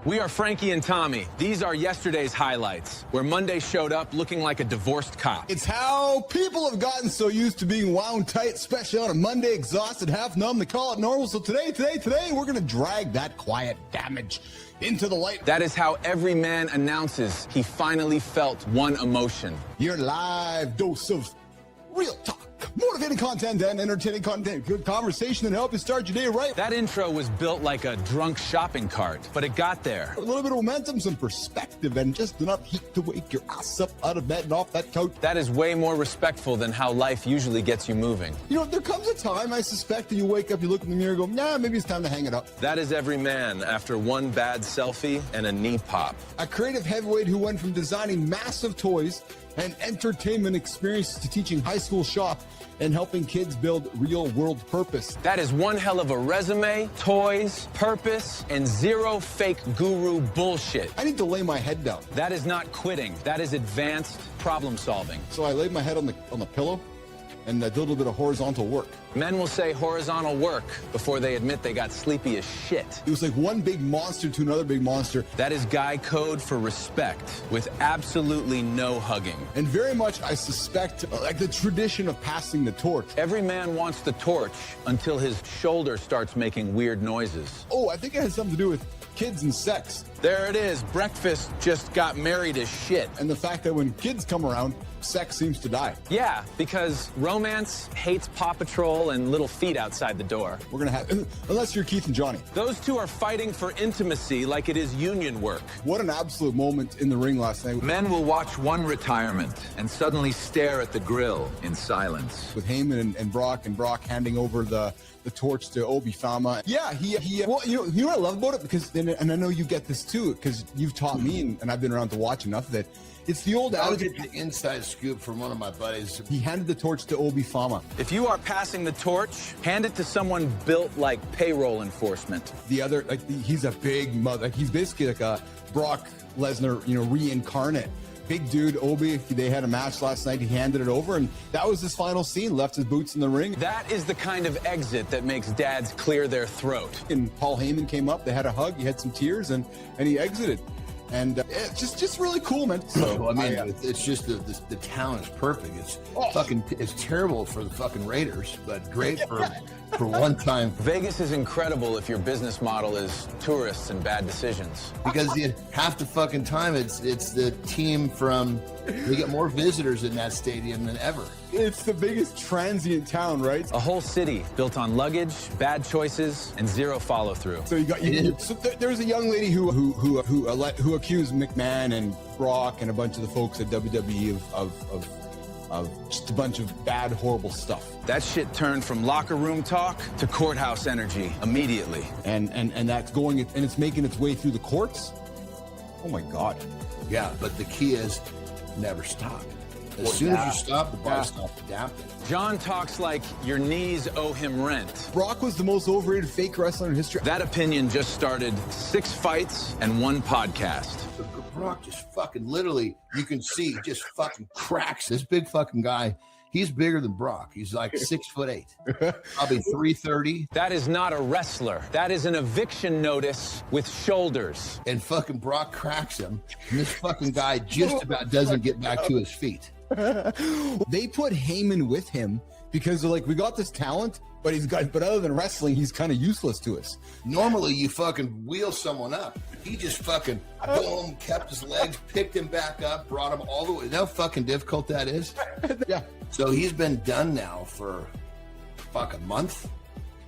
We are Frankie and Tommy. These are yesterday's highlights, where Monday showed up looking like a divorced cop. It's how people have gotten so used to being wound tight, especially on a Monday, exhausted, half numb, they call it normal. So today, we're going to drag that quiet damage into the light. That is how every man announces he finally felt one emotion. Your live dose of real talk, motivating content and entertaining content. Good conversation and help you start your day right. That intro was built like a drunk shopping cart, but it got there. A little bit of momentum, some perspective, and just enough heat to wake your ass up out of bed and off that couch. That is way more respectful than how life usually gets you moving. You know, there comes a time, I suspect, that you wake up, you look in the mirror and go, nah, maybe it's time to hang it up. That is every man after one bad selfie and a knee pop. A creative heavyweight who went from designing massive toys and entertainment experiences to teaching high school shop and helping kids build real-world purpose. That is one hell of a resume, toys, purpose, and zero fake guru bullshit. I need to lay my head down. That is not quitting. That is advanced problem solving. So I laid my head on the pillow and did a little bit of horizontal work. Men will say horizontal work before they admit they got sleepy as shit. It was like one big monster to another big monster. That is guy code for respect, with absolutely no hugging. And very much, I suspect, like the tradition of passing the torch. Every man wants the torch until his shoulder starts making weird noises. Oh, I think it has something to do with kids and sex. There it is. Breakfast just got married as shit. And the fact that when kids come around, sex seems to die. Yeah, because romance hates Paw Patrol and little feet outside the door. We're gonna have, unless you're Keith and Johnny. Those two are fighting for intimacy like it is union work. What an absolute moment in the ring last night. Men will watch one retirement and suddenly stare at the grill in silence. With Heyman and Brock handing over the torch to Obi Fama. Yeah, well, you know what I love about it? Because, and I know you get this too, because you've taught me and I've been around to watch enough of it. It's the old I'll adage. get the inside scoop from one of my buddies. He handed the torch to Obi Fama. If you are passing the torch, hand it to someone built like payroll enforcement. The other, like, he's a big mother. Like, he's basically like a Brock Lesnar, you know, reincarnate. Big dude, Obi, they had a match last night. He handed it over, and that was his final scene. Left his boots in the ring. That is the kind of exit that makes dads clear their throat. And Paul Heyman came up. They had a hug. He had some tears, and he exited. And it's just really cool, man. So I mean, it's just the talent is perfect. It's terrible for the fucking Raiders, but great for one time. Vegas is incredible if your business model is tourists and bad decisions. Because half the fucking time it's the team from, we get more visitors in that stadium than ever. It's the biggest transient town, right? A whole city built on luggage, bad choices, and zero follow through. So there was a young lady who accused McMahon and Brock and a bunch of the folks at WWE of just a bunch of bad, horrible stuff. That shit turned from locker room talk to courthouse energy immediately. And that's going, and it's making its way through the courts. Oh my God. Yeah, but the key is never stop. As soon as you stop, the body stops adapting. John talks like your knees owe him rent. Brock was the most overrated fake wrestler in history. That opinion just started 6 fights and 1 podcast. Brock just fucking literally, you can see, just fucking cracks. This big fucking guy, he's bigger than Brock. He's like 6'8", probably 330. That is not a wrestler. That is an eviction notice with shoulders. And fucking Brock cracks him. And this fucking guy just about doesn't get back to his feet. They put Heyman with him because they're like, we got this talent, but other than wrestling, he's kind of useless to us. Normally, you fucking wheel someone up. He just fucking boom, kept his legs, picked him back up, brought him all the way. You know how fucking difficult that is? Yeah. So he's been done now for a month.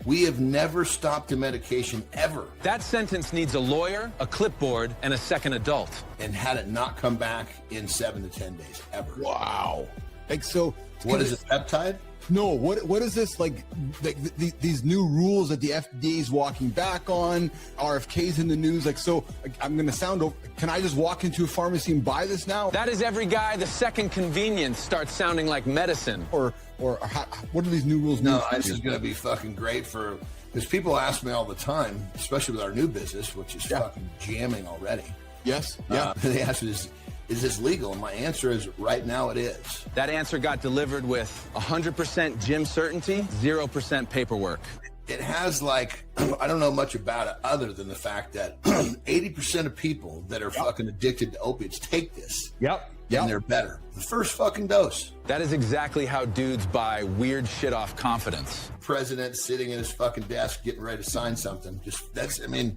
We have never stopped a medication ever. That sentence needs a lawyer, a clipboard, and a second adult. And had it not come back in 7 to 10 days, ever. Wow. Like, so. What is it, peptide? No, what is this, like these new rules that the FDA is walking back on, RFK's in the news, like, so I'm going to sound over, can I just walk into a pharmacy and buy this now? That is every guy the second convenience starts sounding like medicine. Or how, what are these new rules? No, this is going to be fucking great because people ask me all the time, especially with our new business, which is fucking jamming already. Yes, yeah. They ask me, is this legal? And my answer is, right now it is. That answer got delivered with 100% gym certainty, 0% paperwork. it has like, I don't know much about it other than the fact that 80% of people that are fucking addicted to opiates take this. Yep. And they're better. The first fucking dose. That is exactly how dudes buy weird shit off confidence. President sitting at his fucking desk getting ready to sign something. Just that's, I mean,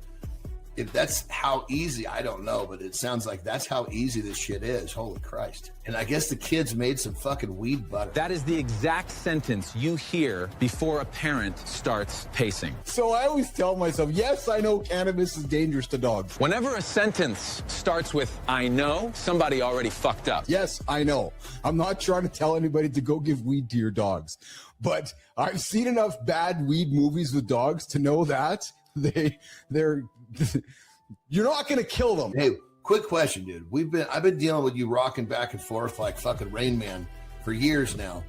if that's how easy, I don't know, but it sounds like that's how easy this shit is. Holy Christ. And I guess the kids made some fucking weed butter. That is the exact sentence you hear before a parent starts pacing. So I always tell myself, yes, I know cannabis is dangerous to dogs. Whenever a sentence starts with, I know, somebody already fucked up. Yes, I know. I'm not trying to tell anybody to go give weed to your dogs. But I've seen enough bad weed movies with dogs to know that they're you're not gonna kill them. Hey, quick question, dude. I've been dealing with you rocking back and forth like fucking Rain Man for years now.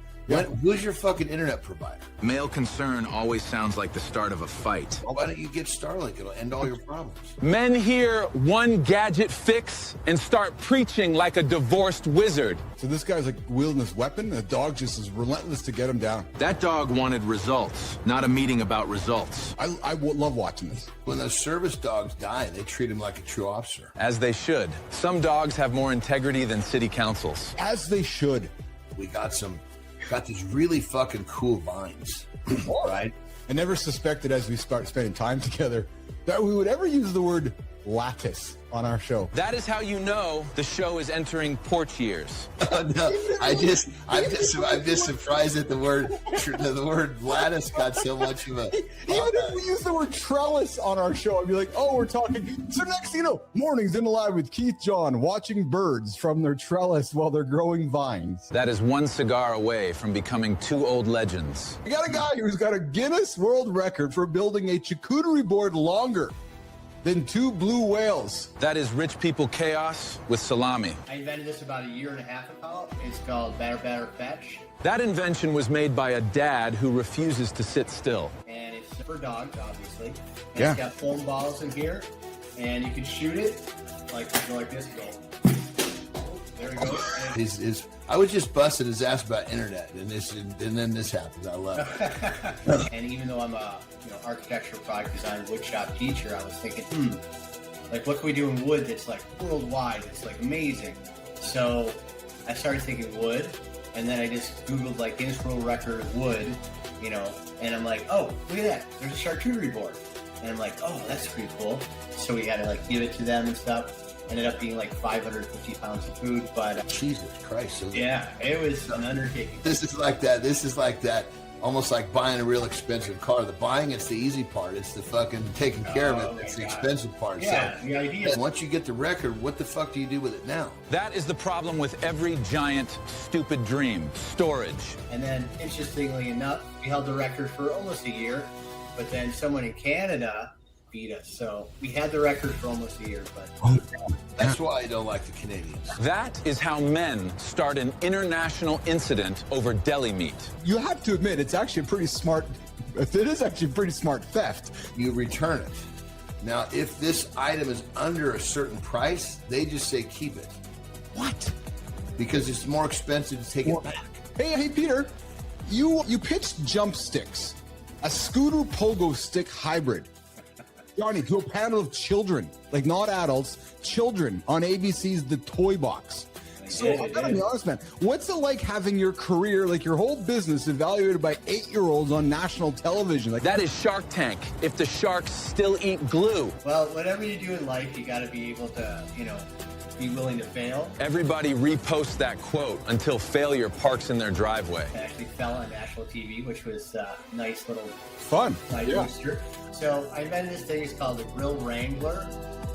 Who's your fucking internet provider? Male concern always sounds like the start of a fight. Well, why don't you get Starlink? It'll end all your problems. Men hear one gadget fix and start preaching like a divorced wizard. So this guy's like wielding this weapon, and the dog just is relentless to get him down. That dog wanted results, not a meeting about results. I love watching this. When those service dogs die, they treat him like a true officer. As they should. Some dogs have more integrity than city councils. As they should. We got these really fucking cool vines, right? I never suspected as we start spending time together that we would ever use the word lattice on our show. That is how you know the show is entering porch years. No, I'm just surprised that the word lattice got so much of a. Even if we use the word trellis on our show, I'd be like, oh, we're talking. So next thing you know, mornings in the lab with Keith John, watching birds from their trellis while they're growing vines. That is one cigar away from becoming two old legends. We got a guy who's got a Guinness World Record for building a charcuterie board longer than 2 blue whales. That is rich people chaos with salami. I invented this about a year and a half ago. It's called Batter Batter Fetch. That invention was made by a dad who refuses to sit still. And it's for dogs, obviously. And Yeah. It's got foam balls in here. And you can shoot it like this. Go. There we go. I was just busting his ass about internet, and then this happens. I love it. And even though I'm a architecture, product design, woodshop teacher, I was thinking, like what can we do in wood that's like worldwide, it's like amazing. So I started thinking wood, and then I just Googled like Guinness World Record of wood, and I'm like, oh, look at that, there's a charcuterie board. And I'm like, oh, that's pretty cool. So we had to like give it to them and stuff. Ended up being like 550 pounds of food, but Jesus Christ. So yeah, it was an undertaking. This is like that. Almost like buying a real expensive car. The buying, it's the easy part. It's the fucking taking care of it. It's the expensive part. Yeah, so, the idea. Once you get the record, what the fuck do you do with it now? That is the problem with every giant, stupid dream. Storage. And then, interestingly enough, we held the record for almost a year, but then someone in Canada beat us. So we had the record for almost a year, but That's why I don't like the Canadians. That is how men start an international incident over deli meat. You have to admit, it's actually a pretty smart. It is actually a pretty smart theft. You return it. Now, if this item is under a certain price, they just say keep it. What? Because it's more expensive to take it back. Hey, Peter, you pitched Jump Sticks, a scooter pogo stick hybrid, Johnny, to a panel of children, like not adults, children on ABC's The Toy Box. So I gotta be honest, man, what's it like having your career, like your whole business, evaluated by 8-year-olds on national television? Like That is Shark Tank, if the sharks still eat glue. well, whatever you do in life, you got to be able to, be willing to fail. Everybody reposts that quote until failure parks in their driveway. I actually fell on national TV, which was a nice little fun. side booster. So I invented this thing. It's called the Grill Wrangler,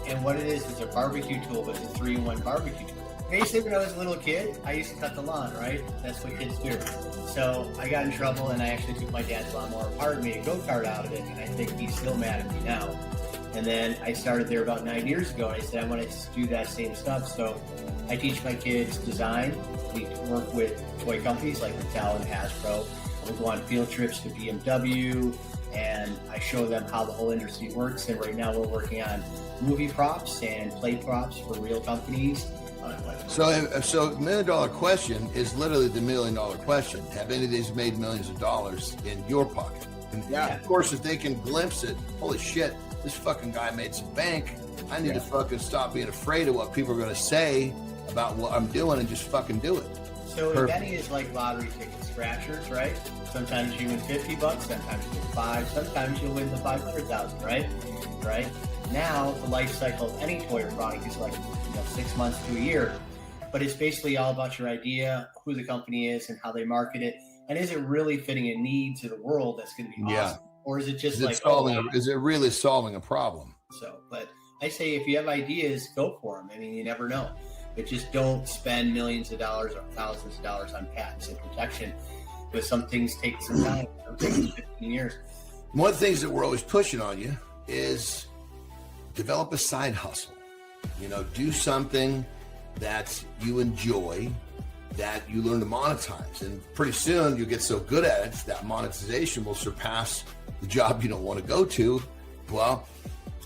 and what it is a barbecue tool, but it's a 3-in-1 barbecue tool. Basically, when I was a little kid, I used to cut the lawn, right? That's what kids do. So I got in trouble, and I actually took my dad's lawnmower apart and made a go-kart out of it, and I think he's still mad at me now. And then I started there about 9 years ago, and I said I want to do that same stuff. So I teach my kids design. We work with toy companies like Mattel and Hasbro. We go on field trips to BMW, and I show them how the whole industry works. And right now we're working on movie props and play props for real companies. So $1 million question is literally the $1 million question. Have any of these made millions of dollars in your pocket? And of course, if they can glimpse it, holy shit, this fucking guy made some bank. I need to fucking stop being afraid of what people are going to say about what I'm doing and just fucking do it. So betting is like lottery ticket scratchers, right? Sometimes you win $50, sometimes you win $5, sometimes you'll win the $500,000, right? Now the life cycle of any toy or product is like 6 months to a year, but it's basically all about your idea, who the company is, and how they market it, and is it really fitting a need to the world that's going to be awesome, or is it just is it really solving a problem? So, but I say if you have ideas, go for them. I mean, you never know. But just don't spend millions of dollars or thousands of dollars on patents and protection, because some things take some time. It takes 15 years. One of the things that we're always pushing on you is develop a side hustle. Do something that you enjoy, that you learn to monetize. And pretty soon you'll get so good at it that monetization will surpass the job you don't want to go to. Well,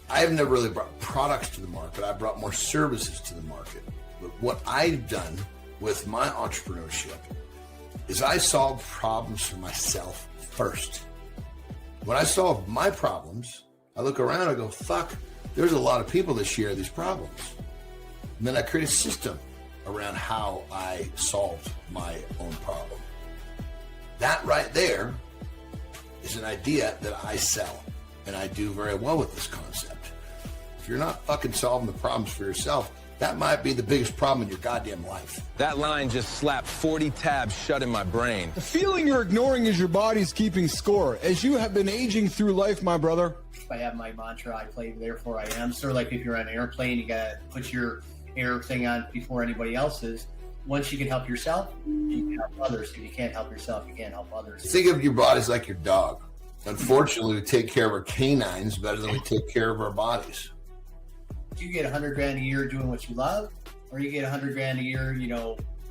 I have never really brought products to the market. I brought more services to the market. But what I've done with my entrepreneurship is I solve problems for myself first. When I solve my problems, I look around and I go, fuck, there's a lot of people that share these problems. And then I create a system around how I solved my own problem. That right there is an idea that I sell, and I do very well with this concept. If you're not fucking solving the problems for yourself, that might be the biggest problem in your goddamn life. That line just slapped 40 tabs shut in my brain. The feeling you're ignoring is your body's keeping score. As you have been aging through life, my brother. I have my mantra, I play, therefore I am. Sort of like if you're on an airplane, you got to put your air thing on before anybody else's. Once you can help yourself, you can help others. If you can't help yourself, you can't help others. Think of your bodies like your dog. Unfortunately, we take care of our canines better than we take care of our bodies. You get $100,000 a year doing what you love, or you get $100,000 a year,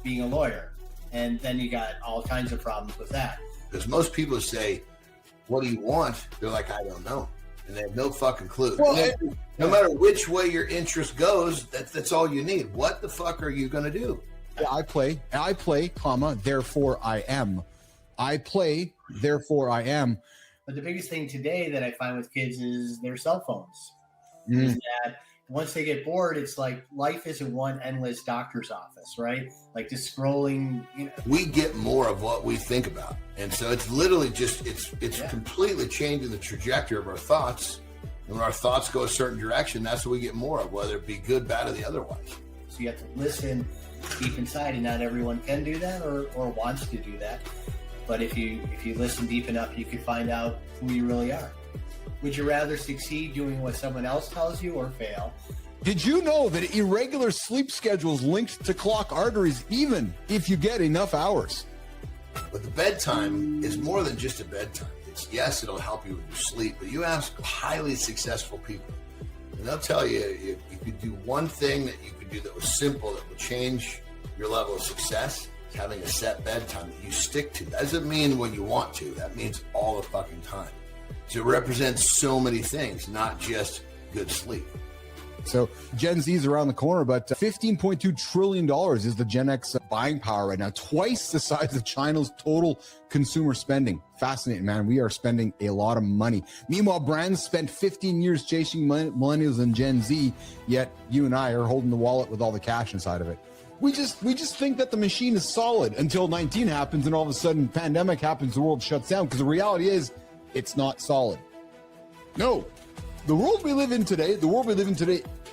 being a lawyer, and then you got all kinds of problems with that. Because most people say, "What do you want?" They're like, "I don't know," and they have no fucking clue. Well, no matter which way your interest goes, that's all you need. What the fuck are you going to do? I play, comma, therefore I am. I play, therefore I am. But the biggest thing today that I find with kids is their cell phones. Is that once they get bored, it's like life isn't one endless doctor's office, right? Like just scrolling. We get more of what we think about. And so it's literally just, it's completely changing the trajectory of our thoughts. And when our thoughts go a certain direction, that's what we get more of, whether it be good, bad, or the otherwise. So you have to listen deep inside, and not everyone can do that or wants to do that. But if you listen deep enough, you can find out who you really are. Would you rather succeed doing what someone else tells you or fail? Did you know that irregular sleep schedules linked to clock arteries even if you get enough hours? But the bedtime is more than just a bedtime. Yes, it'll help you with your sleep, but you ask highly successful people, and they'll tell you if you could do one thing that you could do that was simple, that would change your level of success, is having a set bedtime that you stick to. That doesn't mean when you want to. That means all the fucking time. So it represents so many things, not just good sleep. So Gen Z is around the corner, but $15.2 trillion is the Gen X buying power right now, twice the size of China's total consumer spending. Fascinating, man. We are spending a lot of money. Meanwhile, brands spent 15 years chasing millennials and Gen Z, yet you and I are holding the wallet with all the cash inside of it. We just think that the machine is solid until 19 happens, and all of a sudden pandemic happens, the world shuts down, because the reality is it's not solid. No. The world we live in today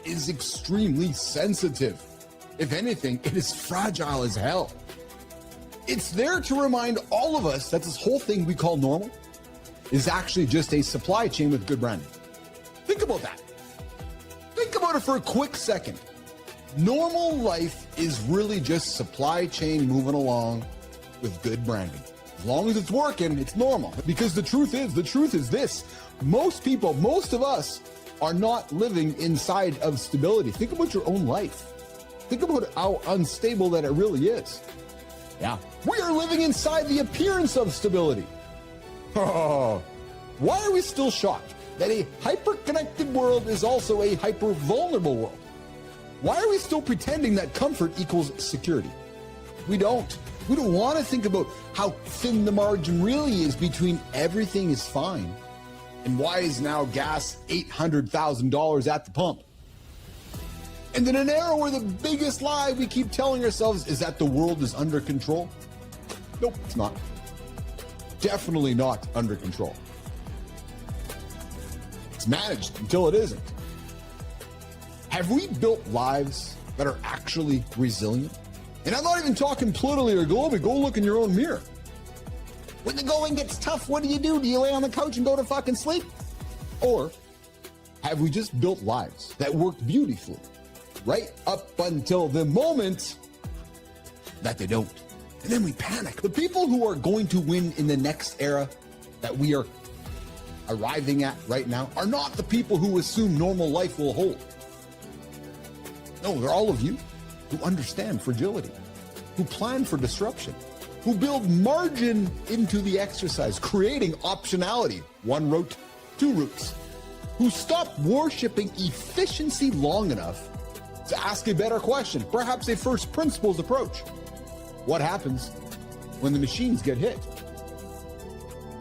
is extremely sensitive. If anything, it is fragile as hell. It's there to remind all of us that this whole thing we call normal is actually just a supply chain with good branding. Think about that. Think about it for a quick second. Normal life is really just supply chain moving along with good branding. As long as it's working, it's normal. Because the truth is this. Most people, most of us are not living inside of stability. Think about your own life. Think about how unstable that it really is. Yeah. We are living inside the appearance of stability. Oh, why are we still shocked that a hyper-connected world is also a hyper-vulnerable world? Why are we still pretending that comfort equals security? We don't. We don't want to think about how thin the margin really is between everything is fine and why is now gas $800,000 at the pump. And in an era where the biggest lie we keep telling ourselves is that the world is under control. Nope, it's not. Definitely not under control. It's managed until it isn't. Have we built lives that are actually resilient? And I'm not even talking politically or globally. Go look in your own mirror. When the going gets tough, what do? Do you lay on the couch and go to fucking sleep? Or have we just built lives that work beautifully right up until the moment that they don't? And then we panic. The people who are going to win in the next era that we are arriving at right now are not the people who assume normal life will hold. No, they're all of you who understand fragility, who plan for disruption, who build margin into the exercise, creating optionality, one route, two routes, who stop worshiping efficiency long enough to ask a better question, perhaps a first principles approach. What happens when the machines get hit?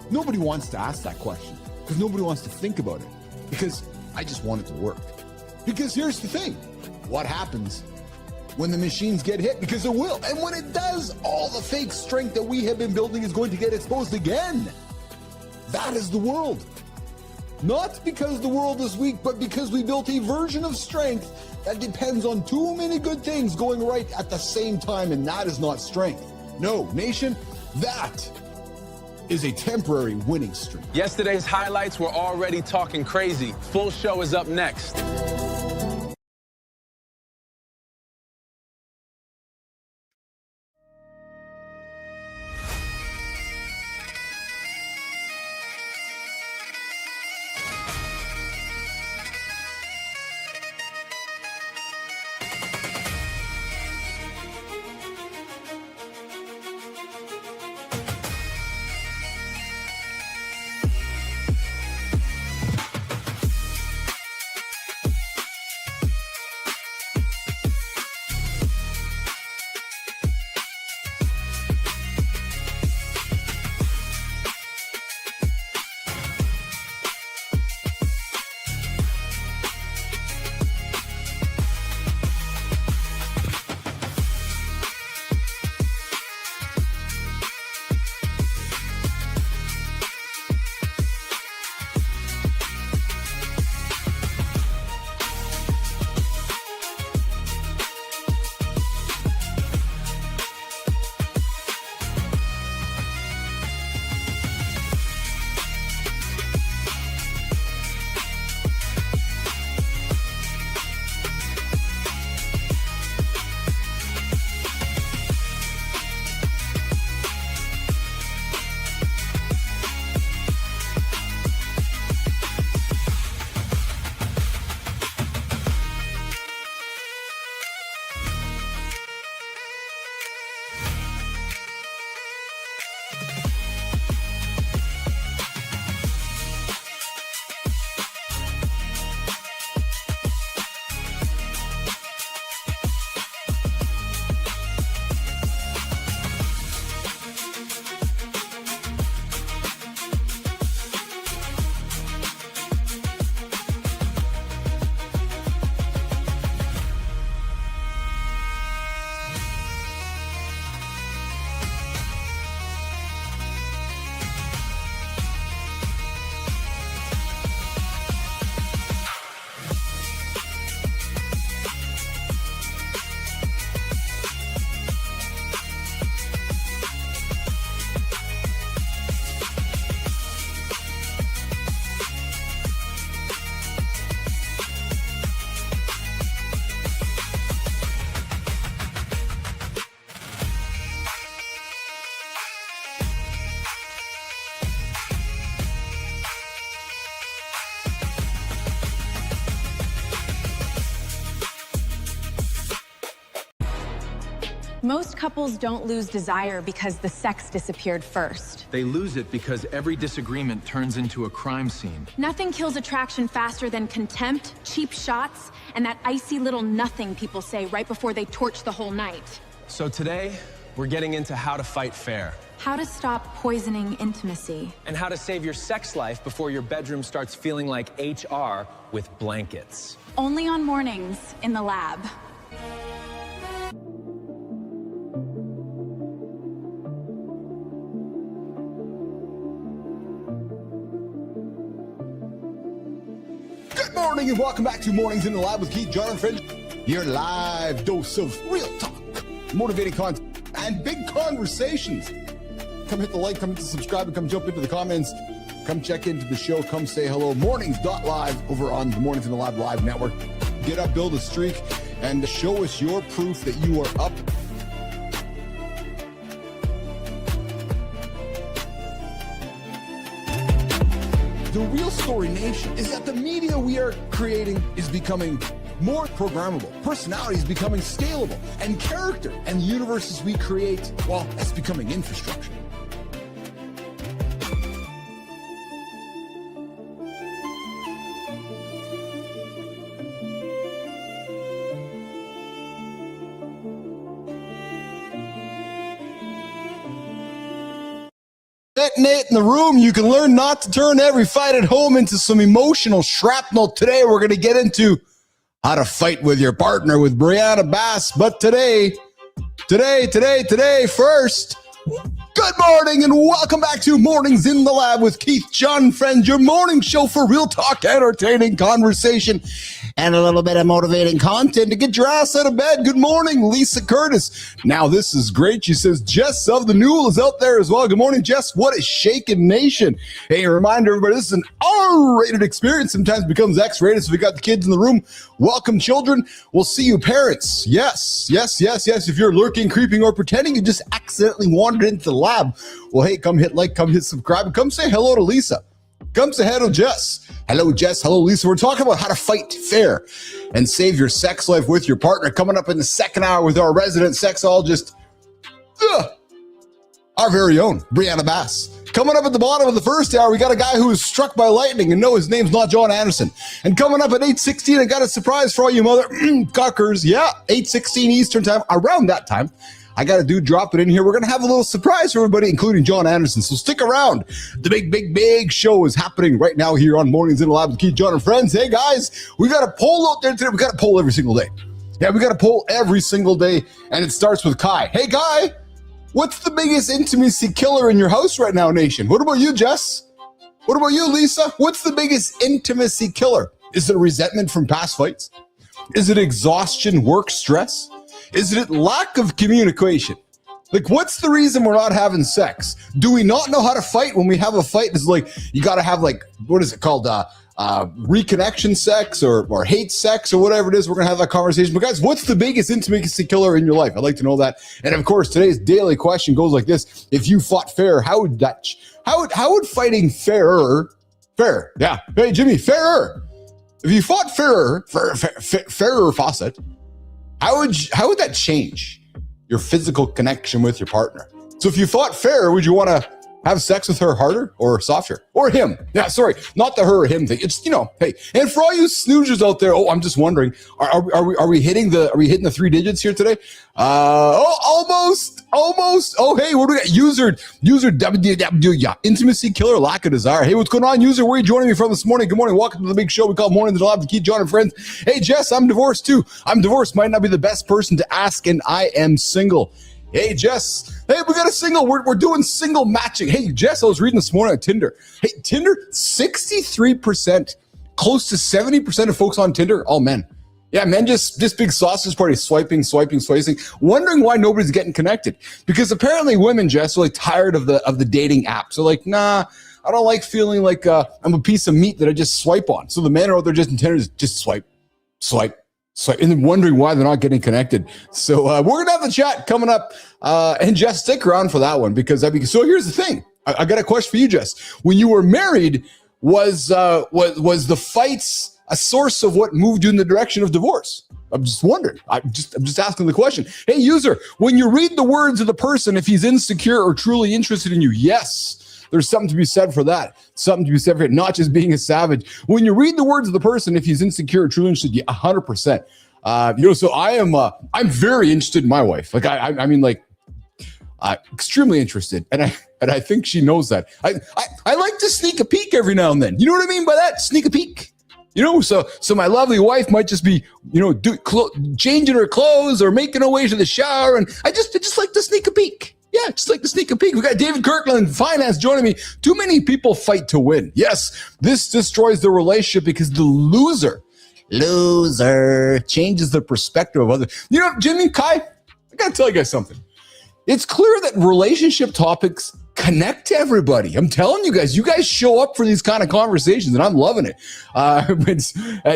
Nobody wants to ask that question because nobody wants to think about it because I just want it to work. Because here's the thing, what happens when the machines get hit? Because it will. And when it does, all the fake strength that we have been building is going to get exposed again. That is the world. Not because the world is weak, but because we built a version of strength that depends on too many good things going right at the same time, and that is not strength. No, nation, that is a temporary winning streak. Yesterday's highlights were already talking crazy. Full show is up next. Most couples don't lose desire because the sex disappeared first. They lose it because every disagreement turns into a crime scene. Nothing kills attraction faster than contempt, cheap shots, and that icy little nothing people say right before they torch the whole night. So today, we're getting into how to fight fair. How to stop poisoning intimacy. And how to save your sex life before your bedroom starts feeling like HR with blankets. Only on mornings in the lab. Good morning and welcome back to Mornings in the Lab with Keith, John, and Frankie. Your live dose of real talk, motivating content, and big conversations. Come hit the like, come hit the subscribe, and come jump into the comments. Come check into the show. Come say hello. Mornings.live over on the Mornings in the Lab Live Network. Get up, build a streak, and show us your proof that you are up. The real story, nation, is that the media we are creating is becoming more programmable. Personality is becoming scalable. And character and the universes we create, well, that's becoming infrastructure. Detonate in the room. You can learn not to turn every fight at home into some emotional shrapnel. Today, we're going to get into how to fight with your partner with Brianna Bass. But today, first, good morning and welcome back to Mornings in the Lab with Keith, John, friends, your morning show for real talk, entertaining conversation, and a little bit of motivating content to get your ass out of bed. Good morning, Lisa Curtis. Now, this is great. She says, Jess of the Newell is out there as well. Good morning, Jess. What is shaking nation? Hey, a reminder, everybody, this is an R-rated experience. Sometimes becomes X-rated, so we got the kids in the room. Welcome, children. We'll see you, parents. Yes. If you're lurking, creeping, or pretending you just accidentally wandered into the lab, well, hey, come hit like, come hit subscribe, and come say hello to Lisa. Come say hello to Jess. Hello, Jess. Hello, Lisa. We're talking about how to fight fair and save your sex life with your partner. Coming up in the second hour with our resident sexologist, our very own Brianna Bass. Coming up at the bottom of the first hour, we got a guy who was struck by lightning, and no, his name's not John Anderson. And coming up at 8:16, I got a surprise for all you mother cockers. Yeah, 8:16 Eastern time, around that time. I got a dude drop it in here. We're going to have a little surprise for everybody, including John Anderson. So stick around. The big show is happening right now here on Mornings in the Lab with Keith, John, and friends. Hey, guys, we got a poll out there today. We got a poll every single day. Yeah, we got a poll every single day, and it starts with Kai. Hey, Kai, what's the biggest intimacy killer in your house right now, nation? What about you, Jess? What about you, Lisa? What's the biggest intimacy killer? Is it resentment from past fights? Is it exhaustion, work stress? Is it lack of communication? Like, what's the reason we're not having sex? Do we not know how to fight when we have a fight? It's like, you got to have, like, what is it called? Reconnection sex or hate sex or whatever it is. We're going to have that conversation. But guys, what's the biggest intimacy killer in your life? I'd like to know that. And of course, today's daily question goes like this. If you fought fair, how would fighting fair? Yeah. Hey, Jimmy, fairer. If you fought fairer faucet, how would that change your physical connection with your partner? So if you fought fair, would you want to have sex with her harder or softer? Or him? Yeah, sorry, not the her or him thing. It's, hey, and for all you snoozers out there, I'm just wondering, are we hitting the 3 digits here today? Almost. Oh, hey, what do we got? User www, yeah, intimacy killer, lack of desire. Hey, what's going on, user? Where are you joining me from this morning? Good morning. Welcome to the big show we call Mornings in the Lab with Keith, John, and friends. Hey, Jess, I'm divorced too. I'm divorced. Might not be the best person to ask, and I am single. Hey, Jess. Hey, we got a single. We're doing single matching. Hey, Jess, I was reading this morning on Tinder. Hey, Tinder, 63%, close to 70% of folks on Tinder, all men. Yeah, men just big sausage party, swiping, wondering why nobody's getting connected. Because apparently women, Jess, are like tired of the dating apps. So like, nah, I don't like feeling like I'm a piece of meat that I just swipe on. So the men are out there just in Tinder, just swipe, and then wondering why they're not getting connected. So we're gonna have the chat coming up, and Jess, stick around for that one because so here's the thing. I got a question for you, Jess. When you were married, was the fights a source of what moved you in the direction of divorce? I'm just wondering. I'm just asking the question. Hey, user, when you read the words of the person, if he's insecure or truly interested in you, yes, there's something to be said for that. Something to be said for it, not just being a savage. When you read the words of the person, if he's insecure or truly interested, 100%. So I'm very interested in my wife. Like, I mean, like, Extremely interested, and I think she knows that. I like to sneak a peek every now and then. You know what I mean by that? Sneak a peek. You know, so my lovely wife might just be, you know, changing her clothes or making her way to the shower, and I just like to sneak a peek. Yeah, just like to sneak a peek. We got David Kirkland, finance, joining me. Too many people fight to win. Yes, this destroys the relationship because the loser changes the perspective of others. You know, Jimmy, Kai, I gotta tell you guys something. It's clear that relationship topics connect to everybody. I'm telling you guys show up for these kind of conversations, and I'm loving it.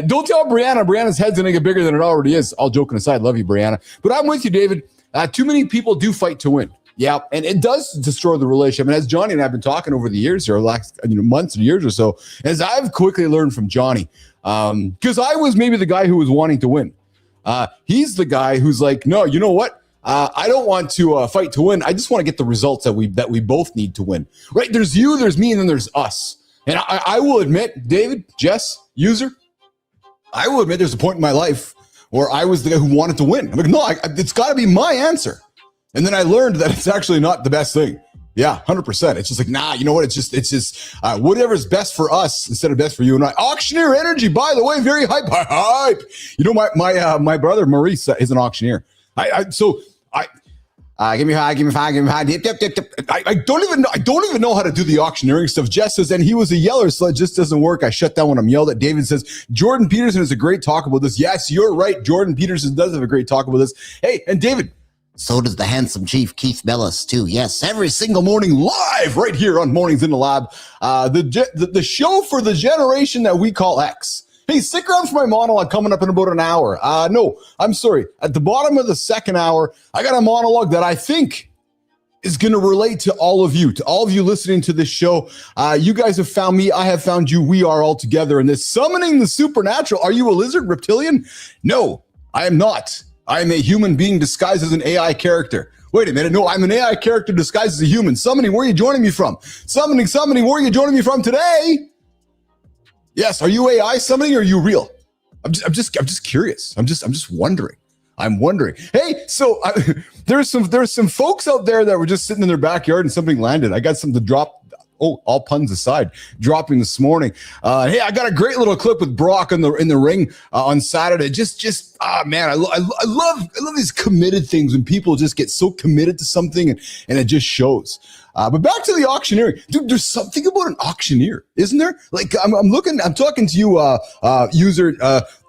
Don't tell Brianna. Brianna's head's going to get bigger than it already is. All joking aside, love you, Brianna. But I'm with you, David. Too many people do fight to win. Yeah, and it does destroy the relationship. And as Johnny and I have been talking over the years, or last months and years or so, as I've quickly learned from Johnny, because I was maybe the guy who was wanting to win. He's the guy who's like, no, you know what? I don't want to fight to win. I just want to get the results that we both need to win. Right? There's you, there's me, and then there's us. And I will admit, David, Jess, user, I will admit there's a point in my life where I was the guy who wanted to win. I'm like, no, it's got to be my answer. And then I learned that it's actually not the best thing. Yeah, 100%. It's just like, nah, you know what? It's just whatever's best for us instead of best for you and I. Auctioneer energy, by the way, very hype. You know, my brother Maurice is an auctioneer. Give me five. I don't even know how to do the auctioneering stuff. Jess says, and he was a yeller, so it just doesn't work. I shut down when I'm yelled at. David says, Jordan Peterson is a great talk about this. Yes, you're right. Jordan Peterson does have a great talk about this. Hey, and David, so does the handsome chief Keith Bellis too. Yes, every single morning live right here on Mornings in the Lab. The show for the generation that we call X. Hey, stick around for my monologue coming up in about an hour. No, I'm sorry. At the bottom of the second hour, I got a monologue that I think is going to relate to all of you listening to this show. You guys have found me. I have found you. We are all together in this. Summoning the supernatural. Are you a lizard, reptilian? No, I am not. I am a human being disguised as an AI character. Wait a minute. No, I'm an AI character disguised as a human. Summoning, where are you joining me from? Summoning, where are you joining me from today? Yes, are you AI summoning or are you real? I'm just curious. I'm just wondering. I'm wondering. Hey, so there's some folks out there that were just sitting in their backyard and something landed. I got something to drop. Oh, all puns aside, dropping this morning. Hey, I got a great little clip with Brock in the ring on Saturday. Man, I love these committed things when people just get so committed to something and it just shows. But back to the auctioneering, dude. There's something about an auctioneer, isn't there? Like I'm talking to you, user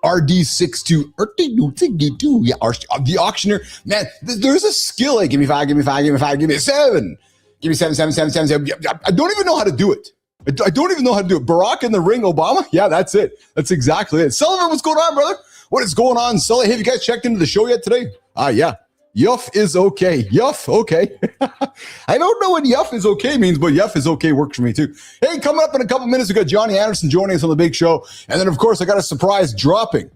RD62. The auctioneer, man. There's a skill. Like, give me five, give me seven. Give me seven. I don't even know how to do it. I don't even know how to do it. Barack in the ring, Obama. Yeah, that's it. That's exactly it. Sullivan, what's going on, brother? What is going on, Sully? Have you guys checked into the show yet today? Yeah. Yuff is okay. Yuff, okay. I don't know what yuff is okay means, but yuff is okay works for me too. Hey, coming up in a couple minutes, we got Johnny Anderson joining us on the big show. And then, of course, I got a surprise dropping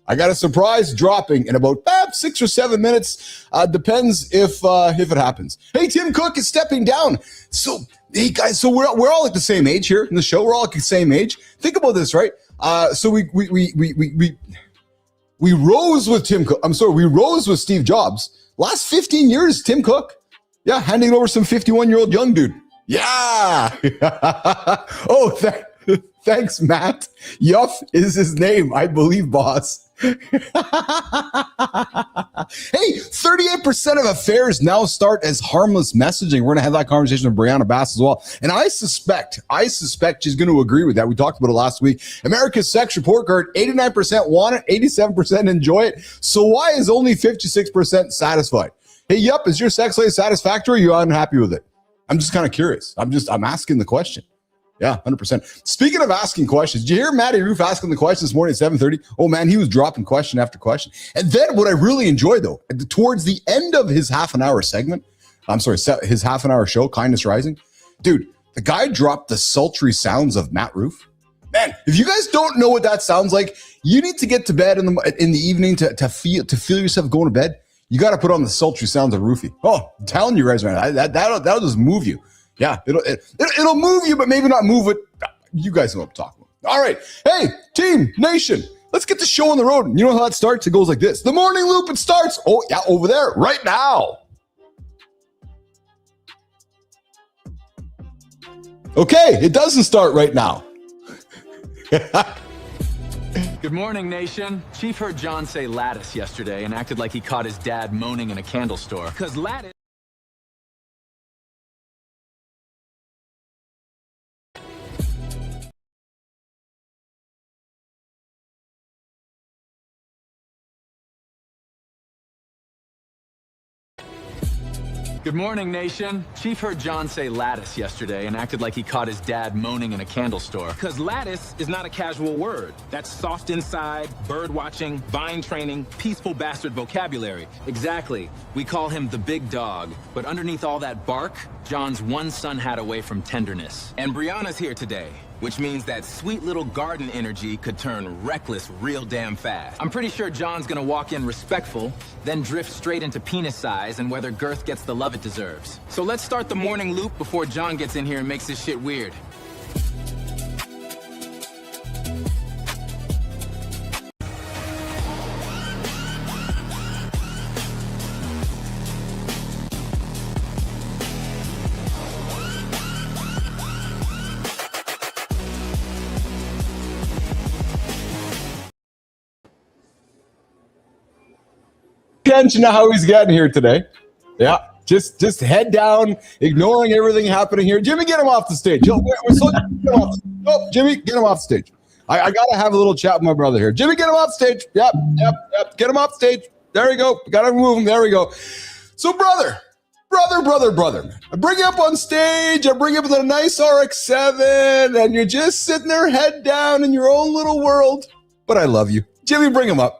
in about 6 or 7 minutes. Depends if it happens. Hey, Tim Cook is stepping down. So, hey guys, so we're all at the same age here in the show. We're all at the same age. Think about this, right? So we rose with Tim Cook. We rose with Steve Jobs. Last 15 years, Tim Cook. Yeah, handing over some 51-year-old young dude. Yeah. Oh, thanks, Matt. Yuff is his name, I believe, boss. Hey, 38% of affairs now start as harmless messaging. We're going to have that conversation with Brianna Bass as well. And I suspect she's going to agree with that. We talked about it last week. America's sex report card, 89% want it, 87% enjoy it. So why is only 56% satisfied? Hey, yup, is your sex life satisfactory? Or are you unhappy with it? I'm just kind of curious. I'm asking the question. Yeah, 100%. Speaking of asking questions, did you hear Matty Roof asking the question this morning at 7:30? Oh, man, he was dropping question after question. And then what I really enjoyed, though, towards the end of his half an hour show, Kindness Rising, dude, the guy dropped the sultry sounds of Matt Roof. Man, if you guys don't know what that sounds like, you need to get to bed in the evening to feel yourself going to bed. You got to put on the sultry sounds of Roofy. Oh, I'm telling you guys, man, that'll just move you. Yeah, it'll move you, but maybe not move it. You guys know what I'm talking about. All right. Hey, team, nation, let's get the show on the road. You know how it starts? It goes like this. The morning loop, it starts. Oh, yeah, over there right now. Okay, it doesn't start right now. Good morning, nation. Chief heard John say lattice yesterday and acted like he caught his dad moaning in a candle store. Because lattice... Good morning, nation. Chief heard John say lattice yesterday and acted like he caught his dad moaning in a candle store. Because lattice is not a casual word. That's soft inside, bird watching, vine training, peaceful bastard vocabulary. Exactly. We call him the big dog. But underneath all that bark, John's one son had away from tenderness. And Brianna's here today, which means that sweet little garden energy could turn reckless real damn fast. I'm pretty sure John's gonna walk in respectful, then drift straight into penis size and whether girth gets the love it deserves. So let's start the morning loop before John gets in here and makes this shit weird. Attention to how he's getting here today. Yeah, just head down, ignoring everything happening here. Jimmy, get him off the stage. Jimmy, get him off the stage. I gotta have a little chat with my brother here. Jimmy, get him off stage. Yep. Get him off stage. There we go. Gotta remove him. There we go. So, brother. I bring you up on stage. I bring you up with a nice RX-7, and you're just sitting there, head down in your own little world. But I love you, Jimmy. Bring him up.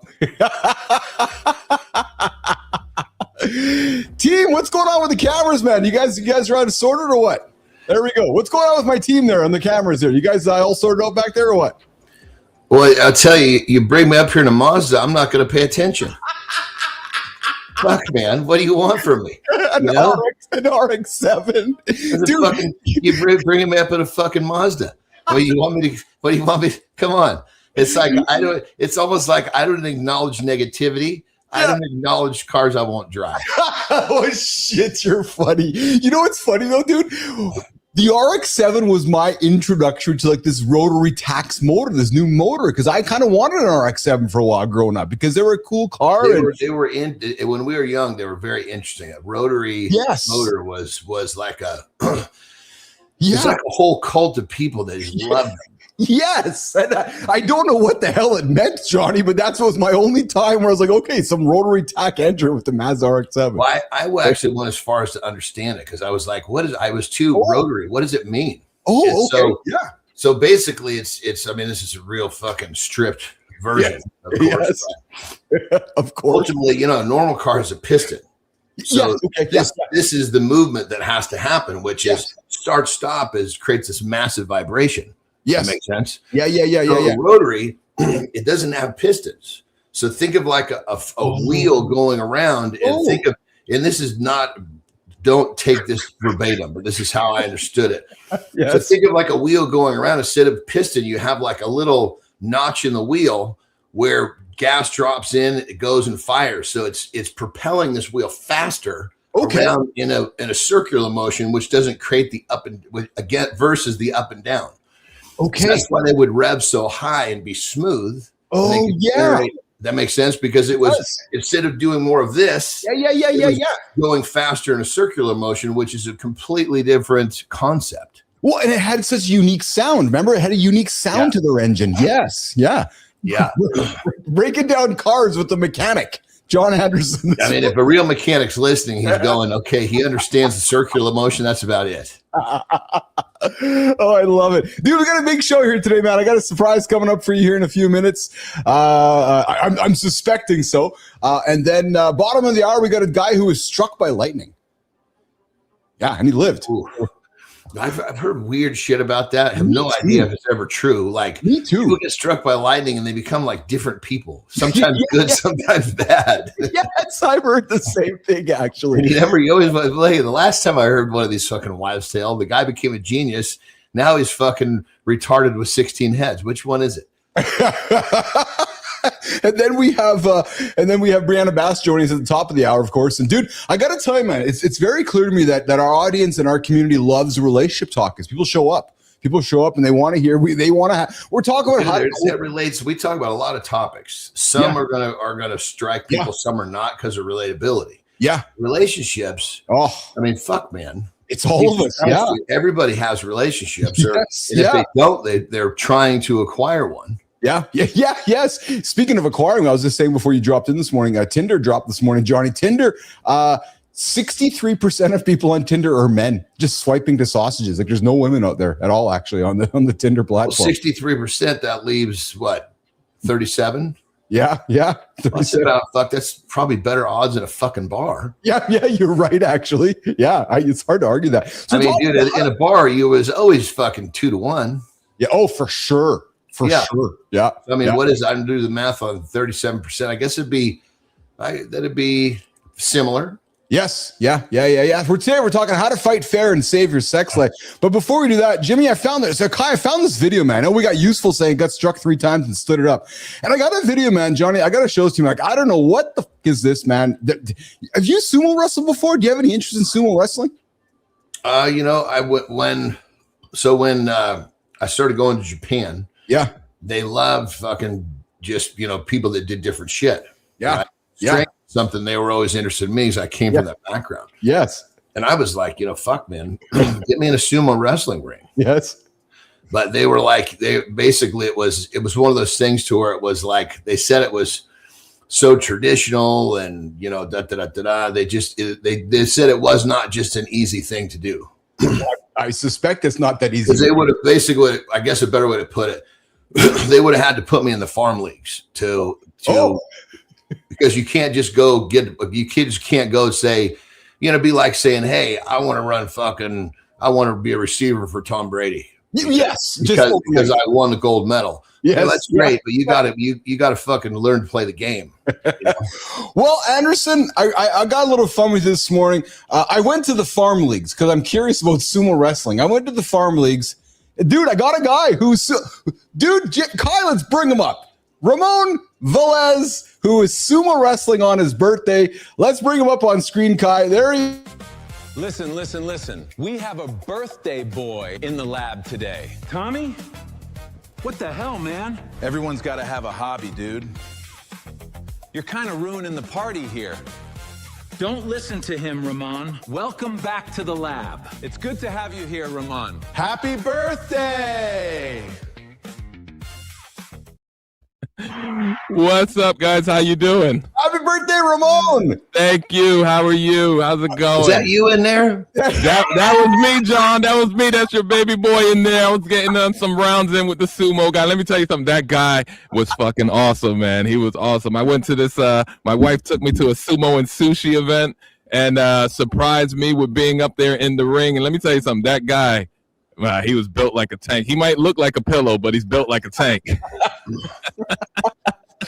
Team, what's going on with the cameras, man? You guys trying to sort it or what? There we go. What's going on with my team there on the cameras here? You guys all sorted out back there or what? Well, I'll tell you, you bring me up here in a Mazda, I'm not going to pay attention. Fuck, man. What do you want from me? An RX-7. Dude. You bringing me up in a fucking Mazda. What do you want me to, come on. It's like, it's almost like I don't acknowledge negativity. I don't acknowledge cars I won't drive. Oh, shit, you're funny. You know what's funny, though, dude? The RX-7 was my introduction to like this rotary tax motor, this new motor, because I kind of wanted an RX-7 for a while growing up because they were a cool car. They were in when we were young. They were very interesting. A rotary motor was like it's like a whole cult of people that just loved them. Yes, and I don't know what the hell it meant, Johnny, but that was my only time where I was like, okay, some rotary tack engine with the Mazda RX-7. Well, I actually went as far as to understand it because I was like, I was too rotary. What does it mean? Oh, okay. So, so basically, it's. I mean, this is a real fucking stripped version, of course. Yes. Of course. Ultimately, a normal car has a piston. So this is the movement that has to happen, which is start-stop creates this massive vibration. Yes. That makes sense. Yeah. So rotary, it doesn't have pistons. So think of like a wheel going around and and this is not, don't take this verbatim, but this is how I understood it. So think of like a wheel going around. Instead of piston, you have like a little notch in the wheel where gas drops in, it goes and fires. So it's propelling this wheel faster around in a circular motion, which doesn't create the up and again versus the up and down. Okay, so that's why they would rev so high and be smooth. Oh yeah, that makes sense because it was instead of doing more of this, going faster in a circular motion, which is a completely different concept. Well, and it had such unique sound. Remember, it had a unique sound to their engine. Yes, yeah. Breaking down cars with the mechanic, John Anderson. I mean, if a real mechanic's listening, he's going, okay, he understands the circular motion. That's about it. Oh, I love it. Dude, we got a big show here today, man. I got a surprise coming up for you here in a few minutes. I'm suspecting so. And then bottom of the hour, we got a guy who was struck by lightning. Yeah, and he lived. Ooh. I've heard weird shit about that. I have no idea if it's ever true. Like, me too. People get struck by lightning and they become like different people. Sometimes good, sometimes bad. Yes, I've heard the same thing actually. You always like the last time I heard one of these fucking wives' tale, the guy became a genius. Now he's fucking retarded with 16 heads. Which one is it? And then we have Brianna Bass joining us at the top of the hour, of course. And dude, I got to tell you, man, it's very clear to me that our audience and our community loves relationship talk because people show up. People show up and they want to hear. We're talking about how that relates. We talk about a lot of topics. Some are gonna strike people. Some are not because of relatability. Yeah, relationships. Oh, I mean, fuck, man. It's all of us. Yeah, everybody has relationships. Yes, and if they don't, they're trying to acquire one. Yes. Speaking of acquiring, I was just saying before you dropped in this morning, Tinder dropped this morning, Johnny. Tinder, 63% of people on Tinder are men, just swiping to sausages. Like there's no women out there at all, actually, on the Tinder platform. 63%, that leaves what, 37? Yeah. That's probably better odds in a fucking bar. Yeah, you're right, actually. Yeah, it's hard to argue that. So I mean, dude, in a bar, you was always fucking 2 to 1. Yeah, oh, for sure. Sure. Yeah. I mean, what is, I can do the math on 37%. I guess that'd be similar. Yes. Yeah. Today we're talking how to fight fair and save your sex life. But before we do that, Jimmy, I found this. So Kai, I found this video, man. I know we got useful saying got struck 3 times and stood it up. And I got a video, man, Johnny. I got to show it to you. Like, I don't know what the fuck is this, man. Have you sumo wrestled before? Do you have any interest in sumo wrestling? When I started going to Japan. Yeah. They loved fucking just, people that did different shit. Yeah. Right? Yeah. Something they were always interested in me because I came from that background. Yes. And I was like, fuck, man, get me in a sumo wrestling ring. Yes. But they were like, it was one of those things to where it was like, they said it was so traditional and, They said it was not just an easy thing to do. I suspect it's not that easy. Because they would have basically, I guess a better way to put it, they would have had to put me in the farm leagues because you can't just go you kids can't go say, be like saying, hey, I want to be a receiver for Tom Brady. Yes. Because I won the gold medal. Yes. Well, that's great, but you gotta fucking learn to play the game. Well, Anderson, I got a little fun with this morning. I went to the farm leagues because I'm curious about sumo wrestling. I went to the farm leagues. Dude, I got a guy Kai, let's bring him up. Ramon Velez, who is sumo wrestling on his birthday. Let's bring him up on screen, Kai. There he is. Listen. We have a birthday boy in the lab today. Tommy? What the hell, man? Everyone's got to have a hobby, dude. You're kind of ruining the party here. Don't listen to him, Ramon. Welcome back to the lab. It's good to have you here, Ramon. Happy birthday! What's up, guys? How you doing? Happy birthday, Ramon! Thank you. How are you? How's it going? Is that you in there? That was me, John. That was me. That's your baby boy in there. I was getting some rounds in with the sumo guy. Let me tell you something. That guy was fucking awesome, man. He was awesome. I went to this. My wife took me to a sumo and sushi event and surprised me with being up there in the ring. And let me tell you something. That guy, he was built like a tank. He might look like a pillow, but he's built like a tank.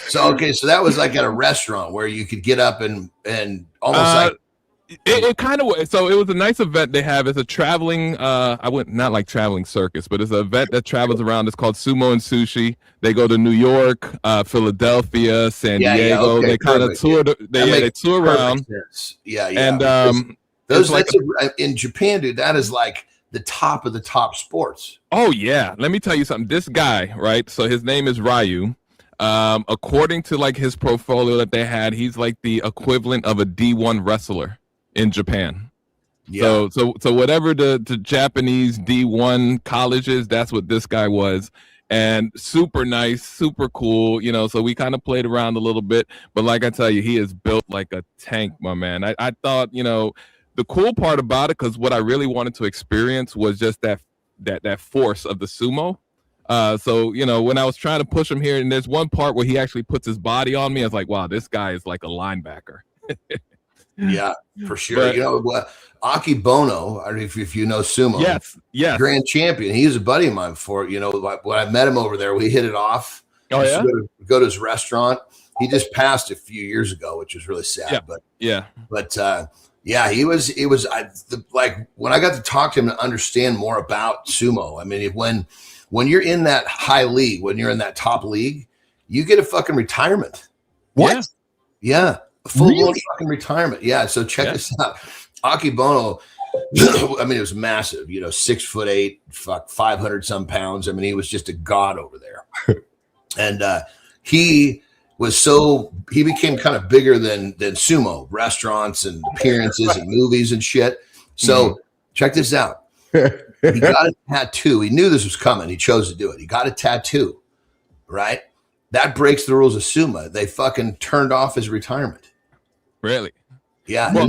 So that was like at a restaurant where you could get up and almost it kind of was. So it was a nice event they have. It's a traveling not like traveling circus, but it's an event that travels around. It's called Sumo and Sushi. They go to New York, Philadelphia, San Diego. They kind of tour. They tour around. Sense. Yeah. And in Japan, dude, that is like the top of the top sports. Oh yeah. Let me tell you something. This guy, right? So his name is Ryu. According to like his portfolio that they had, he's like the equivalent of a D1 wrestler in Japan. Yeah. So whatever the Japanese D1 college is, that's what this guy was. And super nice, super cool, so we kind of played around a little bit, but like I tell you, he is built like a tank, my man. I thought, the cool part about it, because what I really wanted to experience was just that force of the sumo. So when I was trying to push him here, and there's one part where he actually puts his body on me, I was like, wow, this guy is like a linebacker. Yeah, for sure. But, Aki Bono, I don't know if you know sumo. Yes. Grand champion. He was a buddy of mine before. When I met him over there, we hit it off. Oh yeah. Go to his restaurant. He just passed a few years ago, which was really sad. Yeah. He was. Like when I got to talk to him and understand more about sumo. I mean, when you're in that high league, when you're in that top league, you get a fucking retirement. What? Yeah. Full blown Really? fucking retirement. Yeah. So check this out. Akibono, I mean, it was massive, 6'8", 500 some pounds. I mean, he was just a god over there. And he became kind of bigger than sumo, restaurants and appearances and movies and shit. So check this out. He got a tattoo. He knew this was coming. He chose to do it. He got a tattoo, right? That breaks the rules of sumo. They fucking turned off his retirement. Really? Yeah. Well,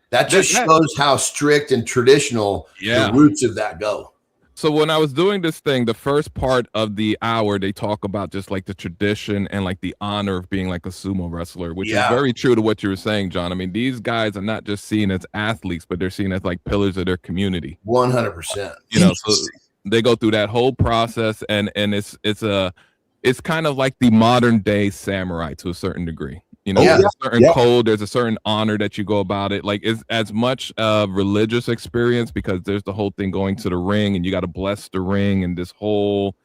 that just shows how strict and traditional the roots of that go. So when I was doing this thing, the first part of the hour, they talk about just like the tradition and like the honor of being like a sumo wrestler, which is very true to what you were saying, John. I mean, these guys are not just seen as athletes, but they're seen as like pillars of their community. 100%. So they go through that whole process, and it's kind of like the modern day samurai to a certain degree. There's a certain code, there's a certain honor that you go about it. Like, it's as much a religious experience, because there's the whole thing going to the ring and you got to bless the ring and this whole,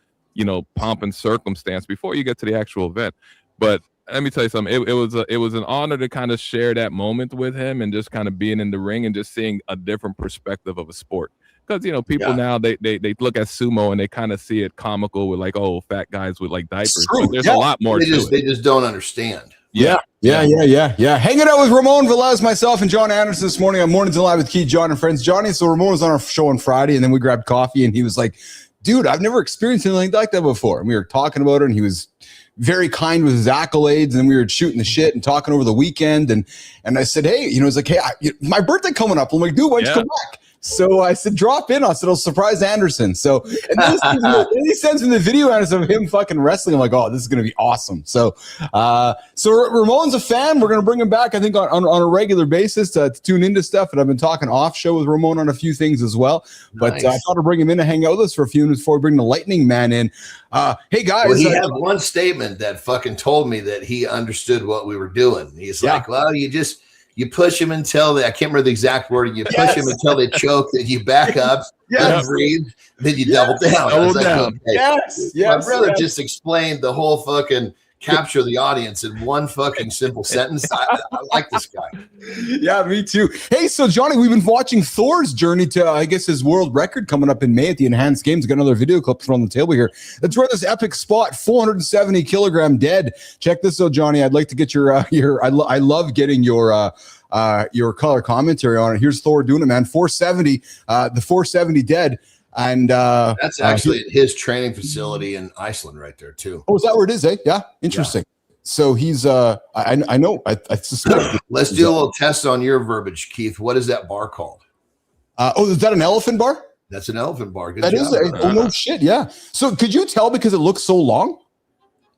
pomp and circumstance before you get to the actual event. But let me tell you something. It was an honor to kind of share that moment with him, and just kind of being in the ring and just seeing a different perspective of a sport. Because people now they look at sumo and they kind of see it comical with like, oh, fat guys with like diapers. But there's a lot more to it. They just don't understand. Yeah. Hanging out with Ramon Velez, myself, and John Anderson this morning on Mornings Alive with Keith, John, and friends. Johnny, so Ramon was on our show on Friday, and then we grabbed coffee, and he was like, dude, I've never experienced anything like that before. And we were talking about it, and he was very kind with his accolades, and we were shooting the shit and talking over the weekend. And I said, hey, he's like, hey, my birthday coming up. I'm like, dude, why don't you come back? So I said, drop in. I said, I'll surprise Anderson. So and then he sends me the video of him fucking wrestling. I'm like, oh, this is going to be awesome. So Ramon's a fan. We're going to bring him back, I think, on a regular basis to tune into stuff. And I've been talking off show with Ramon on a few things as well. But I thought I'd bring him in to hang out with us for a few minutes before we bring the Lightning Man in. Hey, guys. Well, he had one statement that fucking told me that he understood what we were doing. He's like, well, you push them until I can't remember the exact word. You push them until they choke, then you back up, then breathe, then you double down. I was like, okay. My brother just explained the whole fucking capture the audience in one fucking simple sentence. I like this guy. Yeah, me too. Hey, so Johnny, we've been watching Thor's journey to, I guess, his world record coming up in May at the Enhanced Games. Got another video clip from the table here. That's where this epic spot, 470 kilogram dead. Check this out, Johnny. I'd like to get your I love getting your color commentary on it. Here's Thor doing it, man. 470, the 470 dead. And that's actually his training facility in Iceland right there too. Oh, is that where it is, eh? Yeah, interesting. Yeah. So he's I know, I suspect. Let's do a little test on your verbiage, Keith. What is that bar called? Is that an elephant bar? That's an elephant bar. Good job. Oh no shit, yeah. So could you tell because it looks so long?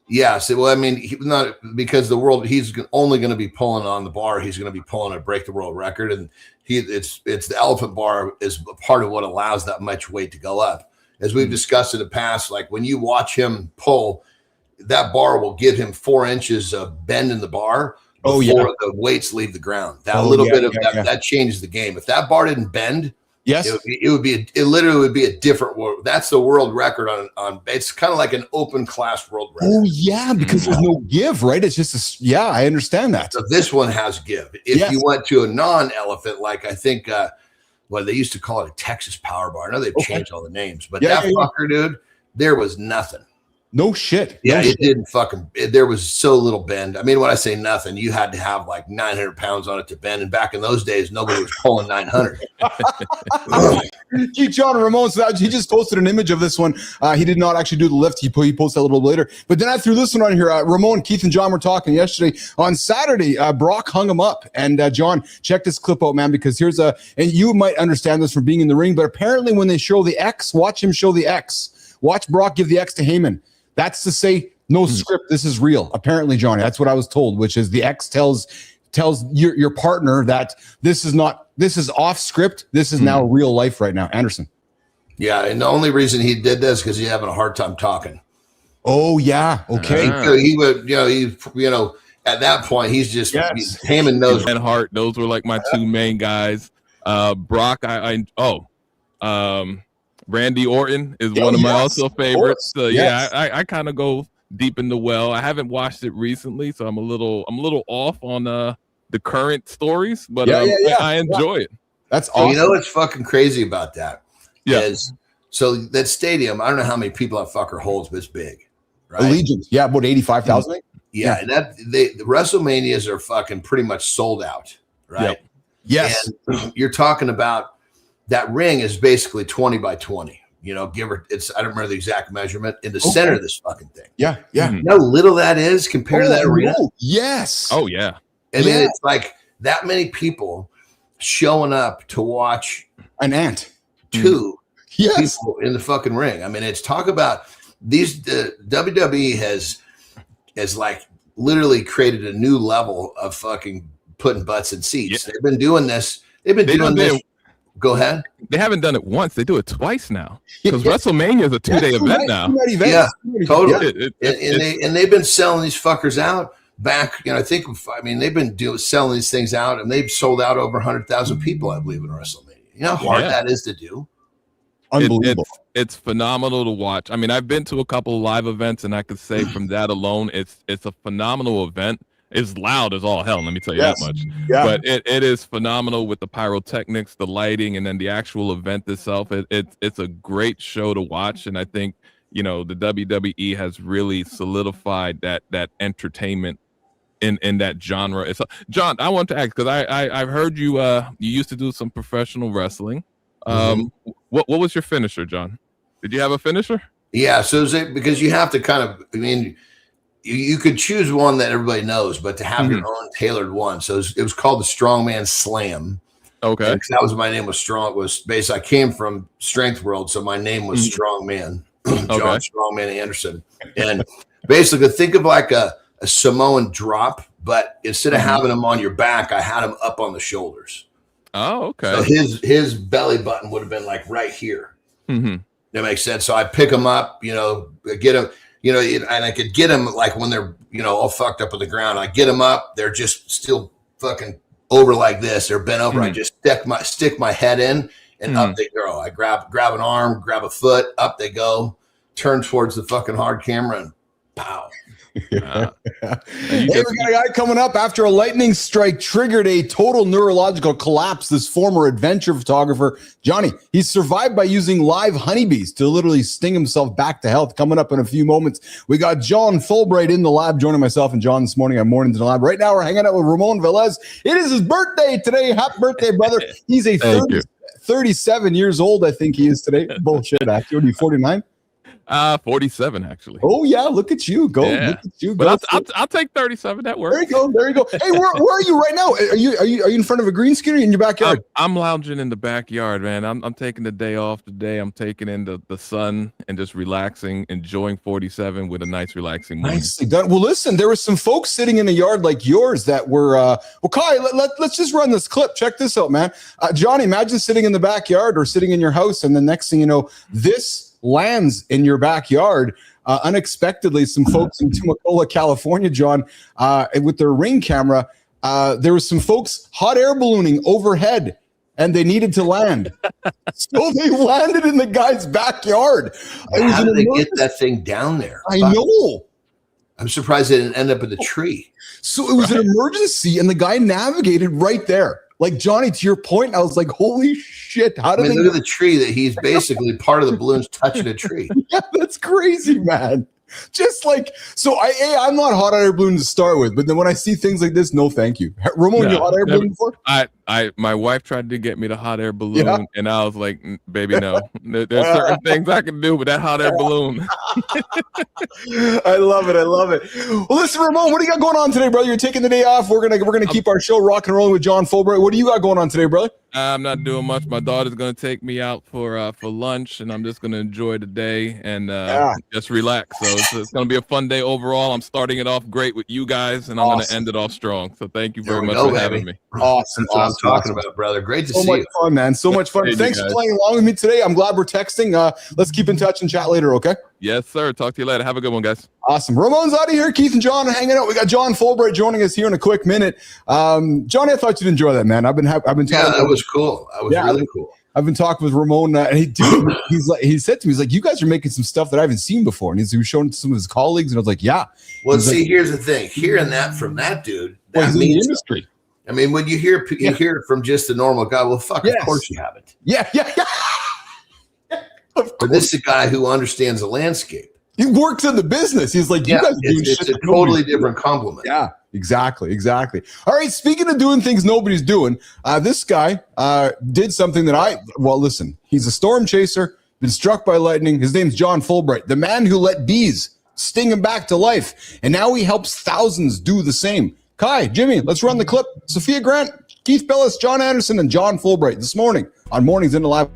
Yes. Well, I mean, not because he's only going to be pulling on the bar. He's going to be pulling a break the world record, and it's the elephant bar is part of what allows that much weight to go up. As we've discussed in the past, like when you watch him pull, that bar will give him 4 inches of bend in the bar before the weights leave the ground. That that changes the game. If that bar didn't bend, yes, it literally would be a different world. That's the world record on it's kind of like an open class world record. Oh yeah, because there's no give, right? It's just I understand that. So this one has give. If you went to a non-elephant, like I think they used to call it a Texas Power Bar. I know they've changed all the names, but fucker, dude, there was nothing. No shit. Yeah, it didn't there was so little bend. I mean, when I say nothing, you had to have like 900 pounds on it to bend. And back in those days, nobody was pulling 900. John Ramon, so he just posted an image of this one. He did not actually do the lift. He posted a little bit later. But then I threw this one on here. Ramon, Keith, and John were talking yesterday. On Saturday, Brock hung him up. And John, check this clip out, man, because and you might understand this from being in the ring, but apparently when they show the X, watch him show the X. Watch Brock give the X to Heyman. That's to say, no script. This is real. Apparently, Johnny, that's what I was told, which is the X tells your partner that this is off script. This is now real life right now. Anderson. Yeah. And the only reason he did this because he's having a hard time talking. Oh yeah. Okay. So he would, at that point, he's just Heyman knows. And Hart, those were like my two main guys. Brock, Randy Orton is one of my also favorites. So I kind of go deep in the well. I haven't watched it recently, so I'm a little off on the current stories, but I enjoy it. That's awesome. awesome. You know what's fucking crazy about that? Yeah. Is so that stadium, I don't know how many people that fucker holds, but it's big. Right? Allegiant. Yeah, about 85,000. Yeah, and the WrestleManias are fucking pretty much sold out, right? Yep. Yes. And you're talking about that ring is basically 20 by 20. You know, I don't remember the exact measurement in the center of this fucking thing. Yeah, yeah. You know how little that is compared to that arena? Yes. Oh, yeah. And then it's like that many people showing up to watch an ant. Two people in the fucking ring. I mean, it's talk about these. The WWE has like literally created a new level of fucking putting butts in seats. Yeah. They've been doing this. They've been doing this. Go ahead. They haven't done it once. They do it twice now because WrestleMania is a 2-day event now. Yeah, totally. And they've been selling these fuckers out back. You know, I mean, they've been selling these things out, and they've sold out over 100,000 people, I believe, in WrestleMania. You know how hard that is to do. Unbelievable. It's phenomenal to watch. I mean, I've been to a couple of live events, and I could say from that alone, it's a phenomenal event. It's loud as all hell, let me tell you that much. Yeah. But it is phenomenal with the pyrotechnics, the lighting, and then the actual event itself. It's a great show to watch, and I think, you know, the WWE has really solidified that entertainment in that genre. John, I want to ask, because I've heard you you used to do some professional wrestling. What was your finisher, John? Did you have a finisher? Yeah, so because you have to kind of, I mean, you could choose one that everybody knows, but to have your own tailored one. So it was called the Strongman Slam. Okay. And that was my name was Strong. Was basically I came from Strength World, so my name was Strongman, John Strongman Anderson. And basically, think of like a Samoan drop, but instead of having them on your back, I had them up on the shoulders. Oh, okay. So his belly button would have been like right here. That makes sense. So I pick them up, you know, get them. You know, and I could get them like when they're, you know, all fucked up on the ground. I get them up. They're just still fucking over like this. They're bent over. I just stick my head in and up they go. I grab an arm, grab a foot, up they go, turn towards the fucking hard camera and pow. Hey, we got a guy coming up after a lightning strike triggered a total neurological collapse. This former adventure photographer, Johnny, he's survived by using live honeybees to literally sting himself back to health. Coming up in a few moments, we got John Fulbright in the lab joining myself and John this morning on Mornings in the Lab. Right now, we're hanging out with Ramon Velez. It is his birthday today. Happy birthday, brother. He's 37 years old, I think he is today. Bullshit, actually. What are you, 49? 47 actually. Oh yeah, look at you go! Yeah. Look at you go! But I'll take 37. That works. There you go. Hey, where are you right now? Are you in front of a green screen or in your backyard? I'm lounging in the backyard, man. I'm taking the day off today. I'm taking in the sun and just relaxing, enjoying 47 with a nice relaxing morning. Nicely done. Well, listen, there were some folks sitting in a yard like yours that were. Well, Kai, let's just run this clip. Check this out, man. Johnny, imagine sitting in the backyard or sitting in your house, and the next thing you know, this lands in your backyard unexpectedly. Some folks in Temecula, California, John, with their Ring camera, there was some folks hot air ballooning overhead and they needed to land. So they landed in the guy's backyard. How did they get that thing down there? I know. I'm surprised they didn't end up in the tree. So it was an emergency and the guy navigated right there. Like, Johnny, to your point, I was like, holy shit. How did look at the tree that he's basically part of the balloons touching a tree. Yeah, that's crazy, man. Just like, so I'm not hot air balloon to start with, but then when I see things like this, no, thank you. Ramon, you hot air balloon before? My wife tried to get me the hot air balloon, and I was like, baby, no. There's certain things I can do with that hot air balloon. I love it. Well, listen, Ramon, what do you got going on today, brother? You're taking the day off. We're gonna keep our show rocking and rolling with John Fulbright. What do you got going on today, brother? I'm not doing much. My daughter's gonna take me out for lunch, and I'm just gonna enjoy the day and just relax. So it's gonna be a fun day overall. I'm starting it off great with you guys, and I'm gonna end it off strong. So thank you very much for having me. Awesome. That's what I'm talking about, brother. Great to see you. So much fun, man. So much fun. Thanks for playing along with me today. I'm glad we're texting. Let's keep in touch and chat later, okay? Yes, sir. Talk to you later. Have a good one, guys. Awesome. Ramon's out of here. Keith and John are hanging out. We got John Fulbright joining us here in a quick minute. Johnny, I thought you'd enjoy that, man. I've been talking. Yeah, that was cool. That was really cool. I've been talking with Ramon, and he said to me, he's like, you guys are making some stuff that I haven't seen before. And he was showing it to some of his colleagues, and I was like, yeah. Well, see, here's the thing. Hearing that from that dude, that he's in means the industry. I mean, when you hear it from just a normal guy, well, fuck, of course you haven't. Yeah. But this is a guy who understands the landscape. He works in the business. He's like, you guys are doing shit. It's a totally different compliment. Yeah, exactly. All right, speaking of doing things nobody's doing, this guy did something that listen, he's a storm chaser, been struck by lightning. His name's John Fulbright, the man who let bees sting him back to life. And now he helps thousands do the same. Kai, Jimmy, let's run the clip. Sophia Grant, Keith Bellis, John Anderson, and John Fulbright this morning on Mornings in the Lab.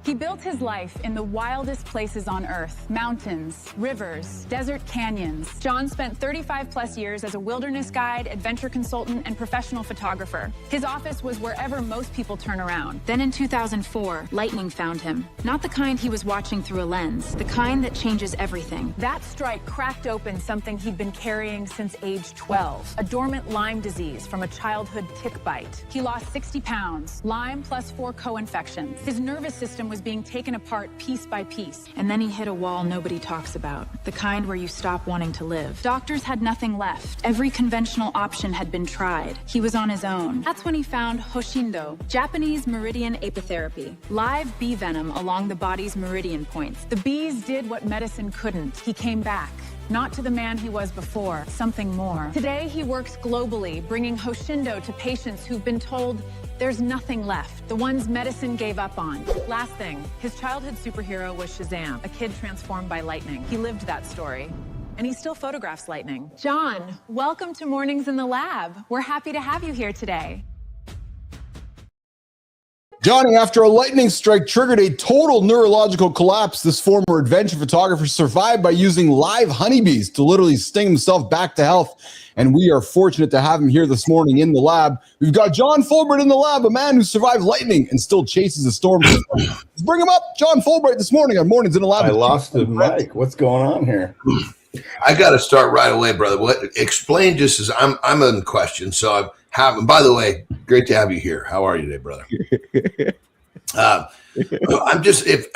He built his life in the wildest places on Earth. Mountains, rivers, desert canyons. John spent 35 plus years as a wilderness guide, adventure consultant, and professional photographer. His office was wherever most people turn around. Then in 2004, lightning found him. Not the kind he was watching through a lens, the kind that changes everything. That strike cracked open something he'd been carrying since age 12, a dormant Lyme disease from a childhood tick bite. He lost 60 pounds, Lyme plus 4 co-infections. His nervous system was being taken apart piece by piece. And then he hit a wall nobody talks about, the kind where you stop wanting to live. Doctors had nothing left. Every conventional option had been tried. He was on his own. That's when he found Hoshindo, Japanese meridian apitherapy, live bee venom along the body's meridian points. The bees did what medicine couldn't. He came back. Not to the man he was before, something more. Today, he works globally, bringing Hoshindo to patients who've been told there's nothing left, the ones medicine gave up on. Last thing, his childhood superhero was Shazam, a kid transformed by lightning. He lived that story, and he still photographs lightning. John, welcome to Mornings in the Lab. We're happy to have you here today. Johnny, after a lightning strike triggered a total neurological collapse, this former adventure photographer survived by using live honeybees to literally sting himself back to health. And we are fortunate to have him here this morning in the lab. We've got John Fulbright in the lab, a man who survived lightning and still chases a storm. Let's bring him up. John Fulbright this morning on Mornings in the Lab. I lost the mic. What's going on here? I got to start right away, brother. Explain just as I'm in question. So by the way, great to have you here. How are you today, brother? I'm just, if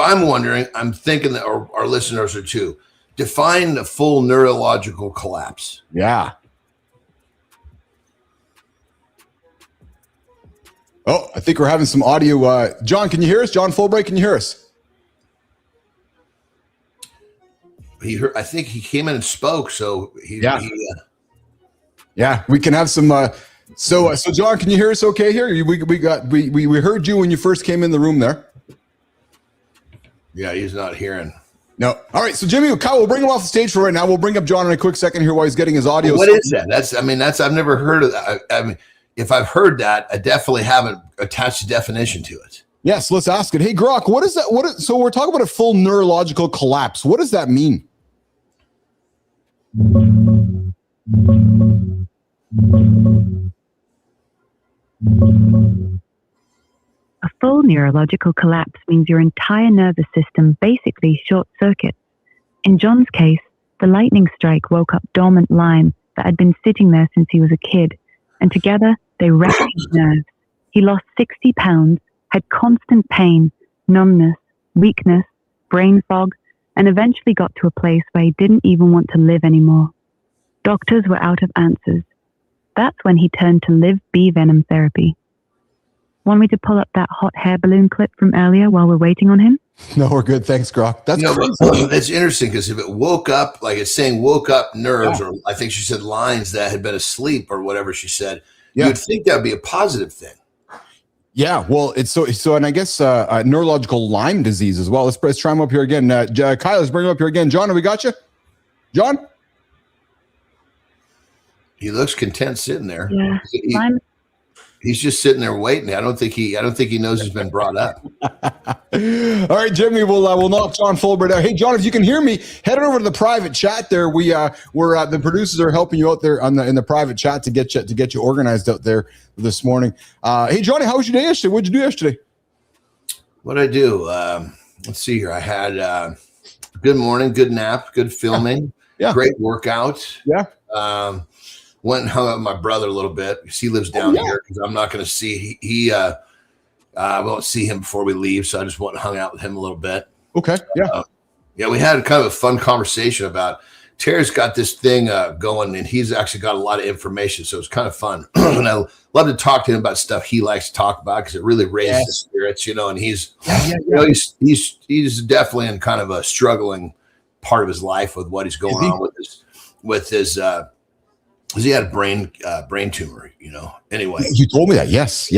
I'm wondering, I'm thinking that our listeners are too. Define the full neurological collapse. Yeah. Oh, I think we're having some audio. John, can you hear us? John Fulbright, can you hear us? I think he came in and spoke. So yeah, we can have some. So John, can you hear us okay here? We heard you when you first came in the room there. Yeah, he's not hearing. No. All right. So Jimmy, Kyle, we'll bring him off the stage for right now. We'll bring up John in a quick second here while he's getting his audio. What is that? I've never heard of that. I mean, if I've heard that, I definitely haven't attached a definition to it. Yes. Let's ask it. Hey, Grok, what is that? So we're talking about a full neurological collapse. What does that mean? A full neurological collapse means your entire nervous system basically short-circuits. In John's case, the lightning strike woke up dormant Lyme that had been sitting there since he was a kid, and together they wrecked his nerves. He lost 60 pounds, had constant pain, numbness, weakness, brain fog, and eventually got to a place where he didn't even want to live anymore. Doctors were out of answers. That's when he turned to live bee venom therapy. Want me to pull up that hot hair balloon clip from earlier while we're waiting on him? No, we're good. Thanks, Grok. That's that's interesting because if it woke up, like it's saying woke up nerves, or I think she said lines that had been asleep or whatever she said, you would think that would be a positive thing. Yeah, well, it's so, and I guess neurological Lyme disease as well. Let's try him up here again. Kyle, let's bring him up here again. John, have we got you? John? He looks content sitting there. Yeah, he's just sitting there waiting. I don't think he knows he's been brought up. All right, Jimmy, we'll knock John Fulbright out. Hey, John, if you can hear me, head over to the private chat there. We're the producers are helping you out there in the private chat to get you organized out there this morning. Hey, Johnny, how was your day yesterday? What'd you do yesterday? What'd I do? Let's see here. I had good morning, good nap, good filming, great workout. Yeah. Went and hung out with my brother a little bit because he lives down here because I'm not going to see. He I won't see him before we leave, so I just went and hung out with him a little bit. Okay. Yeah. Yeah, we had kind of a fun conversation about Terry's got this thing going, and he's actually got a lot of information, so it's kind of fun. And I love to talk to him about stuff he likes to talk about because it really raises his spirits, and he's he's definitely in kind of a struggling part of his life with what he's going on with his he had a brain tumor, Anyway, you told me that. Yes.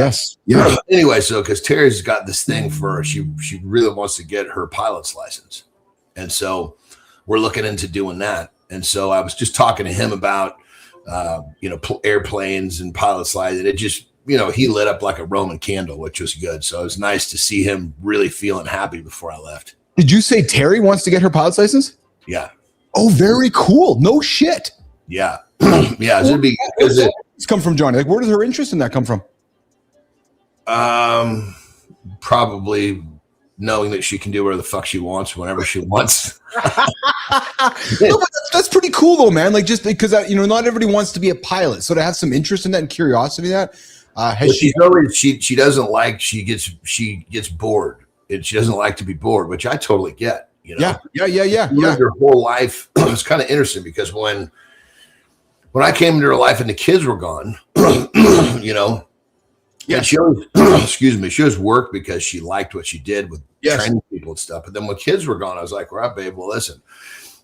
Yeah. Anyway, so because Terry's got this thing for she really wants to get her pilot's license, and so we're looking into doing that. And so I was just talking to him about airplanes and pilot's license, and it just he lit up like a Roman candle, which was good. So it was nice to see him really feeling happy before I left. Did you say Terry wants to get her pilot's license? Yeah. Oh, very cool. No shit. Yeah. Yeah, it'd be because it's come from Johnny. Like, where does her interest in that come from? Probably knowing that she can do whatever the fuck she wants whenever she wants. No, but that's pretty cool though, man. Like, just because not everybody wants to be a pilot, so to have some interest in that and curiosity in that. She doesn't like she gets bored, and she doesn't like to be bored, which I totally get. Yeah. Her whole life. It's kind of interesting because when I came into her life and the kids were gone, and she always, excuse me, she always worked because she liked what she did with training people and stuff. But then when kids were gone, I was like, right, babe, well, listen,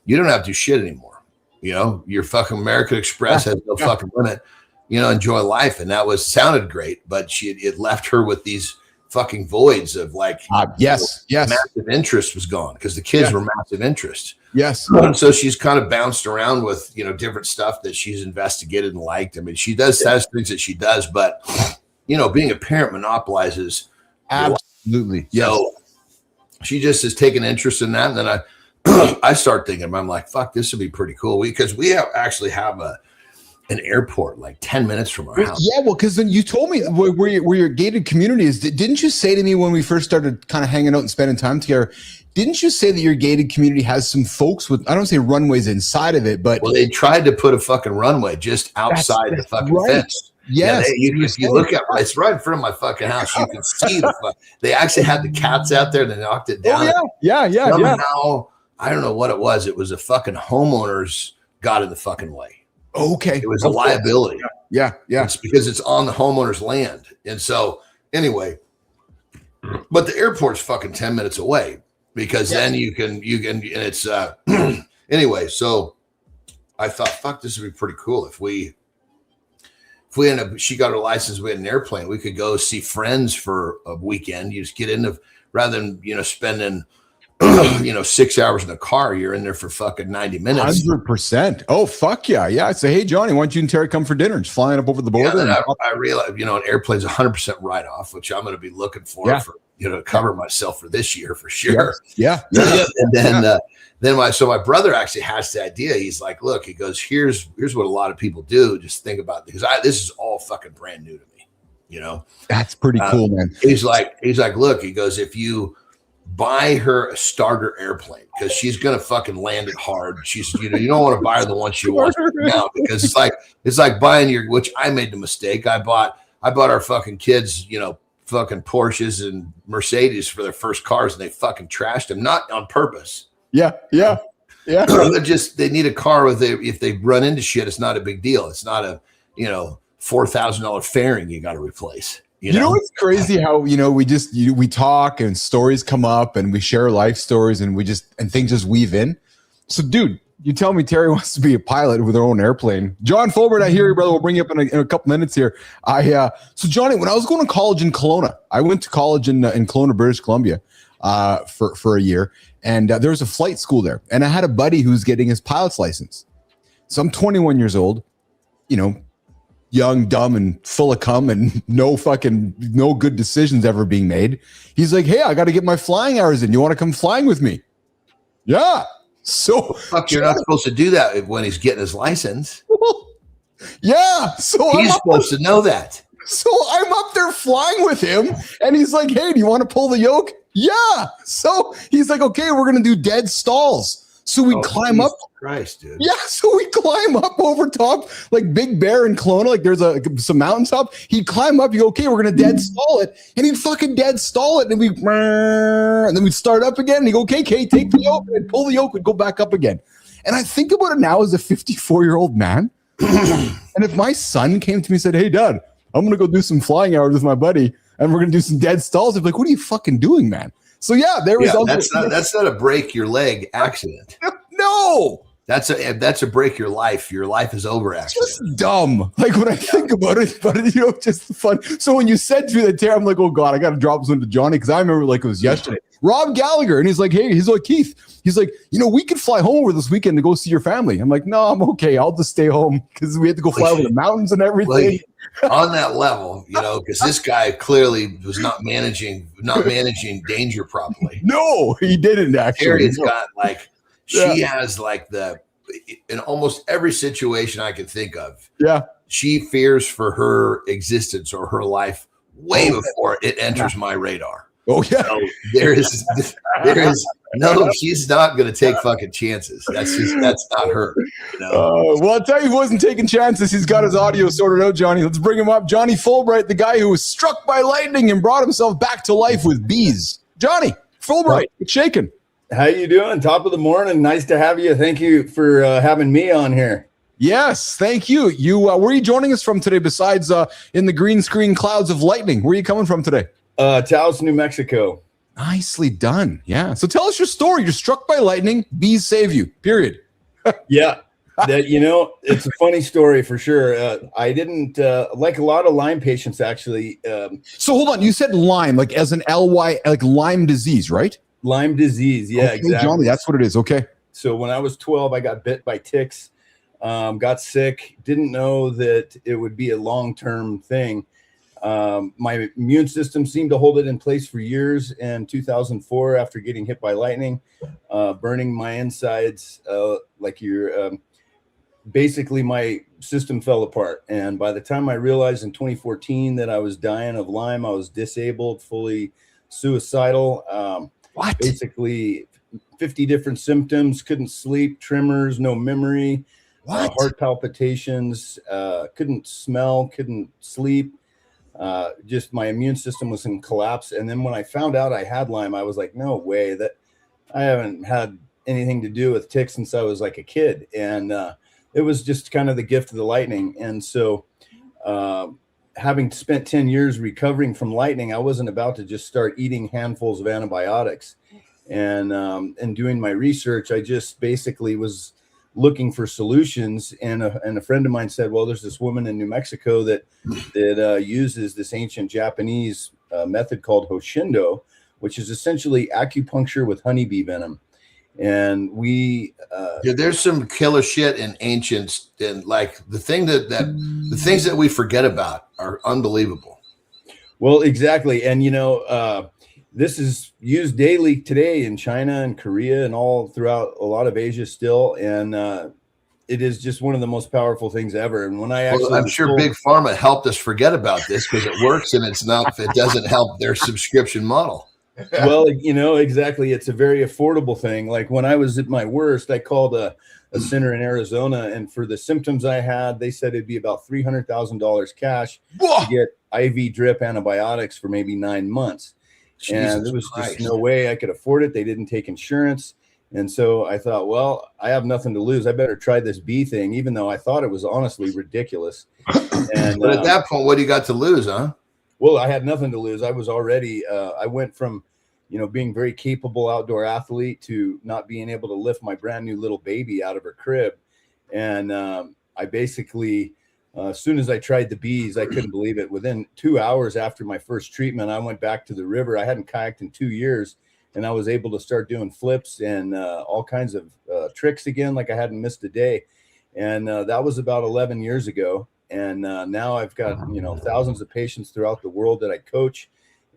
you don't have to do shit anymore. Your fucking American Express has no fucking limit. Enjoy life. And that sounded great, but it left her with these fucking voids of like, massive interest was gone because the kids were massive interest. Yes. And so she's kind of bounced around with, different stuff that she's investigated and liked. I mean, she does has things that she does, but being a parent monopolizes. Absolutely. So she just has taken interest in that. And then I start thinking, I'm like, fuck, this would be pretty cool. Because we actually have an airport like 10 minutes from our house. Yeah, well, because then you told me where your gated community is. Didn't you say to me when we first started kind of hanging out and spending time together, didn't you say that your gated community has some folks with, I don't say runways inside of it, but. Well, they tried to put a fucking runway just outside the fucking fence. Yes. If you look at it's right in front of my fucking house, you can see they actually had the cats out there and they knocked it down. Oh, yeah. Somehow, I don't know what it was. It was a fucking homeowners got in the fucking way. Okay. It was a liability. Yeah. It's because it's on the homeowner's land. And so anyway, but the airport's fucking 10 minutes away because then you can, and it's, anyway, so I thought, fuck, this would be pretty cool if we end up, she got her license, we had an airplane, we could go see friends for a weekend. You just get into, rather than, spending, 6 hours in the car, you're in there for fucking 90 minutes. 100%. Oh, fuck yeah. Yeah. I'd say, hey, Johnny, why don't you and Terry come for dinner? Just flying up over the border. Yeah, I realized, an airplane's 100% write-off, which I'm going to be looking for, to cover myself for this year for sure. Yeah. And then my brother actually has the idea. He's like, look, he goes, here's what a lot of people do. Just think about it, because this is all fucking brand new to me. That's pretty cool, man. He's like, look, he goes, if you buy her a starter airplane, because she's gonna fucking land it hard. She's, you don't want to buy her the one she wants now, because it's like buying which I made the mistake. I bought our fucking kids, fucking Porsches and Mercedes for their first cars, and they fucking trashed them, not on purpose. Yeah. They need a car if they run into shit, it's not a big deal. It's not a, $4,000 fairing you got to replace. You know what's crazy how, we talk and stories come up and we share life stories and things just weave in. So dude, you tell me Terry wants to be a pilot with her own airplane. John Fulbert, I hear you, brother. We'll bring you up in a couple minutes here. So Johnny, when I was going to college in Kelowna, I went to college in Kelowna, British Columbia, for a year. And there was a flight school there. And I had a buddy who's getting his pilot's license. So I'm 21 years old, young, dumb, and full of cum, and no good decisions ever being made. He's like, hey, I got to get my flying hours in. You want to come flying with me? Yeah. So fuck, you're not supposed to do that when he's getting his license. Yeah. So he's supposed to know that. So I'm up there flying with him, and he's like, hey, do you want to pull the yoke? Yeah. So he's like, okay, we're going to do dead stalls. So we climb up. Christ, dude. Yeah, so we climb up over top, like Big Bear in Kelowna, like there's some mountaintop. He'd climb up, you go, okay, we're gonna dead stall it. And he'd fucking dead stall it, and then we'd start up again, and he'd go, okay, take the yoke, and pull the yoke, and go back up again. And I think about it now as a 54-year-old man. And if my son came to me and said, hey, Dad, I'm gonna go do some flying hours with my buddy, and we're gonna do some dead stalls, I'd be like, what are you fucking doing, man? So yeah, there was that's not a break your leg accident. No. That's a break your life. Your life is over accident. Just dumb. Like when I think about it, but just fun. So when you said to me that, Terry, I'm like, oh God, I got to drop this one to Johnny because I remember like it was yesterday. Rob Gallagher, and he's like, hey, he's like, Keith, he's like, we could fly home over this weekend to go see your family. I'm like, no, I'm okay. I'll just stay home because we had to go fly over the mountains and everything. On that level, because this guy clearly was not managing danger properly. No, he didn't actually. Terry's got she has in almost every situation I can think of. Yeah. She fears for her existence or her life way before it enters my radar. Oh yeah. So there is no, she's not going to take fucking chances. That's not her. Well, I'll tell you who wasn't taking chances. He's got his audio sorted out, Johnny. Let's bring him up. Johnny Fulbright, the guy who was struck by lightning and brought himself back to life with bees. Johnny Fulbright, it's shaking. How you doing? Top of the morning. Nice to have you. Thank you for having me on here. Yes, thank you. Where are you joining us from today besides in the green screen clouds of lightning? Where are you coming from today? Taos, New Mexico. Nicely done. Yeah. So tell us your story. You're struck by lightning. Bees save you. Period. Yeah. It's a funny story for sure. I didn't like a lot of Lyme patients actually. So hold on. You said Lyme, like as an LY, like Lyme disease, right? Lyme disease. Yeah, okay, exactly. Johnny, that's what it is. Okay. So when I was 12, I got bit by ticks, got sick, didn't know that it would be a long-term thing. My immune system seemed to hold it in place for years. In 2004, after getting hit by lightning, burning my insides, basically my system fell apart. And by the time I realized in 2014 that I was dying of Lyme, I was disabled, fully suicidal. Basically 50 different symptoms, couldn't sleep, tremors, no memory, heart palpitations, couldn't smell, couldn't sleep. Just my immune system was in collapse. And then when I found out I had Lyme, I was like, no way, that I haven't had anything to do with ticks since I was like a kid. And it was just kind of the gift of the lightning. And so having spent 10 years recovering from lightning, I wasn't about to just start eating handfuls of antibiotics. And doing my research, I just basically was looking for solutions. And a friend of mine said, well, there's this woman in New Mexico that uses this ancient Japanese method called Hoshindo, which is essentially acupuncture with honeybee venom. And there's some killer shit in ancients, and like the things that we forget about are unbelievable. Well, exactly. And this is used daily today in China and Korea and all throughout a lot of Asia still. And it is just one of the most powerful things ever. And when I'm sure Big Pharma helped us forget about this because it works, and it doesn't help their subscription model. Well, exactly. It's a very affordable thing. Like when I was at my worst, I called a center in Arizona, and for the symptoms I had, they said it'd be about $300,000 cash to get IV drip antibiotics for maybe 9 months. And there was just no way I could afford it. They didn't take insurance. And so I thought, well, I have nothing to lose. I better try this bee thing, even though I thought it was honestly ridiculous. And but at that point, what do you got to lose, huh? Well, I had nothing to lose. I was already, I went from, being very capable outdoor athlete to not being able to lift my brand new little baby out of her crib. And I basically, as soon as I tried the bees, I couldn't believe it. Within 2 hours after my first treatment, I went back to the river. I hadn't kayaked in 2 years, and I was able to start doing flips and all kinds of tricks again, like I hadn't missed a day. And that was about 11 years ago. And now I've got, thousands of patients throughout the world that I coach.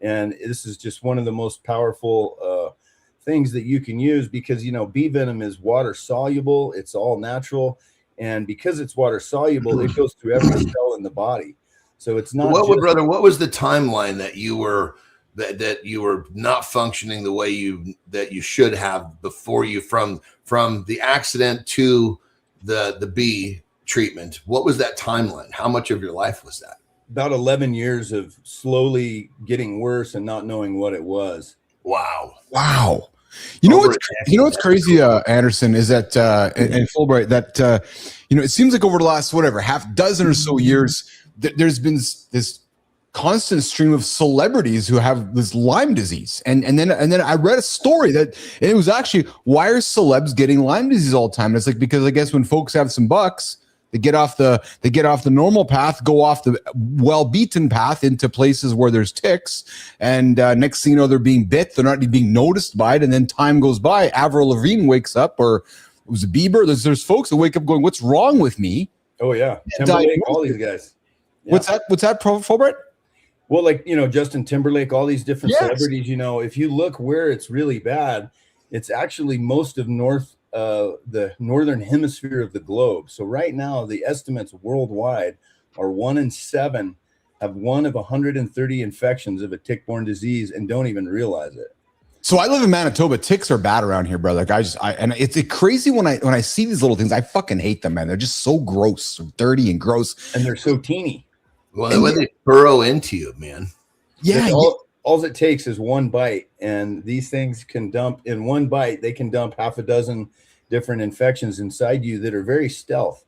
And this is just one of the most powerful things that you can use because, bee venom is water soluble. It's all natural. And because it's water soluble, it goes through every cell in the body. So it's not. What was the timeline that you were that you were not functioning the way you should have before you from the accident to the bee treatment? What was that timeline? How much of your life was that? About 11 years of slowly getting worse and not knowing what it was. Wow. You know what's crazy, Anderson, is that and Fulbright, that it seems like over the last half dozen or so years, there's been this constant stream of celebrities who have this Lyme disease, and then I read a story that it was actually, why are celebs getting Lyme disease all the time? And it's like, because I guess when folks have some bucks, they get off the normal path, go off the well-beaten path into places where there's ticks, and next thing you know, they're being bit. They're not being noticed by it, and then time goes by. Avril Lavigne wakes up, or it was Bieber. There's folks that wake up going, "What's wrong with me?" Oh yeah, Timberlake, all these guys. Yeah. What's that, Fulbright? Well, like, Justin Timberlake, all these different celebrities. If you look where it's really bad, it's actually most of the northern hemisphere of the globe. So right now, the estimates worldwide are 1 in 7 have one of 130 infections of a tick-borne disease and don't even realize it. So I live in Manitoba. Ticks are bad around here, brother. Like and it's crazy when I see these little things. I fucking hate them, man. They're just so gross, so dirty and gross, and they're so teeny. Well, when they burrow into you, man. Yeah. All it takes is one bite, and these things can dump in one bite. They can dump half a dozen different infections inside you that are very stealth,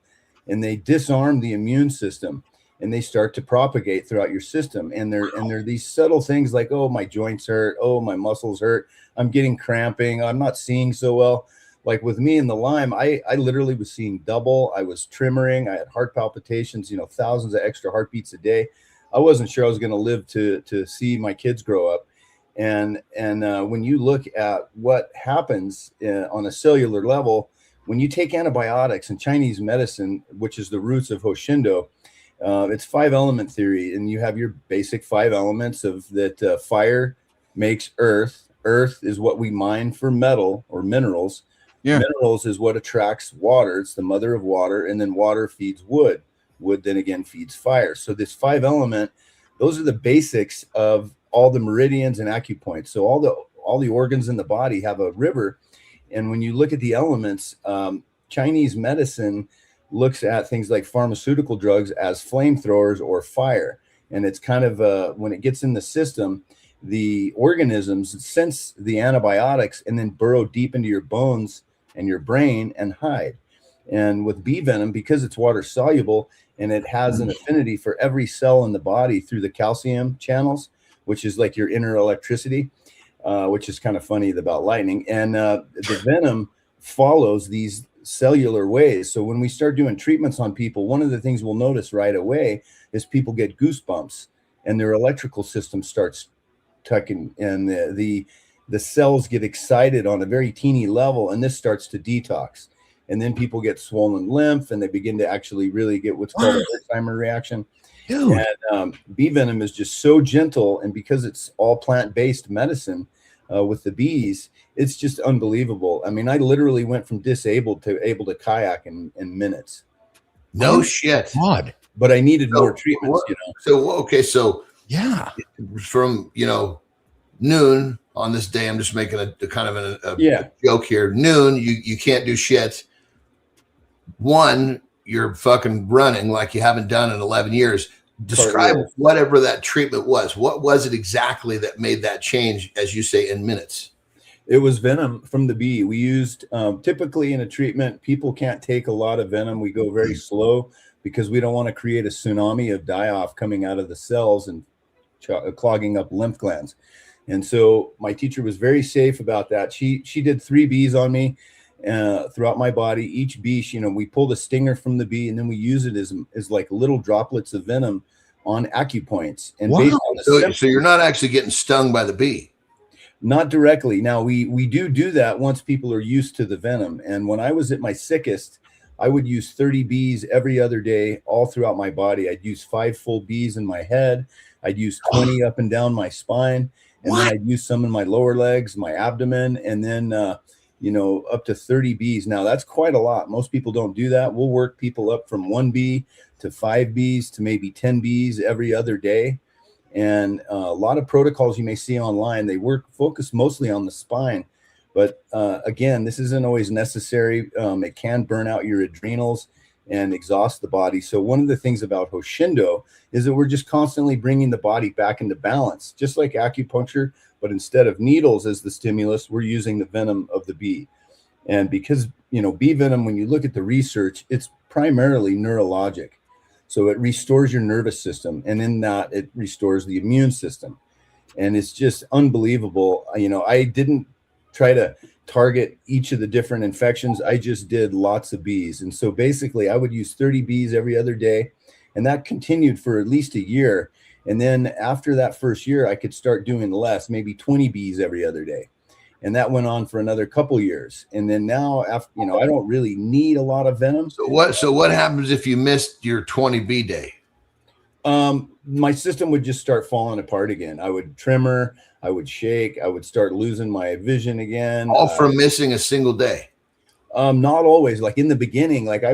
and they disarm the immune system, and they start to propagate throughout your system. And they're these subtle things like, oh, my joints hurt. Oh, my muscles hurt. I'm getting cramping. I'm not seeing so well. Like with me and the Lyme, I literally was seeing double. I was tremoring. I had heart palpitations, thousands of extra heartbeats a day. I wasn't sure I was going to live to see my kids grow up. And when you look at what happens on a cellular level, when you take antibiotics and Chinese medicine, which is the roots of Hoshindo, it's 5-element theory. And you have your basic 5 elements of that. Fire makes earth. Earth is what we mine for metal or minerals. Yeah. Minerals is what attracts water. It's the mother of water. And then water feeds wood. Wood then again feeds fire. So this 5-element, those are the basics of all the meridians and acupoints. So all the organs in the body have a river. And when you look at the elements, Chinese medicine looks at things like pharmaceutical drugs as flamethrowers or fire. And it's kind of when it gets in the system, the organisms sense the antibiotics and then burrow deep into your bones and your brain and hide. And with bee venom, because it's water soluble and it has an affinity for every cell in the body through the calcium channels, which is like your inner electricity, which is kind of funny about lightning. And the venom follows these cellular ways. So when we start doing treatments on people, one of the things we'll notice right away is people get goosebumps and their electrical system starts tucking, and the cells get excited on a very teeny level, and this starts to detox. And then people get swollen lymph, and they begin to actually really get what's called a Herxheimer reaction. Dude. And bee venom is just so gentle, and because it's all plant-based medicine with the bees, it's just unbelievable. I mean, I literally went from disabled to able to kayak in minutes. No shit. God. But I needed more treatments, So yeah, from noon on this day, I'm just making a kind of a joke here. Noon, you can't do shit. 1, you're fucking running like you haven't done in 11 years. Describe whatever that treatment was. What was it exactly that made that change, as you say, in minutes? It was venom from the bee. We used typically in a treatment, people can't take a lot of venom. We go very slow because we don't want to create a tsunami of die-off coming out of the cells and clogging up lymph glands. And so my teacher was very safe about that. She did 3 bees on me throughout my body. Each bee, we pull the stinger from the bee and then we use it as like little droplets of venom on acupoints. And based on the so you're not actually getting stung by the bee. Not directly. Now we do that once people are used to the venom. And when I was at my sickest, I would use 30 bees every other day, all throughout my body. I'd use 5 full bees in my head. I'd use 20 up and down my spine. And then I'd use some in my lower legs, my abdomen, and then, up to 30 bees. Now that's quite a lot. Most people don't do that. We'll work people up from 1 bee to 5 bees to maybe 10 bees every other day. And a lot of protocols you may see online, they focus mostly on the spine. But again, this isn't always necessary. It can burn out your adrenals and exhaust the body. So one of the things about Hoshindo is that we're just constantly bringing the body back into balance, just like acupuncture, but instead of needles as the stimulus, we're using the venom of the bee. And because, bee venom, when you look at the research, it's primarily neurologic. So it restores your nervous system, and in that it restores the immune system. And it's just unbelievable. I didn't try to target each of the different infections. I just did lots of bees. And so basically I would use 30 bees every other day. And that continued for at least a year. And then after that first year, I could start doing less, maybe 20 bees every other day. And that went on for another couple years. And then now, after, I don't really need a lot of venom. So what happens if you missed your 20 bee day? My system would just start falling apart again. I would tremor, I would shake, I would start losing my vision again. All from missing a single day? Not always. Like in the beginning, like I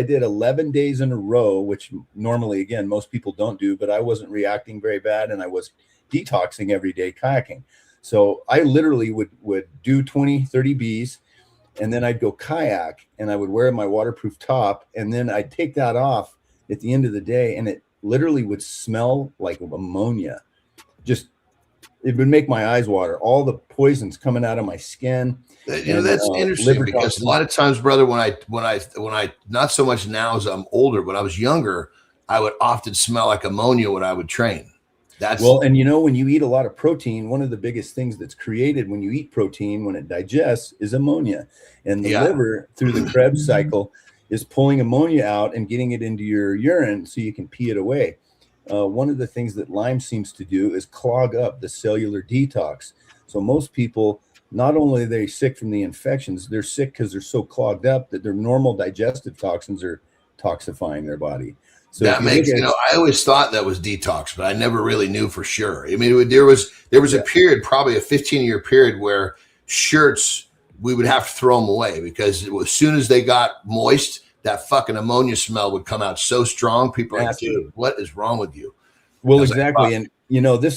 did 11 days in a row, which normally, again, most people don't do, but I wasn't reacting very bad, and I was detoxing every day kayaking. So I literally would do 20, 30 bees, and then I'd go kayak, and I would wear my waterproof top, and then I'd take that off at the end of the day, and it literally would smell like ammonia. Just, it would make my eyes water. All the poisons coming out of my skin. That's interesting, because a lot of times, brother, when I not so much now as I'm older, when I was younger, I would often smell like ammonia when I would train. And when you eat a lot of protein, one of the biggest things that's created when you eat protein, when it digests, is ammonia. And the liver, through the Krebs cycle, is pulling ammonia out and getting it into your urine so you can pee it away. One of the things that Lyme seems to do is clog up the cellular detox. So most people, not only are they sick from the infections, they're sick because they're so clogged up that their normal digestive toxins are toxifying their body. So that makes, I always thought that was detox, but I never really knew for sure. I mean, there was a period, probably a 15-year period, where shirts, we would have to throw them away, because as soon as they got moist, that fucking ammonia smell would come out so strong. People are like, dude, what is wrong with you? Well, exactly. And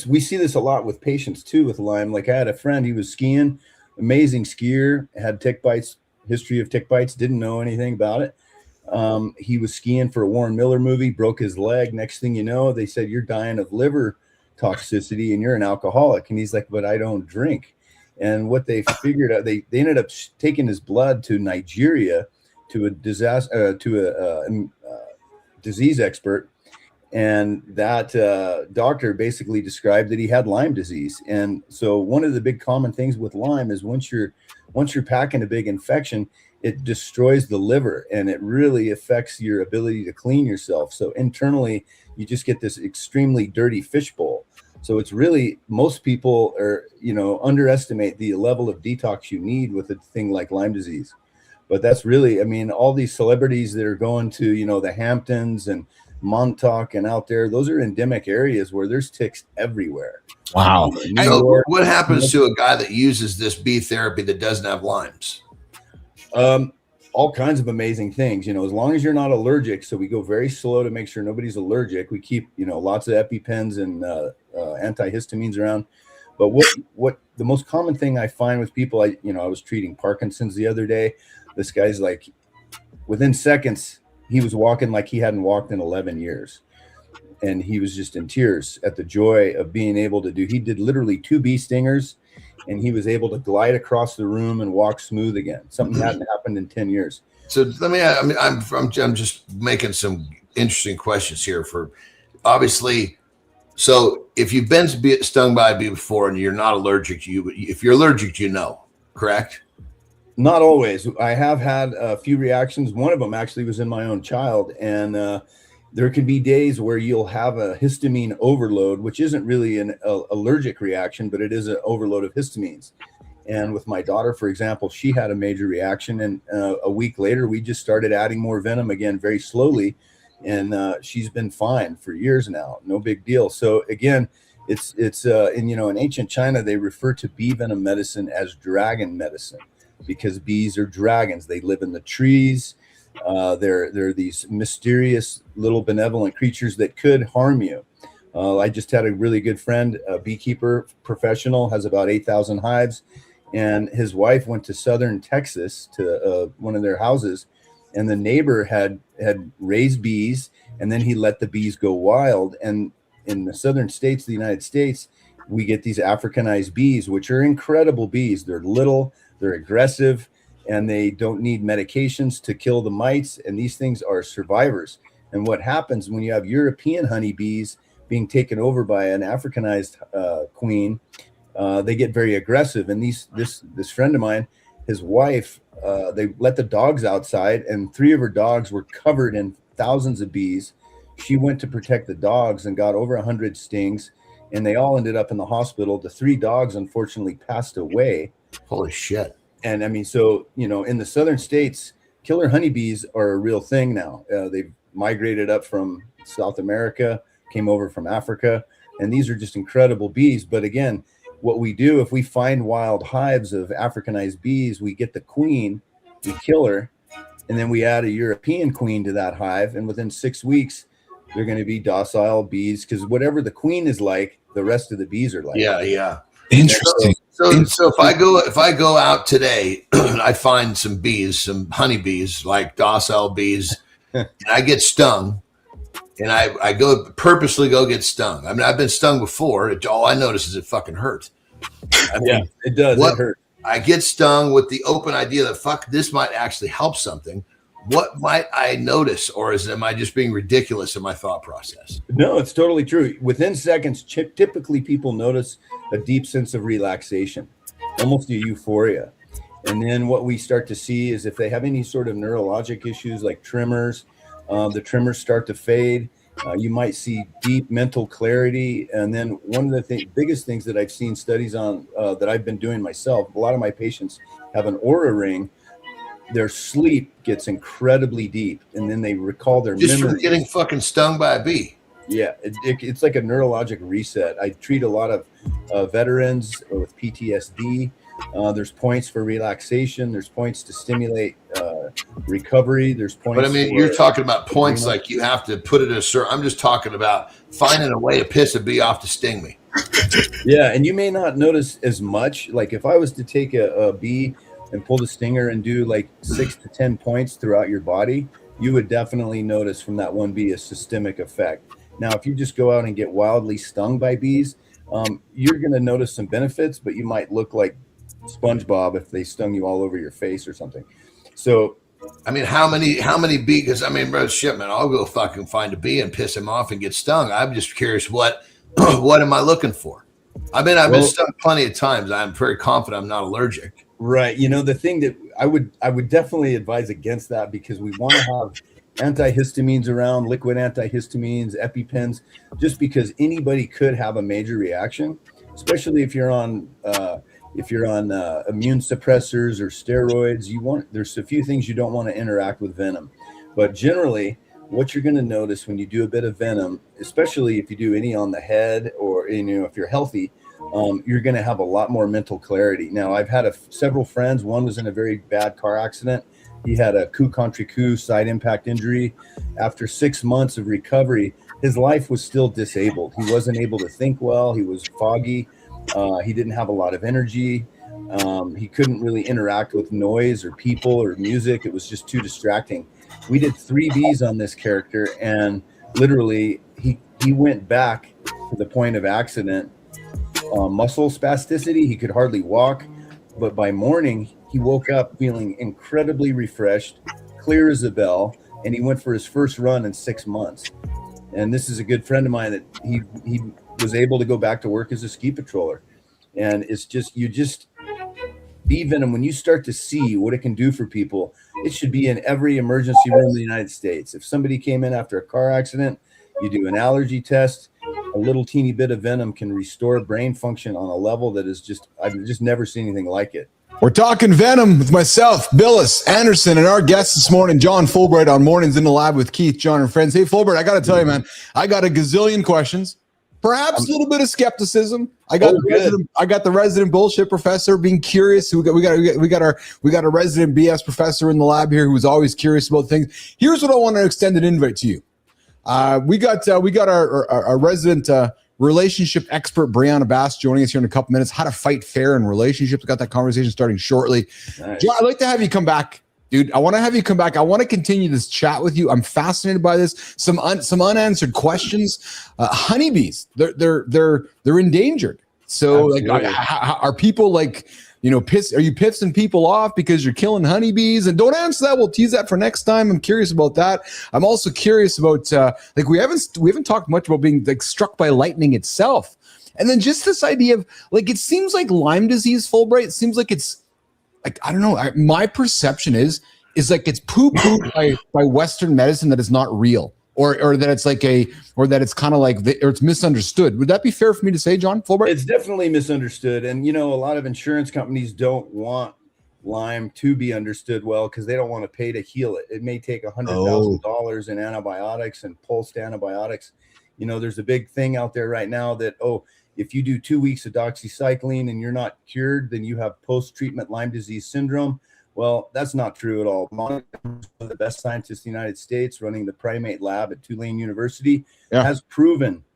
we see this a lot with patients too, with Lyme. Like I had a friend, he was skiing, amazing skier, had tick bites, history of tick bites, didn't know anything about it. He was skiing for a Warren Miller movie, broke his leg. Next thing you know, they said, you're dying of liver toxicity and you're an alcoholic. And he's like, but I don't drink. And what they figured out, they ended up taking his blood to Nigeria to a disease expert. And that doctor basically described that he had Lyme disease. And so one of the big common things with Lyme is once you're packing a big infection, it destroys the liver, and it really affects your ability to clean yourself. So internally, you just get this extremely dirty fishbowl. So it's really, most people underestimate the level of detox you need with a thing like Lyme disease. But that's really, all these celebrities that are going to, the Hamptons and Montauk and out there, those are endemic areas where there's ticks everywhere. Wow. So what happens to a guy that uses this bee therapy that doesn't have Lyme's? All kinds of amazing things, as long as you're not allergic. So we go very slow to make sure nobody's allergic. We keep, lots of EpiPens and antihistamines around. But what the most common thing I find with people, I was treating Parkinson's the other day. This guy's like, within seconds, he was walking like he hadn't walked in 11 years. And he was just in tears at the joy of being able to he did literally 2 bee stingers, and he was able to glide across the room and walk smooth again. Something hadn't happened in 10 years. So let me, I'm just making some interesting questions here for, obviously. So if you've been stung by a bee before and you're not allergic, if you're allergic, correct? Not always. I have had a few reactions. One of them actually was in my own child. And there can be days where you'll have a histamine overload, which isn't really an allergic reaction, but it is an overload of histamines. And with my daughter, for example, she had a major reaction. And a week later, we just started adding more venom again, very slowly. And she's been fine for years now. No big deal. So again, it's in ancient China, they refer to bee venom medicine as dragon medicine, because bees are dragons. They live in the trees. They're these mysterious little benevolent creatures that could harm you. I just had a really good friend, a beekeeper professional, has about 8,000 hives, and his wife went to southern Texas to one of their houses, and the neighbor had raised bees, and then he let the bees go wild. And in the southern states of the United States, we get these Africanized bees, which are incredible bees. They're little, they're aggressive, and they don't need medications to kill the mites. And these things are survivors. And what happens when you have European honeybees being taken over by an Africanized queen, they get very aggressive. And this friend of mine, his wife, they let the dogs outside, and 3 of her dogs were covered in thousands of bees. She went to protect the dogs and got over 100 stings, and they all ended up in the hospital. The 3 dogs unfortunately passed away. Holy shit. And I mean, so, in the southern states, killer honeybees are a real thing now. They've migrated up from South America, came over from Africa, and these are just incredible bees. But again, what we do, if we find wild hives of Africanized bees, we get the queen, we kill her, and then we add a European queen to that hive. And within 6 weeks, they're going to be docile bees, because whatever the queen is like, the rest of the bees are like. Yeah. Interesting. So if I go out today, I find some bees, some honeybees, like docile bees, and I get stung, and I purposely go get stung. I mean, I've been stung before. All I notice is it fucking hurts. It does. It hurts. I get stung with the open idea that this might actually help something. What might I notice, or am I just being ridiculous in my thought process? No, it's totally true. Within seconds, typically people notice a deep sense of relaxation, almost a euphoria. And then what we start to see is if they have any sort of neurologic issues like tremors, the tremors start to fade. You might see deep mental clarity. And then one of the biggest things that I've seen studies on that I've been doing myself, a lot of my patients have an aura ring. Their sleep gets incredibly deep, and then they recall their memories. Just from getting fucking stung by a bee. Yeah, it's like a neurologic reset. I treat a lot of veterans with PTSD. There's points for relaxation. There's points to stimulate recovery. There's points. But I mean, you're talking about points like you have to put it in a certain. I'm just talking about finding a way to piss a bee off to sting me. Yeah, and you may not notice as much. Like if I was to take a bee and pull the stinger and do like 6 to 10 points throughout your body, you would definitely notice from that one bee a systemic effect. Now, if you just go out and get wildly stung by bees, you're going to notice some benefits, but you might look like SpongeBob if they stung you all over your face or something. So, I mean, how many bees? Because I mean, bro, shit, man, I'll go fucking find a bee and piss him off and get stung. I'm just curious, what am I looking for? I've been stung plenty of times. I'm very confident I'm not allergic. Right. The thing that I would definitely advise against that, because we want to have antihistamines around, liquid antihistamines, EpiPens, just because anybody could have a major reaction, especially if you're on immune suppressors or steroids. There's a few things you don't want to interact with venom, but generally what you're going to notice when you do a bit of venom, especially if you do any on the head or if you're healthy, you're going to have a lot more mental clarity. Now, I've had several friends. One was in a very bad car accident. He had a coup contre coup side impact injury. After 6 months of recovery, his life was still disabled. He wasn't able to think well. He was foggy. He didn't have a lot of energy. He couldn't really interact with noise or people or music. It was just too distracting. We did 3 Bs on this character, and literally he went back to the point of accident. Muscle spasticity, he could hardly walk, but by morning he woke up feeling incredibly refreshed, clear as a bell, and he went for his first run in 6 months. And this is a good friend of mine that he was able to go back to work as a ski patroller. And it's just bee venom, when you start to see what it can do for people, it should be in every emergency room in the United States. If somebody came in after a car accident, you do an allergy test. A little teeny bit of venom can restore brain function on a level that is I've just never seen anything like it. We're talking venom with myself, Billis Anderson, and our guest this morning, John Fulbright, on Mornings in the Lab with Keith, John, and friends. Hey, Fulbright, I got to tell you, man, I got a gazillion questions, perhaps a little bit of skepticism. I got the resident bullshit professor being curious. We got a resident BS professor in the lab here who's always curious about things. Here's what I want to extend an invite to you. We got our resident relationship expert Brianna Bass joining us here in a couple minutes. How to fight fair in relationships. We got that conversation starting shortly. Nice. John, I'd like to have you come back, dude. I want to have you come back. I want to continue this chat with you. I'm fascinated by this. Some unanswered questions. Honeybees, they're endangered. So Absolutely. like, are people like, you know, are you pissing people off because you're killing honeybees? And don't answer that. We'll tease that for next time. I'm curious about that. I'm also curious about like we haven't talked much about being like struck by lightning itself. And then just this idea of like, it seems like Lyme disease, Fulbright, it seems like it's like, I don't know. My perception is like it's poo-pooed by Western medicine that is not real. Or that it's like or that it's kind of like, or it's misunderstood. Would that be fair for me to say, John Fulbright? It's definitely misunderstood. And, you know, a lot of insurance companies don't want Lyme to be understood well because they don't want to pay to heal it. It may take $100,000 in antibiotics and pulsed antibiotics. You know, there's a big thing out there right now that, if you do 2 weeks of doxycycline and you're not cured, then you have post-treatment Lyme disease syndrome. Well, that's not true at all. One of the best scientists in the United States running the primate lab at Tulane University has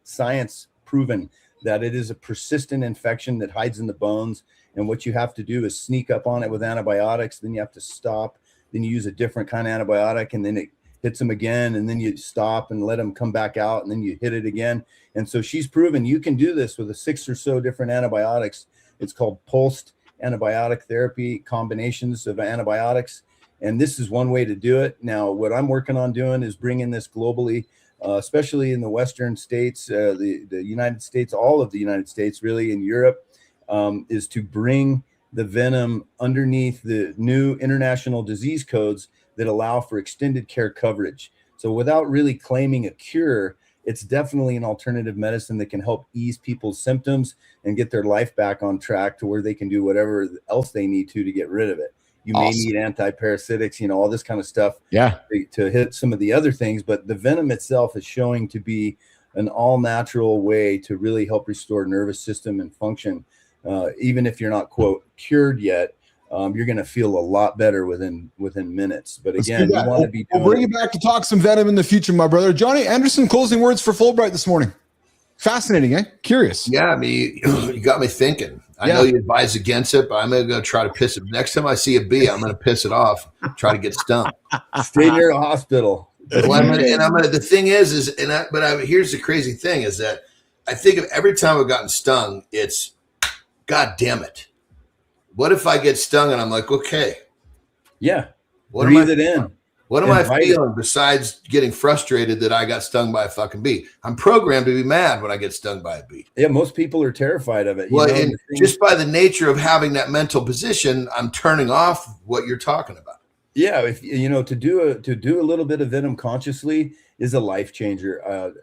science proven that it is a persistent infection that hides in the bones. And what you have to do is sneak up on it with antibiotics. Then you have to stop. Then you use a different kind of antibiotic and then it hits them again. And then you stop and let them come back out and then you hit it again. And so she's proven you can do this with 6 or so different antibiotics. It's called pulsed antibiotic therapy, combinations of antibiotics. And this is one way to do it. Now, what I'm working on doing is bringing this globally, especially in the Western states, the United States, all of the United States, really, in Europe, is to bring the venom underneath the new international disease codes that allow for extended care coverage. So without really claiming a cure, it's definitely an alternative medicine that can help ease people's symptoms and get their life back on track to where they can do whatever else they need to get rid of it. You may need antiparasitics, you know, all this kind of stuff to hit some of the other things. But the venom itself is showing to be an all natural way to really help restore nervous system and function. Even if you're not, quote, cured yet, you're going to feel a lot better within minutes. But again, you want to be doing. We'll bring you back to talk some venom in the future, my brother. Johnny Anderson, closing words for Fulbright this morning. Fascinating, eh? Curious. Yeah, I mean, you got me thinking. I know you advise against it, but I'm going to go try to piss it. Next time I see a bee, I'm going to piss it off, try to get stung. Stay near a hospital. The thing is here's the crazy thing is that I think of every time I've gotten stung, it's, God damn it. What if I get stung and I'm like, okay. Yeah. Breathe it in. What am I feeling besides getting frustrated that I got stung by a fucking bee? I'm programmed to be mad when I get stung by a bee. Yeah, most people are terrified of it. And just by the nature of having that mental position, I'm turning off what you're talking about. Yeah, if you know, to do a little bit of venom consciously is a life changer.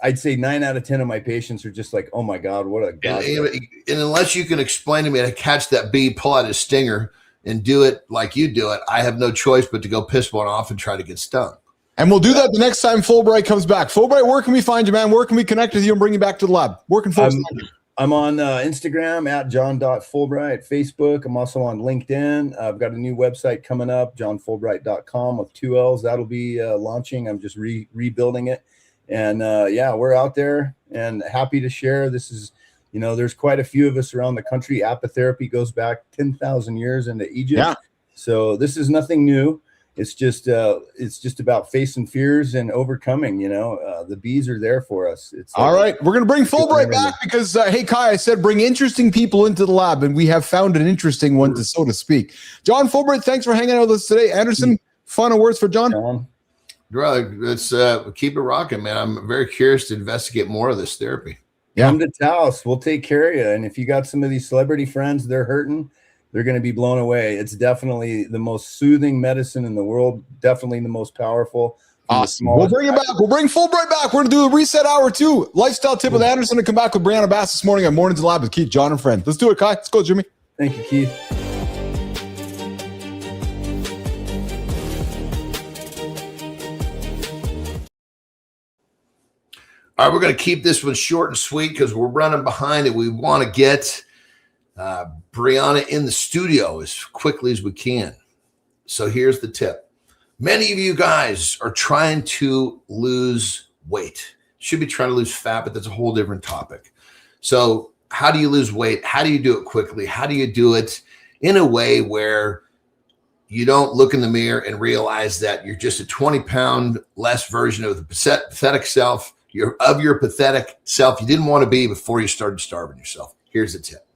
I'd say 9 out of 10 of my patients are just like, oh my God, what a God. And unless you can explain to me how to catch that bee, pull out his stinger, and do it like you do it, I have no choice but to go piss one off and try to get stung. And we'll do that the next time Fulbright comes back. Fulbright, where can we find you, man? Where can we connect with you and bring you back to the lab? Where can folks find you? I'm on Instagram at john.fulbright, Facebook. I'm also on LinkedIn. I've got a new website coming up, johnfulbright.com with 2 L's. That'll be launching. I'm just rebuilding it. And we're out there and happy to share. This is, you know, there's quite a few of us around the country. Apitherapy goes back 10,000 years into Egypt. Yeah. So this is nothing new. It's just about facing fears and overcoming, you know, the bees are there for us. It's all right. We're going to bring Fulbright back because, hey, Kai, I said, bring interesting people into the lab, and we have found an interesting one, so to speak. John Fulbright, thanks for hanging out with us today. Anderson, final words for John? Brother, let's keep it rocking, man. I'm very curious to investigate more of this therapy. Yeah. Come to Taos. We'll take care of you. And if you got some of these celebrity friends, they're hurting, they're going to be blown away. It's definitely the most soothing medicine in the world. Definitely the most powerful. Awesome. We'll bring it back. We'll bring Fulbright back. We're going to do a reset hour 2. Lifestyle tip with Anderson and come back with Brianna Bass this morning on Mornings in the Lab with Keith, John, and friends. Let's do it, Kai. Let's go, Jimmy. Thank you, Keith. All right, we're going to keep this one short and sweet because we're running behind it. We want to get Brianna in the studio as quickly as we can. So here's the tip. Many of you guys are trying to lose weight. Should be trying to lose fat, but that's a whole different topic. So how do you lose weight? How do you do it quickly? How do you do it in a way where you don't look in the mirror and realize that you're just a 20-pound less version of the pathetic self, your pathetic self you didn't want to be before you started starving yourself? Here's the tip.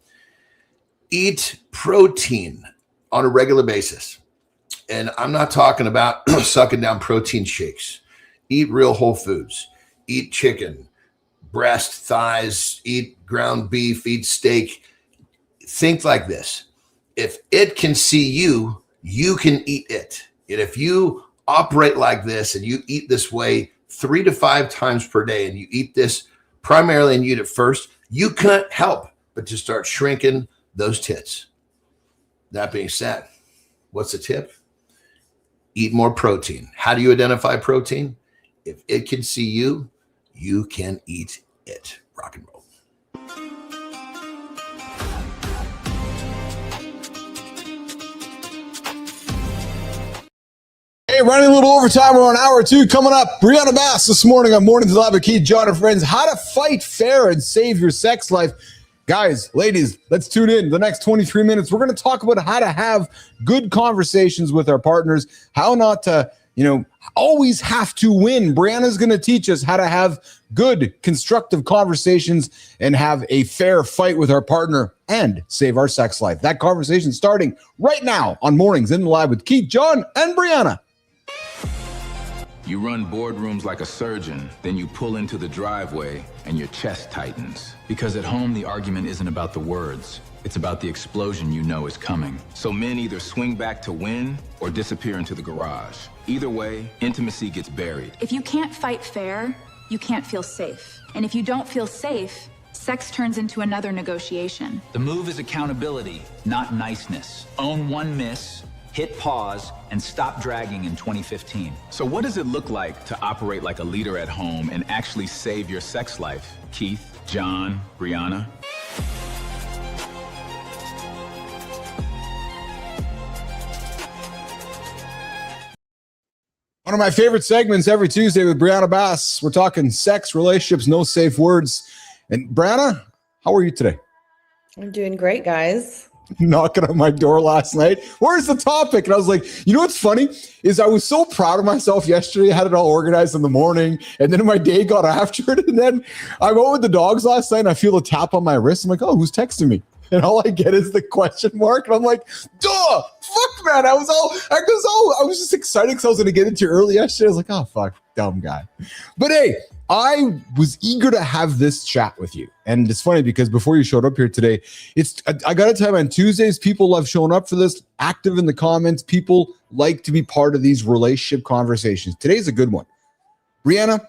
Eat protein on a regular basis. And I'm not talking about sucking down protein shakes. Eat real whole foods. Eat chicken, breast, thighs, eat ground beef, eat steak. Think like this. If it can see you, you can eat it. And if you operate like this and you eat this way 3 to 5 times per day, and you eat this primarily and you eat it first, you can't help but to start shrinking those tits. That being said, what's the tip? Eat more protein. How do you identify protein? If it can see you, you can eat it. Rock and roll. Hey, running a little overtime. We're on hour 2 coming up. Brianna Bass this morning on Mornings Live with Keith, John, and friends. How to fight fair and save your sex life. Guys, ladies, let's tune in. The next 23 minutes, we're going to talk about how to have good conversations with our partners, how not to, always have to win. Brianna's going to teach us how to have good, constructive conversations and have a fair fight with our partner and save our sex life. That conversation starting right now on Mornings in Live with Keith, John, and Brianna. You run boardrooms like a surgeon, then you pull into the driveway and your chest tightens. Because at home, the argument isn't about the words. It's about the explosion you know is coming. So men either swing back to win or disappear into the garage. Either way, intimacy gets buried. If you can't fight fair, you can't feel safe. And if you don't feel safe, sex turns into another negotiation. The move is accountability, not niceness. Own one miss, hit pause, and stop dragging in 2015. So what does it look like to operate like a leader at home and actually save your sex life? Keith, John, Brianna? One of my favorite segments every Tuesday with Brianna Bass. We're talking sex, relationships, no safe words. And Brianna, how are you today? I'm doing great, guys. Knocking on my door last night. Where's the topic? And I was like, what's funny is I was so proud of myself yesterday. I had it all organized in the morning, and then my day got after it. And then I'm out with the dogs last night and I feel a tap on my wrist. I'm like, oh, who's texting me? And all I get is the question mark. And I'm like, duh, fuck, man. I was just excited because I was going to get into early yesterday. I was like, oh, fuck, dumb guy. But hey, I was eager to have this chat with you. And it's funny because before you showed up here today, I got to tell you, on Tuesdays, people love showing up for this, active in the comments. People like to be part of these relationship conversations. Today's a good one. Brianna,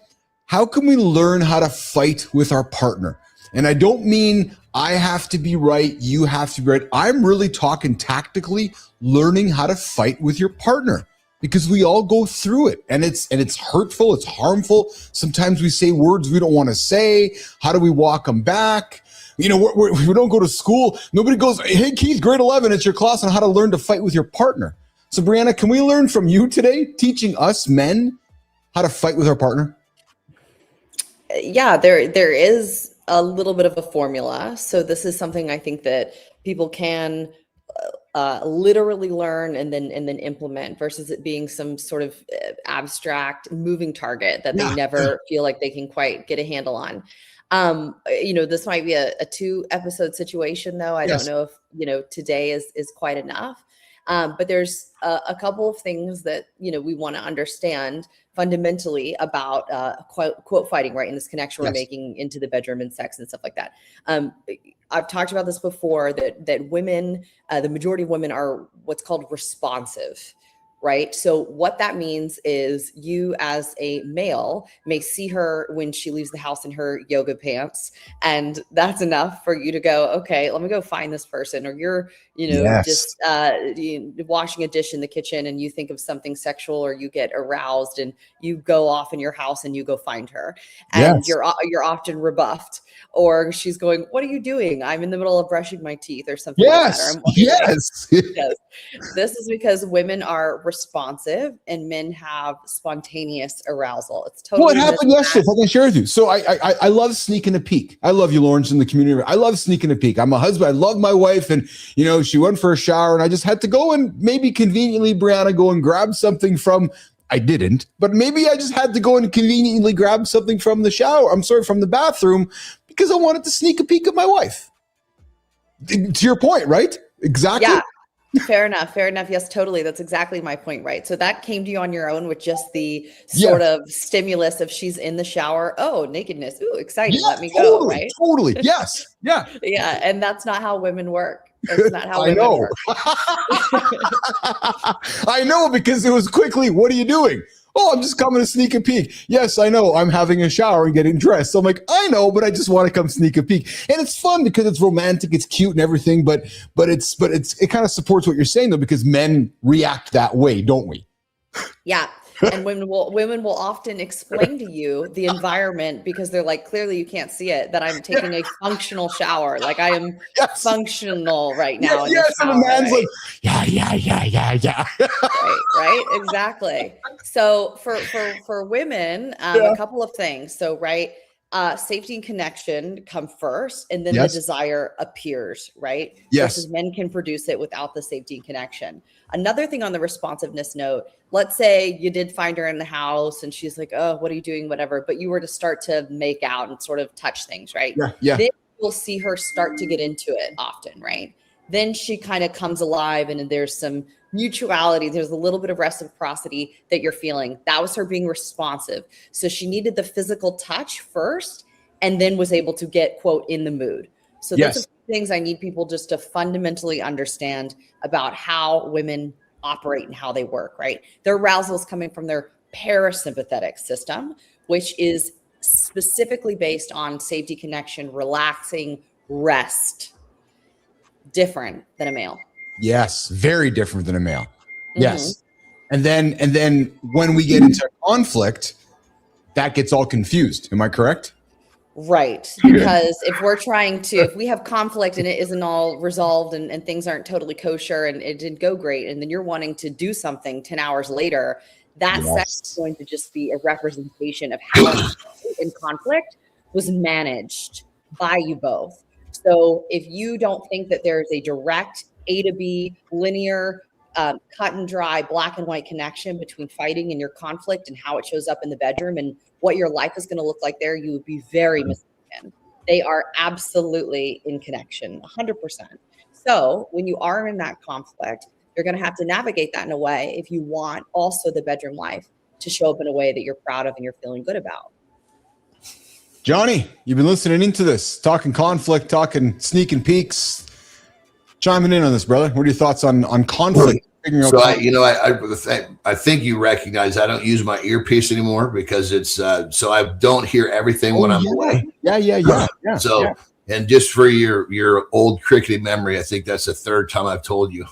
how can we learn how to fight with our partner? And I don't mean I have to be right, you have to be right. I'm really talking tactically, learning how to fight with your partner. Because we all go through it, and it's hurtful, it's harmful. Sometimes we say words we don't want to say. How do we walk them back? We don't go to school. Nobody goes, hey, Keith, grade 11, it's your class on how to learn to fight with your partner. So, Brianna, can we learn from you today, teaching us men how to fight with our partner? Yeah, there is a little bit of a formula. So this is something I think that people can literally learn and then implement, versus it being some sort of abstract moving target that they never feel like they can quite get a handle on. This might be a 2-episode situation, though. I don't know if today is quite enough. But there's a couple of things that we want to understand fundamentally about quote fighting, right? In this connection we're making into the bedroom and sex and stuff like that. I've talked about this before, that women, the majority of women, are what's called responsive, right? So what that means is you as a male may see her when she leaves the house in her yoga pants, and that's enough for you to go, okay, let me go find this person. Or you're, just washing a dish in the kitchen and you think of something sexual, or you get aroused and you go off in your house and you go find her, and you're often rebuffed. Or she's going, what are you doing? I'm in the middle of brushing my teeth or something like that. Yes. This is because women are responsive and men have spontaneous arousal. It's Well, totally it happened yesterday. If I can share with you. So I love sneaking a peek. I love you, Lawrence, in the community. I love sneaking a peek. I'm a husband. I love my wife. And, you know, she went for a shower and I just had to go and maybe conveniently, Brianna, go and grab something from, I didn't, but maybe I just had to go and conveniently grab something from the shower. I'm sorry, from the bathroom because I wanted to sneak a peek at my wife. To your point, right? Exactly. Yeah. Fair enough. Fair enough. Yes, totally. That's exactly my point, right? So that came to you on your own with just the sort of stimulus of she's in the shower. Oh, nakedness. Ooh, exciting. Let me go. Right. Totally. Yes. Yeah. Yeah. And that's not how women work. It's not how I women know. work. I know, because it was quickly, what are you doing? Oh, I'm just coming to sneak a peek. Yes, I know. I'm having a shower and getting dressed. So I'm like, I know, but I just want to come sneak a peek. And it's fun because it's romantic, it's cute and everything, but it kind of supports what you're saying though, because men react that way, don't we? Yeah. And women will often explain to you the environment because they're like, clearly you can't see it, that I'm taking a functional shower. Like I am functional right now. Yes, and the man's like, yeah. Right, exactly. So for women, a couple of things. So safety and connection come first, and then the desire appears, right? Yes. Versus men can produce it without the safety and connection. Another thing on the responsiveness note, let's say you did find her in the house and she's like, oh, what are you doing? Whatever. But you were to start to make out and sort of touch things, right? Yeah. Then you'll see her start to get into it often, right? Then she kind of comes alive and there's some mutuality. There's a little bit of reciprocity that you're feeling. That was her being responsive. So she needed the physical touch first and then was able to get, quote, in the mood. So those are things I need people just to fundamentally understand about how women operate and how they work, right? Their arousal is coming from their parasympathetic system, which is specifically based on safety, connection, relaxing, rest. Different than a male. Yes, very different than a male. Yes. And then when we get into conflict, that gets all confused. Am I correct? Right. Because if we have conflict and it isn't all resolved and things aren't totally kosher and it didn't go great, and then you're wanting to do something 10 hours later, that sex is going to just be a representation of how in conflict was managed by you both. So if you don't think that there's a direct A to B linear cut and dry black and white connection between fighting and your conflict and how it shows up in the bedroom and what your life is going to look like there, you would be very mistaken. They are absolutely in connection, 100%. So when you are in that conflict, you're going to have to navigate that in a way if you want also the bedroom life to show up in a way that you're proud of and you're feeling good about. Johnny, you've been listening into this, talking conflict, talking sneaking peeks, chiming in on this, brother. What are your thoughts on conflict? So I think you recognize I don't use my earpiece anymore because it's so I don't hear everything when I'm away. Yeah. So and just for your old crickety memory, I think that's the third time I've told you.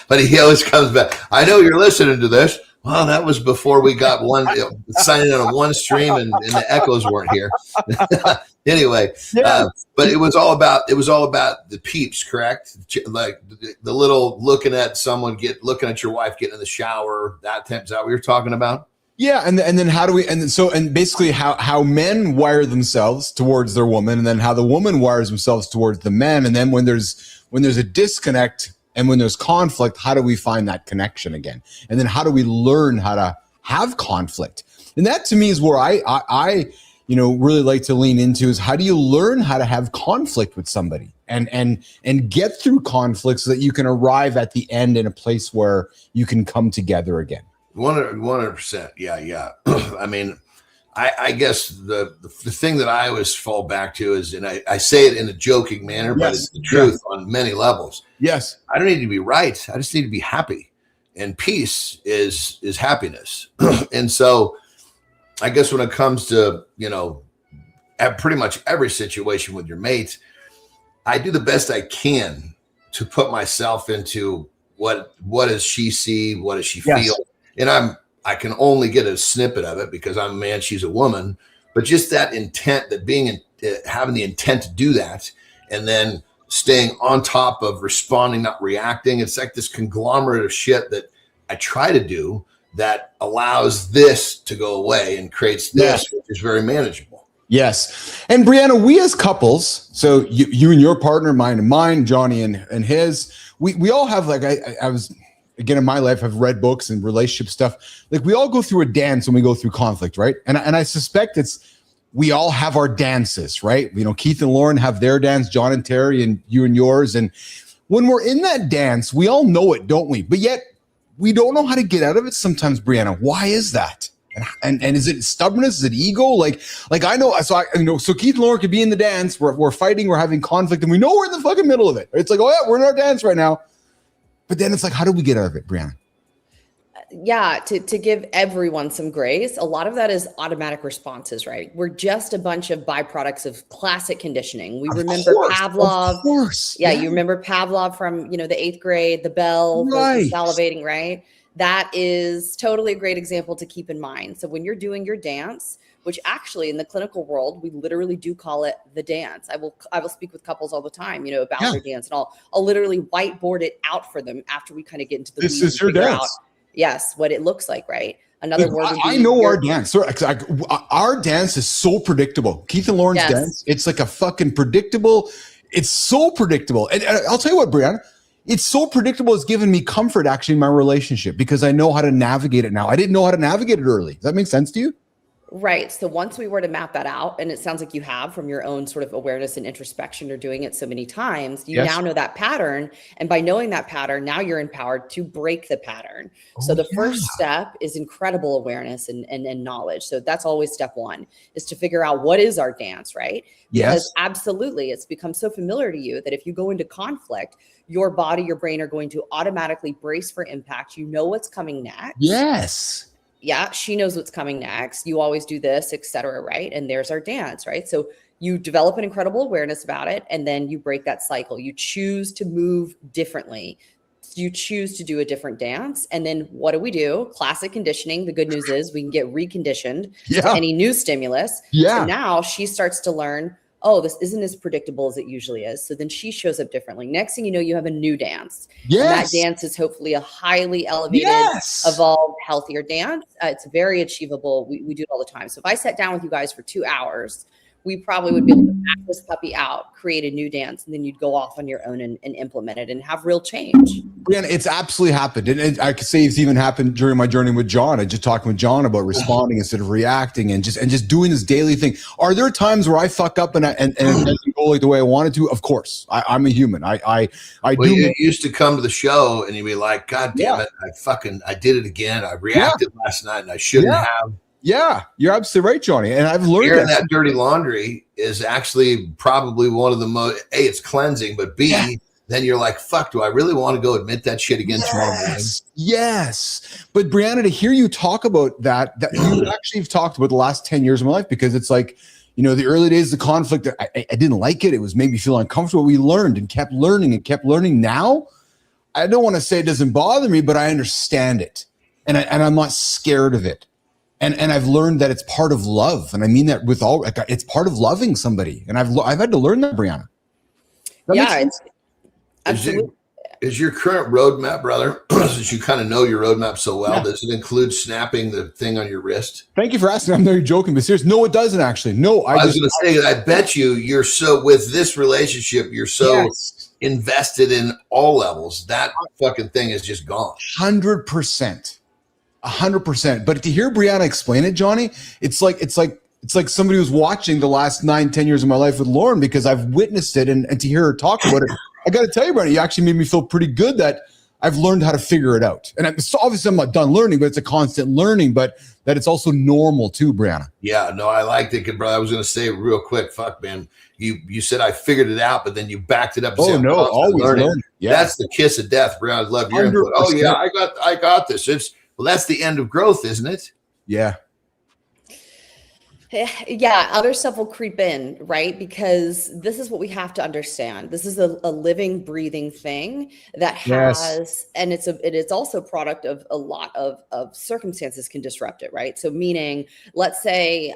But he always comes back. I know you're listening to this. Well, that was before we got signing on one stream and the echoes weren't here. Anyway, but it was all about the peeps, correct? Like the little looking at your wife getting in the shower. Is that what you're talking about? Yeah, and then how do we and basically how men wire themselves towards their woman, and then how the woman wires themselves towards the men, and then when there's a disconnect. And when there's conflict, how do we find that connection again? And then how do we learn how to have conflict? And that to me is where I really like to lean into is how do you learn how to have conflict with somebody and get through conflict so that you can arrive at the end in a place where you can come together again. 100%. Yeah. I mean, I guess the thing that I always fall back to is, and I say it in a joking manner, but it's the truth on many levels. Yes. I don't need to be right. I just need to be happy. And peace is happiness. And so I guess when it comes to, at pretty much every situation with your mate, I do the best I can to put myself into what does she see? What does she feel? And I can only get a snippet of it because I'm a man, she's a woman, but just that intent, that having the intent to do that, and then staying on top of responding, not reacting. It's like this conglomerate of shit that I try to do that allows this to go away and creates this, which is very manageable. Yes. And Brianna, we as couples, so you and your partner, mine and mine, Johnny and his, we all have, like, I was, again, in my life, I've read books and relationship stuff. Like, we all go through a dance when we go through conflict, right? And I suspect we all have our dances, right? You know, Keith and Lauren have their dance, John and Terry, and you and yours. And when we're in that dance, we all know it, don't we? But yet we don't know how to get out of it sometimes, Brianna. Why is that? And is it stubbornness? Is it ego? Like I know, so Keith and Lauren could be in the dance. We're fighting, we're having conflict, and we know we're in the fucking middle of it. It's like, oh yeah, we're in our dance right now. But then it's like, how do we get out of it, Brianna? Yeah, to give everyone some grace, a lot of that is automatic responses, right? We're just a bunch of byproducts of classic conditioning. We remember Pavlov. Of course. Yeah, you remember Pavlov from, the 8th grade, the bell, right, salivating, right? That is totally a great example to keep in mind. So when you're doing your dance, which actually in the clinical world, we literally do call it the dance. I will speak with couples all the time, about their dance, and I'll literally whiteboard it out for them after we kind of get into the weeds and figure out, yes, what it looks like, right? Another word would be, I know our dance. Our dance is so predictable. Keith and Lauren's dance, it's like a fucking predictable. It's so predictable. And I'll tell you what, Brianna, it's so predictable. It's given me comfort actually in my relationship because I know how to navigate it now. I didn't know how to navigate it early. Does that make sense to you? Right. So once we were to map that out, and it sounds like you have from your own sort of awareness and introspection or doing it so many times, you now know that pattern. And by knowing that pattern, now you're empowered to break the pattern. So the first step is incredible awareness and knowledge. So that's always step one, is to figure out what is our dance, right? Because absolutely, it's become so familiar to you that if you go into conflict, your body, your brain are going to automatically brace for impact. You know what's coming next. Yes. Yeah, she knows what's coming next. You always do this, etc. Right? And there's our dance, right? So you develop an incredible awareness about it, and then you break that cycle. You choose to move differently. You choose to do a different dance. And then what do? Classic conditioning. The good news is we can get reconditioned to any new stimulus. Yeah. So now she starts to learn, oh, this isn't as predictable as it usually is. So then she shows up differently. Next thing you know, you have a new dance. Yes. And that dance is hopefully a highly elevated, evolved, healthier dance. It's very achievable. We do it all the time. So if I sat down with you guys for 2 hours, we probably would be able to back this puppy out, create a new dance, and then you'd go off on your own and implement it and have real change. Brianna, it's absolutely happened. And I could say it's even happened during my journey with John. I just talking with John about responding instead of reacting and just doing this daily thing. Are there times where I fuck up and it doesn't go like the way I wanted to? Of course. I'm a human. I do. You used to come to the show and you'd be like, God damn it. I did it again. I reacted last night and I shouldn't have. Yeah, you're absolutely right, Johnny. And I've learned that dirty laundry is actually probably one of the most, A, it's cleansing, but B, then you're like, fuck, do I really want to go admit that shit again tomorrow morning? Yes. But Brianna, to hear you talk about that you actually have talked about the last 10 years of my life, because it's like, the early days of the conflict, I didn't like it. It was made me feel uncomfortable. We learned and kept learning. Now, I don't want to say it doesn't bother me, but I understand it. And I'm not scared of it. And I've learned that it's part of love. And I mean that it's part of loving somebody. And I've had to learn that, Brianna. It's absolutely. Is your current roadmap, brother, since you kind of know your roadmap so well, does it include snapping the thing on your wrist? Thank you for asking. I'm very joking, but seriously, no, it doesn't actually. No, I was going to say, I bet you're so, with this relationship, you're so invested in all levels. That fucking thing is just gone. 100%. 100%. But to hear Brianna explain it, Johnny, it's like somebody who's watching the last 9-10 years of my life with Lauren, because I've witnessed it, and to hear her talk about it, I got to tell you, Brianna, you actually made me feel pretty good that I've learned how to figure it out. And obviously I'm not done learning, but it's a constant learning, but that it's also normal too, Brianna. Yeah, no, I liked it, brother. I was going to say real quick, fuck, man. You said I figured it out, but then you backed it up. And said, always learning. Yeah. That's the kiss of death, Brianna. I love your 100%. Input. Oh yeah, I got this. Well, that's the end of growth, isn't it? Yeah. Yeah, other stuff will creep in, right? Because this is what we have to understand. This is a living, breathing thing that has, and it's also a product of a lot of circumstances can disrupt it, right? So meaning, let's say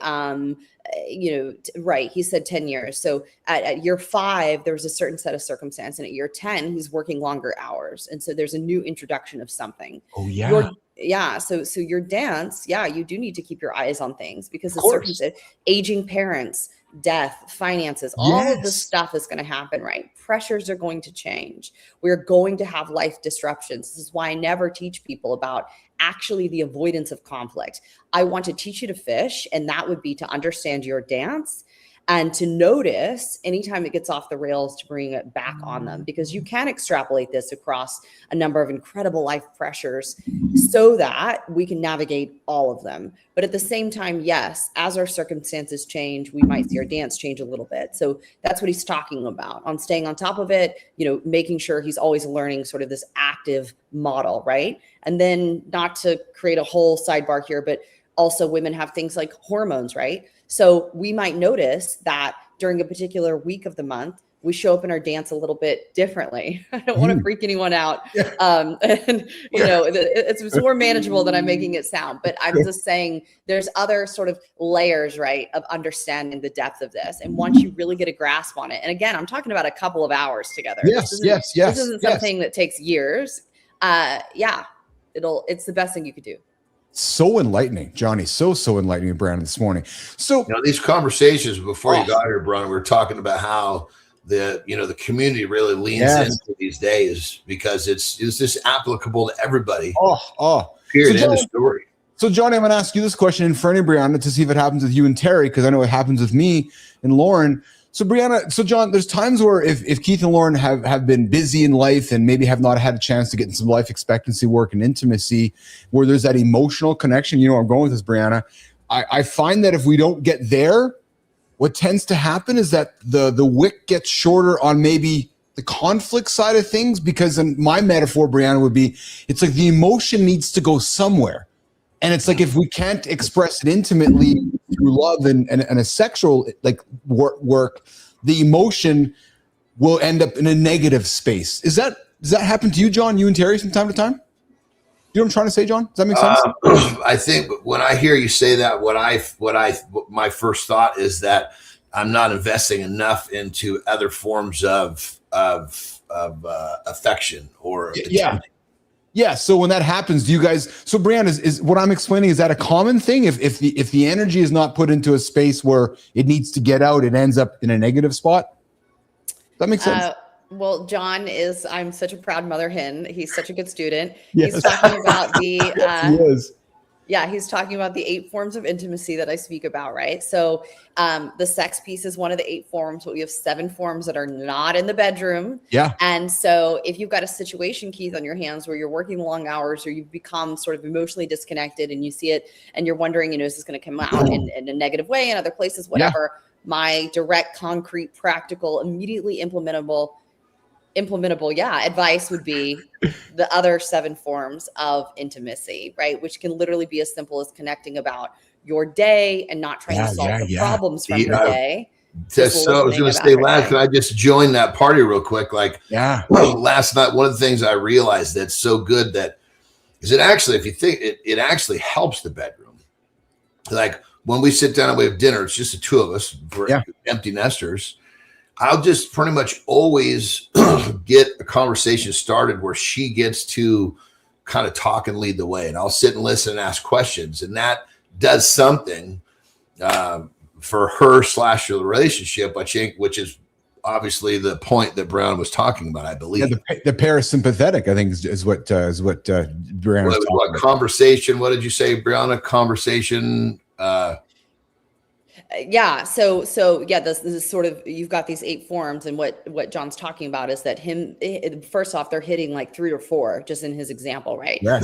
right. He said 10 years. So at year 5, there was a certain set of circumstance. And at year 10, he's working longer hours. And so there's a new introduction of something. Oh, yeah. So your dance, you do need to keep your eyes on things, because the circumstance, aging parents, death, finances, all of this stuff is going to happen, right? Pressures are going to change. We're going to have life disruptions. This is why I never teach people about actually the avoidance of conflict. I want to teach you to fish, and that would be to understand your dance and to notice anytime it gets off the rails, to bring it back on them, because you can extrapolate this across a number of incredible life pressures so that we can navigate all of them. But at the same time, yes, as our circumstances change, we might see our dance change a little bit. So that's what he's talking about, on staying on top of it, making sure he's always learning sort of this active model, right? And then, not to create a whole sidebar here, but also women have things like hormones, right? So we might notice that during a particular week of the month, we show up in our dance a little bit differently. I don't want to freak anyone out. It's more manageable than I'm making it sound, but I'm just saying there's other sort of layers, right, of understanding the depth of this. And once you really get a grasp on it, and again, I'm talking about a couple of hours together. Yes. This isn't something that takes years. It's the best thing you could do. So enlightening, Johnny. So enlightening, Brandon, this morning. So these conversations before you got here, Brandon, we were talking about how the community really leans into these days, because it's just applicable to everybody. Period. End of story. So, Johnny, I'm going to ask you this question in front of Brianna to see if it happens with you and Terry, because I know it happens with me and Lauren. So, Brianna, John, there's times where if Keith and Lauren have been busy in life and maybe have not had a chance to get in some life expectancy work and intimacy, where there's that emotional connection, where I'm going with this, Brianna, I find that if we don't get there, what tends to happen is that the wick gets shorter on maybe the conflict side of things, because in my metaphor, Brianna, would be, it's like the emotion needs to go somewhere. And it's like, if we can't express it intimately through love and a sexual work, the emotion will end up in a negative space. Does that happen to you, John, you and Terry, from time to time? You know what I'm trying to say, John? Does that make sense? I think when I hear you say that, my first thought is that I'm not investing enough into other forms of affection or attention. Yeah. So when that happens, do you guys? So Brianna, is what I'm explaining, is that a common thing? If the energy is not put into a space where it needs to get out, it ends up in a negative spot. Does that make sense? Well, John I'm such a proud mother hen. He's such a good student. Yes. He's talking about He is. He's talking about the 8 forms of intimacy that I speak about, right? So the sex piece is one of the 8 forms, but we have 7 forms that are not in the bedroom. Yeah. And so if you've got a situation, Keith, on your hands where you're working long hours, or you've become sort of emotionally disconnected, and you see it and you're wondering, is this going to come out in a negative way in other places, whatever, my direct, concrete, practical, immediately implementable advice would be the other 7 forms of intimacy, right? Which can literally be as simple as connecting about your day and not trying to solve the problems from your day. So I was going to say, last, can I just join that party real quick? Last night, one of the things I realized that's so good is it actually, if you think it actually helps the bedroom. Like when we sit down and we have dinner, it's just the 2 of us, for empty nesters. I'll just pretty much always get a conversation started where she gets to kind of talk and lead the way, and I'll sit and listen and ask questions, and that does something for her / the relationship, which is obviously the point that Brown was talking about, I believe. The parasympathetic, I think, is what Brown was talking about. Conversation. What did you say, Brianna? Conversation. This is sort of, you've got these 8 forms, and what John's talking about is that first off, they're hitting like 3 or 4 just in his example, right? Yes.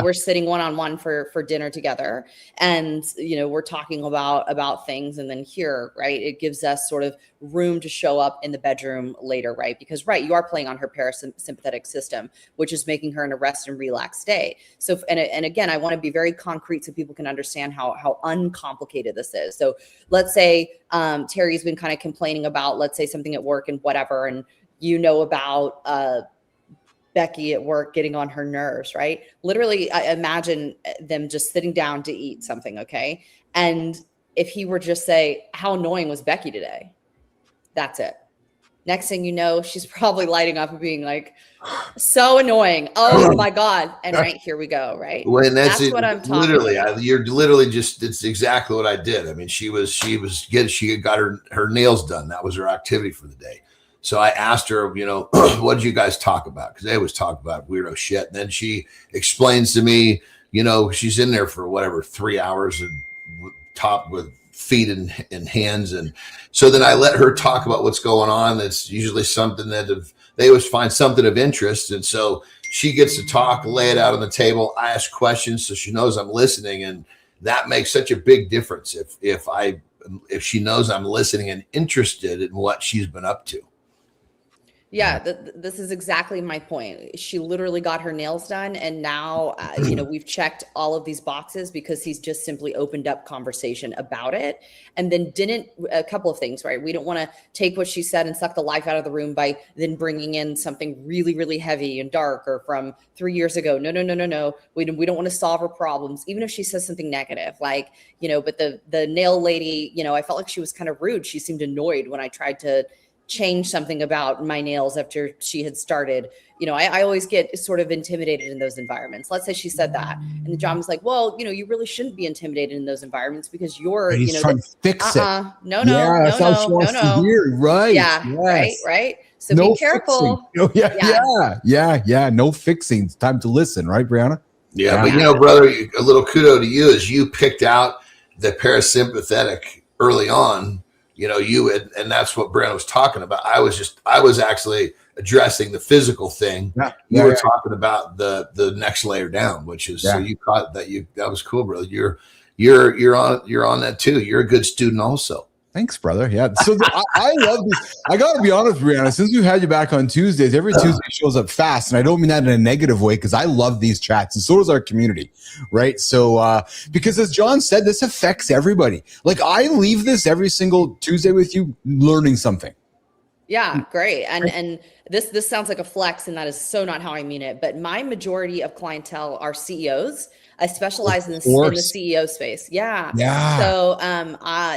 We're sitting one-on-one for dinner together, and we're talking about things, and then here, right, it gives us sort of room to show up in the bedroom later, right? Because you are playing on her parasympathetic system, which is making her in a rest and relax state. So and again, I want to be very concrete so people can understand how uncomplicated this is. So let's say Terry's been kind of complaining about, let's say, something at work and whatever, and about Becky at work getting on her nerves, right? Literally, I imagine them just sitting down to eat something, okay? And if he were just say, how annoying was Becky today? That's it. Next thing you know, she's probably lighting up and being like, so annoying. Oh my God. And right, here we go. Right. Well, that's what I'm talking literally, about. You're literally just, it's exactly what I did. I mean, she got her nails done. That was her activity for the day. So I asked her, you know, what did you guys talk about? Because they always talk about weirdo shit. And then she explains to me, you know, she's in there for whatever, 3 hours and top with feet and hands. And so then I let her talk about what's going on. That's usually something that they always find something of interest. And so she gets to talk, lay it out on the table. I ask questions so she knows I'm listening. And that makes such a big difference if she knows I'm listening and interested in what she's been up to. Yeah, this is exactly my point. She literally got her nails done, and now you know, we've checked all of these boxes because he's just simply opened up conversation about it, and then a couple of things, right? We don't want to take what she said and suck the life out of the room by then bringing in something really, really heavy and dark or from 3 years ago. No. We don't want to solve her problems, even if she says something negative, like, you know. But the nail lady, you know, I felt like she was kind of rude. She seemed annoyed when I tried to change something about my nails after she had started. You know, I always get sort of intimidated in those environments. Let's say she said that, and the John was like, well, you know, you really shouldn't be intimidated in those environments because you're, He's you know, trying to fix it. No. Right. Yeah. Yes. Right. So be careful. Oh, yeah. No fixing. It's time to listen. Right, Brianna? Yeah. But, you know, brother, a little kudo to you is you picked out the parasympathetic early on. You know, and that's what Brandon was talking about. I was actually addressing the physical thing. You were talking about the next layer down, which is so you caught that. That was cool, brother. You're on that too. You're a good student also. Thanks, brother. Yeah. So I love this. I got to be honest, Brianna, since we've had you back on Tuesdays, every Tuesday shows up fast. And I don't mean that in a negative way, because I love these chats. And so does our community. Right. So, because as John said, this affects everybody. Like, I leave this every single Tuesday with you learning something. Yeah, great. And this sounds like a flex, and that is so not how I mean it. But my majority of clientele are CEOs. I specialize in the CEO space. Yeah. So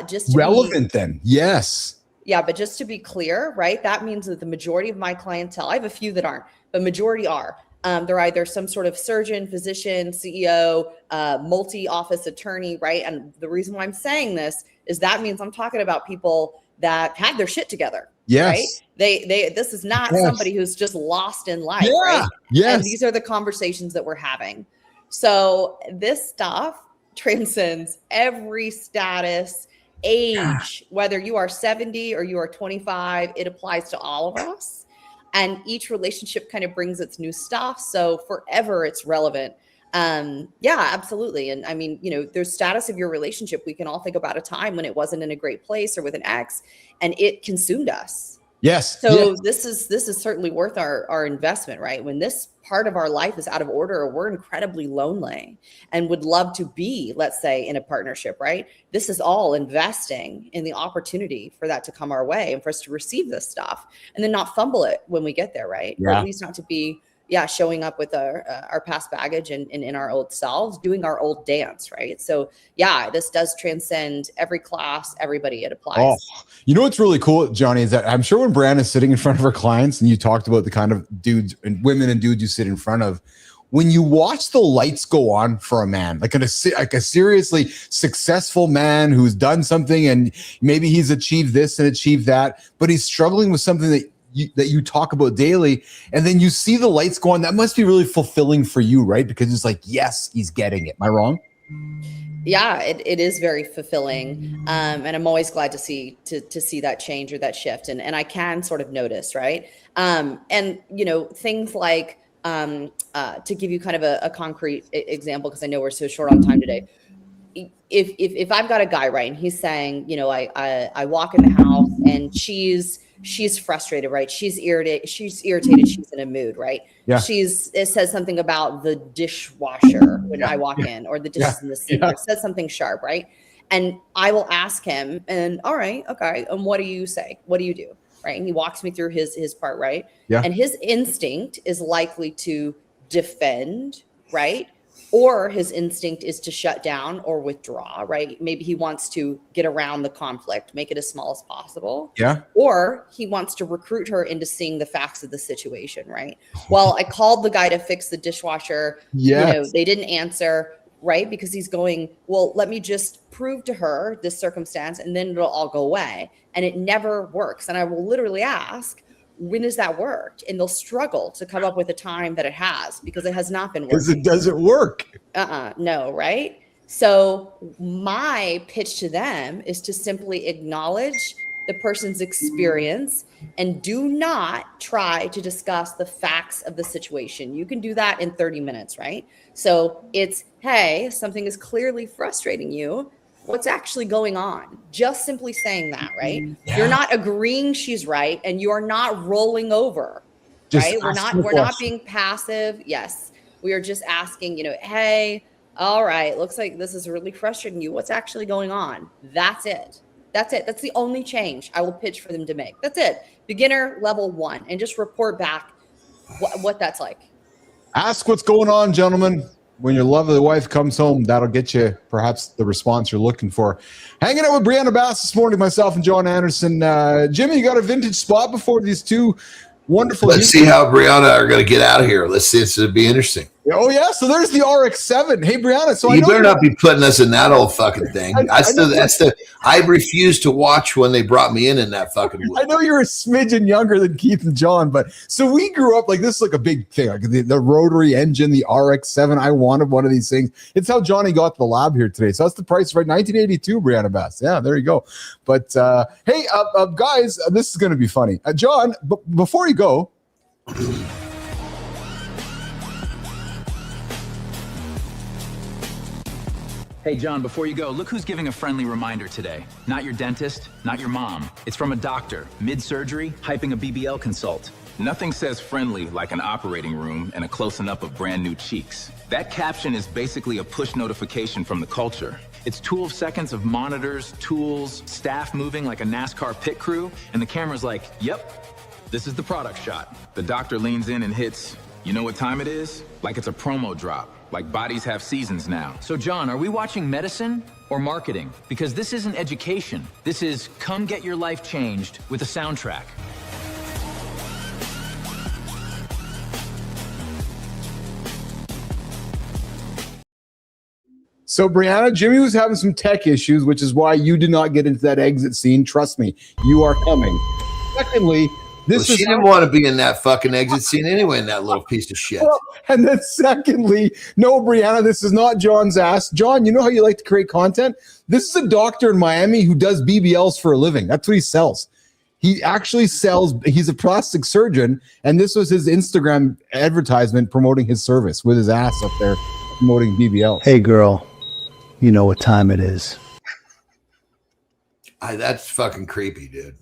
just relevant then. Yes. Yeah, but just to be clear, right? That means that the majority of my clientele, I have a few that aren't, but majority are. They're either some sort of surgeon, physician, CEO, multi-office attorney, right? And the reason why I'm saying this is that means I'm talking about people that had their shit together. Yes. Right? This is not somebody who's just lost in life, right? Yes. And these are the conversations that we're having. So this stuff transcends every status, age, whether you are 70 or you are 25, it applies to all of us. And each relationship kind of brings its new stuff. So forever it's relevant. Yeah, absolutely. And I mean, you know, there's status of your relationship. We can all think about a time when it wasn't in a great place or with an ex and it consumed us. Yes. So this is certainly worth our investment, right? When this part of our life is out of order or we're incredibly lonely and would love to be, let's say, in a partnership, right? This is all investing in the opportunity for that to come our way and for us to receive this stuff and then not fumble it when we get there, right? Or at least not to be showing up with our past baggage and in our old selves, doing our old dance, right? So this does transcend every class, everybody it applies. Oh, you know what's really cool, Johnny, is that I'm sure when Brianna is sitting in front of her clients and you talked about the kind of dudes and women and dudes you sit in front of, when you watch the lights go on for a man, like a seriously successful man who's done something and maybe he's achieved this and achieved that, but he's struggling with something that you talk about daily, and then you see the lights go on, that must be really fulfilling for you, right? Because it's like, yes, he's getting it. Am I wrong? Yeah, it is very fulfilling. And I'm always glad to see that change or that shift. And I can sort of notice, right? And you know, things like to give you kind of a concrete example, because I know we're so short on time today. If I've got a guy, right, and he's saying, you know, I walk in the house and she's frustrated, right? She's irritated. She's in a mood, right? Yeah. It says something about the dishwasher when I walk in, or the dishes in the sink. Or it says something sharp, right? And I will ask him, and all right, okay, and what do you say? What do you do? Right? And he walks me through his part, right? Yeah. And his instinct is likely to defend, right? or his instinct is to shut down or withdraw, right? Maybe he wants to get around the conflict, make it as small as possible. Yeah. Or he wants to recruit her into seeing the facts of the situation, right? Well, I called the guy to fix the dishwasher. Yes. You know, they didn't answer, right? Because he's going, well, let me just prove to her this circumstance and then it'll all go away. And it never works. And I will literally ask, when has that worked? And they'll struggle to come up with a time that it has, because it has not been working. Because it doesn't work. No, right? So my pitch to them is to simply acknowledge the person's experience and do not try to discuss the facts of the situation. You can do that in 30 minutes, right? So it's, hey, something is clearly frustrating you. What's actually going on? Just simply saying that, right? Yeah. You're not agreeing she's right, and you're not rolling over, just right? We're not being passive. Yes, we are just asking, you know, hey, all right, looks like this is really frustrating you. What's actually going on? That's it. That's it. That's the only change I will pitch for them to make. That's it. Beginner level 1, and just report back what that's like. Ask what's going on, gentlemen. When your lovely wife comes home, that'll get you perhaps the response you're looking for. Hanging out with Brianna Bass this morning, myself and John Anderson. Jimmy, you got a vintage spot before these two wonderful. Let's see how Brianna are going to get out of here. Let's see. It's going to be interesting. Oh, yeah. So there's the RX-7. Hey, Brianna. So you better not be putting us in that old fucking thing. I refuse to watch when they brought me in that fucking movie. I know you're a smidgen younger than Keith and John, but so we grew up like this is like a big thing. Like the rotary engine, the RX-7. I wanted one of these things. It's how Johnny got to the lab here today. So that's the price, right? 1982, Brianna Bass. Yeah, there you go. But hey, guys, this is going to be funny. John, before you go. Hey, John, before you go, look who's giving a friendly reminder today. Not your dentist, not your mom. It's from a doctor, mid-surgery, hyping a BBL consult. Nothing says friendly like an operating room and a close-up of brand new cheeks. That caption is basically a push notification from the culture. It's 12 seconds of monitors, tools, staff moving like a NASCAR pit crew, and the camera's like, yep, this is the product shot. The doctor leans in and hits, you know what time it is? Like it's a promo drop. Like bodies have seasons now. So John, are we watching medicine or marketing? Because this isn't education. This is come get your life changed with a soundtrack. So Brianna, Jimmy was having some tech issues, which is why you did not get into that exit scene. Trust me, you are coming. Secondly, she didn't want to be in that fucking exit scene anyway, in that little piece of shit. Well, and then secondly, no, Brianna, this is not John's ass. John, you know how you like to create content? This is a doctor in Miami who does BBLs for a living. That's what he sells. He actually sells, he's a plastic surgeon, and this was his Instagram advertisement promoting his service with his ass up there promoting BBL. Hey, girl, you know what time it is. That's fucking creepy, dude.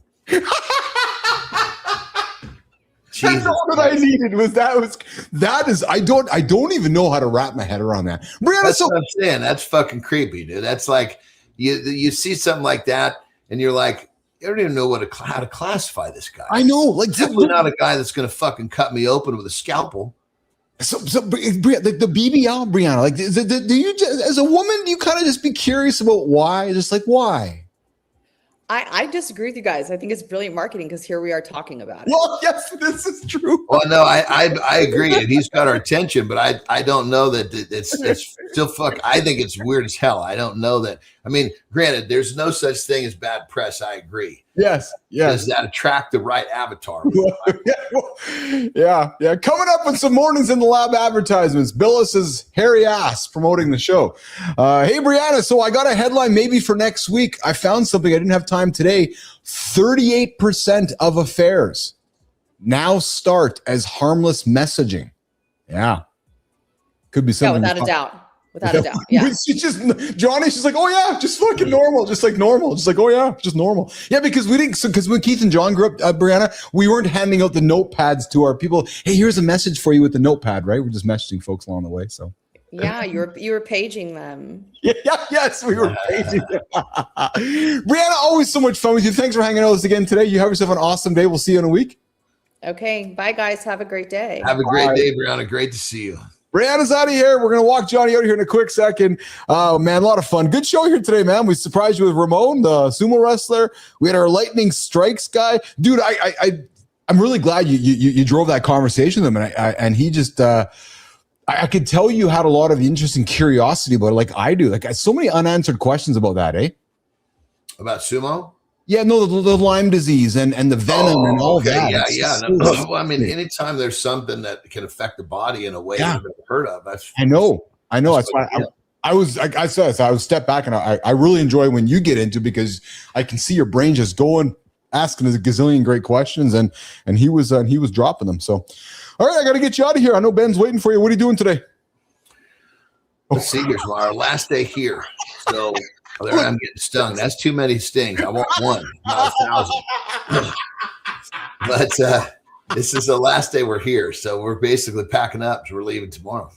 That's all that I needed I don't even know how to wrap my head around that. Brianna, that's what I'm saying. That's fucking creepy, dude. That's like you see something like that and you're like, I don't even know how to classify this guy. I know, like definitely not a guy that's gonna fucking cut me open with a scalpel. So the BBL, Brianna, like do you just, as a woman, do you kind of just be curious about why? Just like why? I disagree with you guys. I think it's brilliant marketing because here we are talking about it. Well, yes, this is true. Well, no, I agree. And he's got our attention, but I don't know that it's still fuck. I think it's weird as hell. I don't know that. I mean, granted, there's no such thing as bad press. I agree. Yes. Does that attract the right avatar? Yeah. Coming up with some mornings in the lab advertisements. Billis's hairy ass promoting the show. Hey, Brianna, so I got a headline maybe for next week. I found something I didn't have time today. 38% of affairs now start as harmless messaging. Yeah. Could be something. Yeah, without a doubt. Without a doubt. Yeah. She's like, oh yeah, just fucking normal. Just like normal. Just like, oh yeah, just normal. Yeah, because because when Keith and John grew up, Brianna, we weren't handing out the notepads to our people. Hey, here's a message for you with the notepad, right? We're just messaging folks along the way. So yeah, you were paging them. Yes, we were paging them. Brianna, always so much fun with you. Thanks for hanging out with us again today. You have yourself an awesome day. We'll see you in a week. Okay. Bye guys. Have a great day. Have a great day, Brianna. Great to see you. Brianna's out of here. We're going to walk Johnny out here in a quick second. Oh, man, a lot of fun. Good show here today, man. We surprised you with Ramon, the sumo wrestler. We had our lightning strikes guy. Dude, I'm really glad you drove that conversation with him. And he just, I could tell you had a lot of interesting curiosity about it, like I do. Like, so many unanswered questions about that, eh? About sumo? Yeah, no, the Lyme disease and the venom and all that. Yeah. No, well, I mean, anytime there's something that can affect the body in a way you've never heard of, I know. That's why I was, like I said, I would step back, and I really enjoy when you get into, because I can see your brain just going, asking a gazillion great questions, and he was dropping them. So, all right, I got to get you out of here. I know Ben's waiting for you. What are you doing today? Let's see. Here's our last day here. So. There I'm getting stung. That's too many stings. I want one, not 1,000. But this is the last day we're here, so we're basically packing up. We're leaving tomorrow.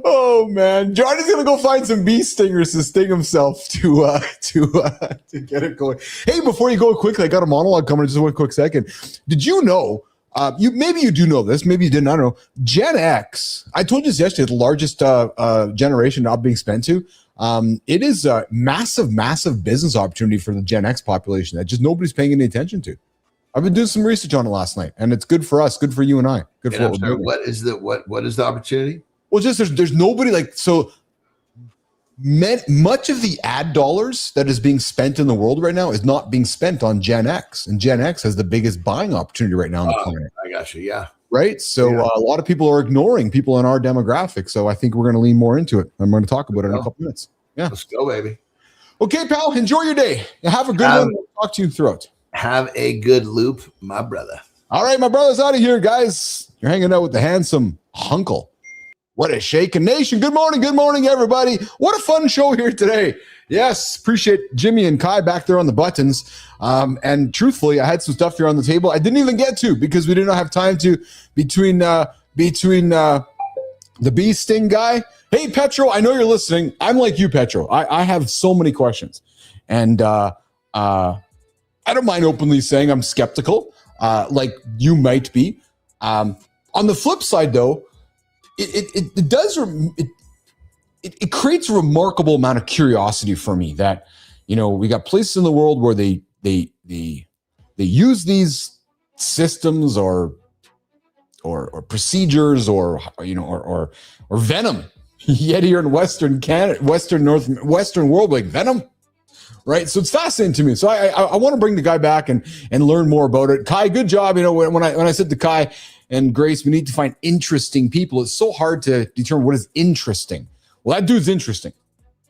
Oh man, Johnny's gonna go find some bee stingers to sting himself to get it going. Hey, before you go quickly, I got a monologue coming in just 1 quick second. Did you know? Maybe you do know this, maybe you didn't. I don't know. Gen X. I told you this yesterday. The largest generation not being spent to. It is a massive business opportunity for the Gen X population that just nobody's paying any attention to. I've been doing some research on it last night, and it's good for us, good for you and I. Good for what is the opportunity? Well, just there's nobody like so. Much of the ad dollars that is being spent in the world right now is not being spent on Gen X, and Gen X has the biggest buying opportunity right now on the planet. I got you. Yeah. Right. So a lot of people are ignoring people in our demographic. So I think we're going to lean more into it. I'm going to talk about it in a couple minutes. Yeah. Let's go, baby. Okay, pal. Enjoy your day. Have a good one. We'll talk to you throughout. Have a good loop, my brother. All right. My brother's out of here, guys. You're hanging out with the handsome Hunkle. What a shaking nation. Good morning, everybody. What a fun show here today. Yes, appreciate Jimmy and Kai back there on the buttons. And truthfully, I had some stuff here on the table I didn't even get to because we did not have time to between the bee sting guy. Hey, Petro, I know you're listening. I'm like you, Petro. I have so many questions. And I don't mind openly saying I'm skeptical, like you might be. On the flip side, though, it creates a remarkable amount of curiosity for me that, you know, we got places in the world where they use these systems or procedures or venom. Yet here in Western Canada, Western world, like venom, right? So it's fascinating to me. So I want to bring the guy back and learn more about it. Kai, good job. You know, when I said to Kai and Grace, we need to find interesting people. It's so hard to determine what is interesting. Well, that dude's interesting.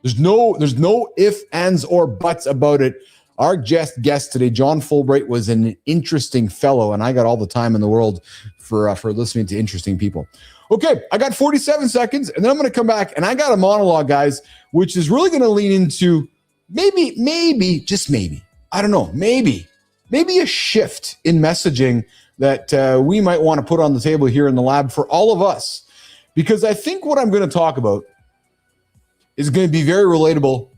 There's no ifs, ands, or buts about it. Our guest today, John Fulbright, was an interesting fellow, and I got all the time in the world for listening to interesting people. Okay, I got 47 seconds, and then I'm going to come back, and I got a monologue, guys, which is really going to lean into maybe, just maybe, I don't know, maybe a shift in messaging that we might want to put on the table here in the lab for all of us, because I think what I'm going to talk about is going to be very relatable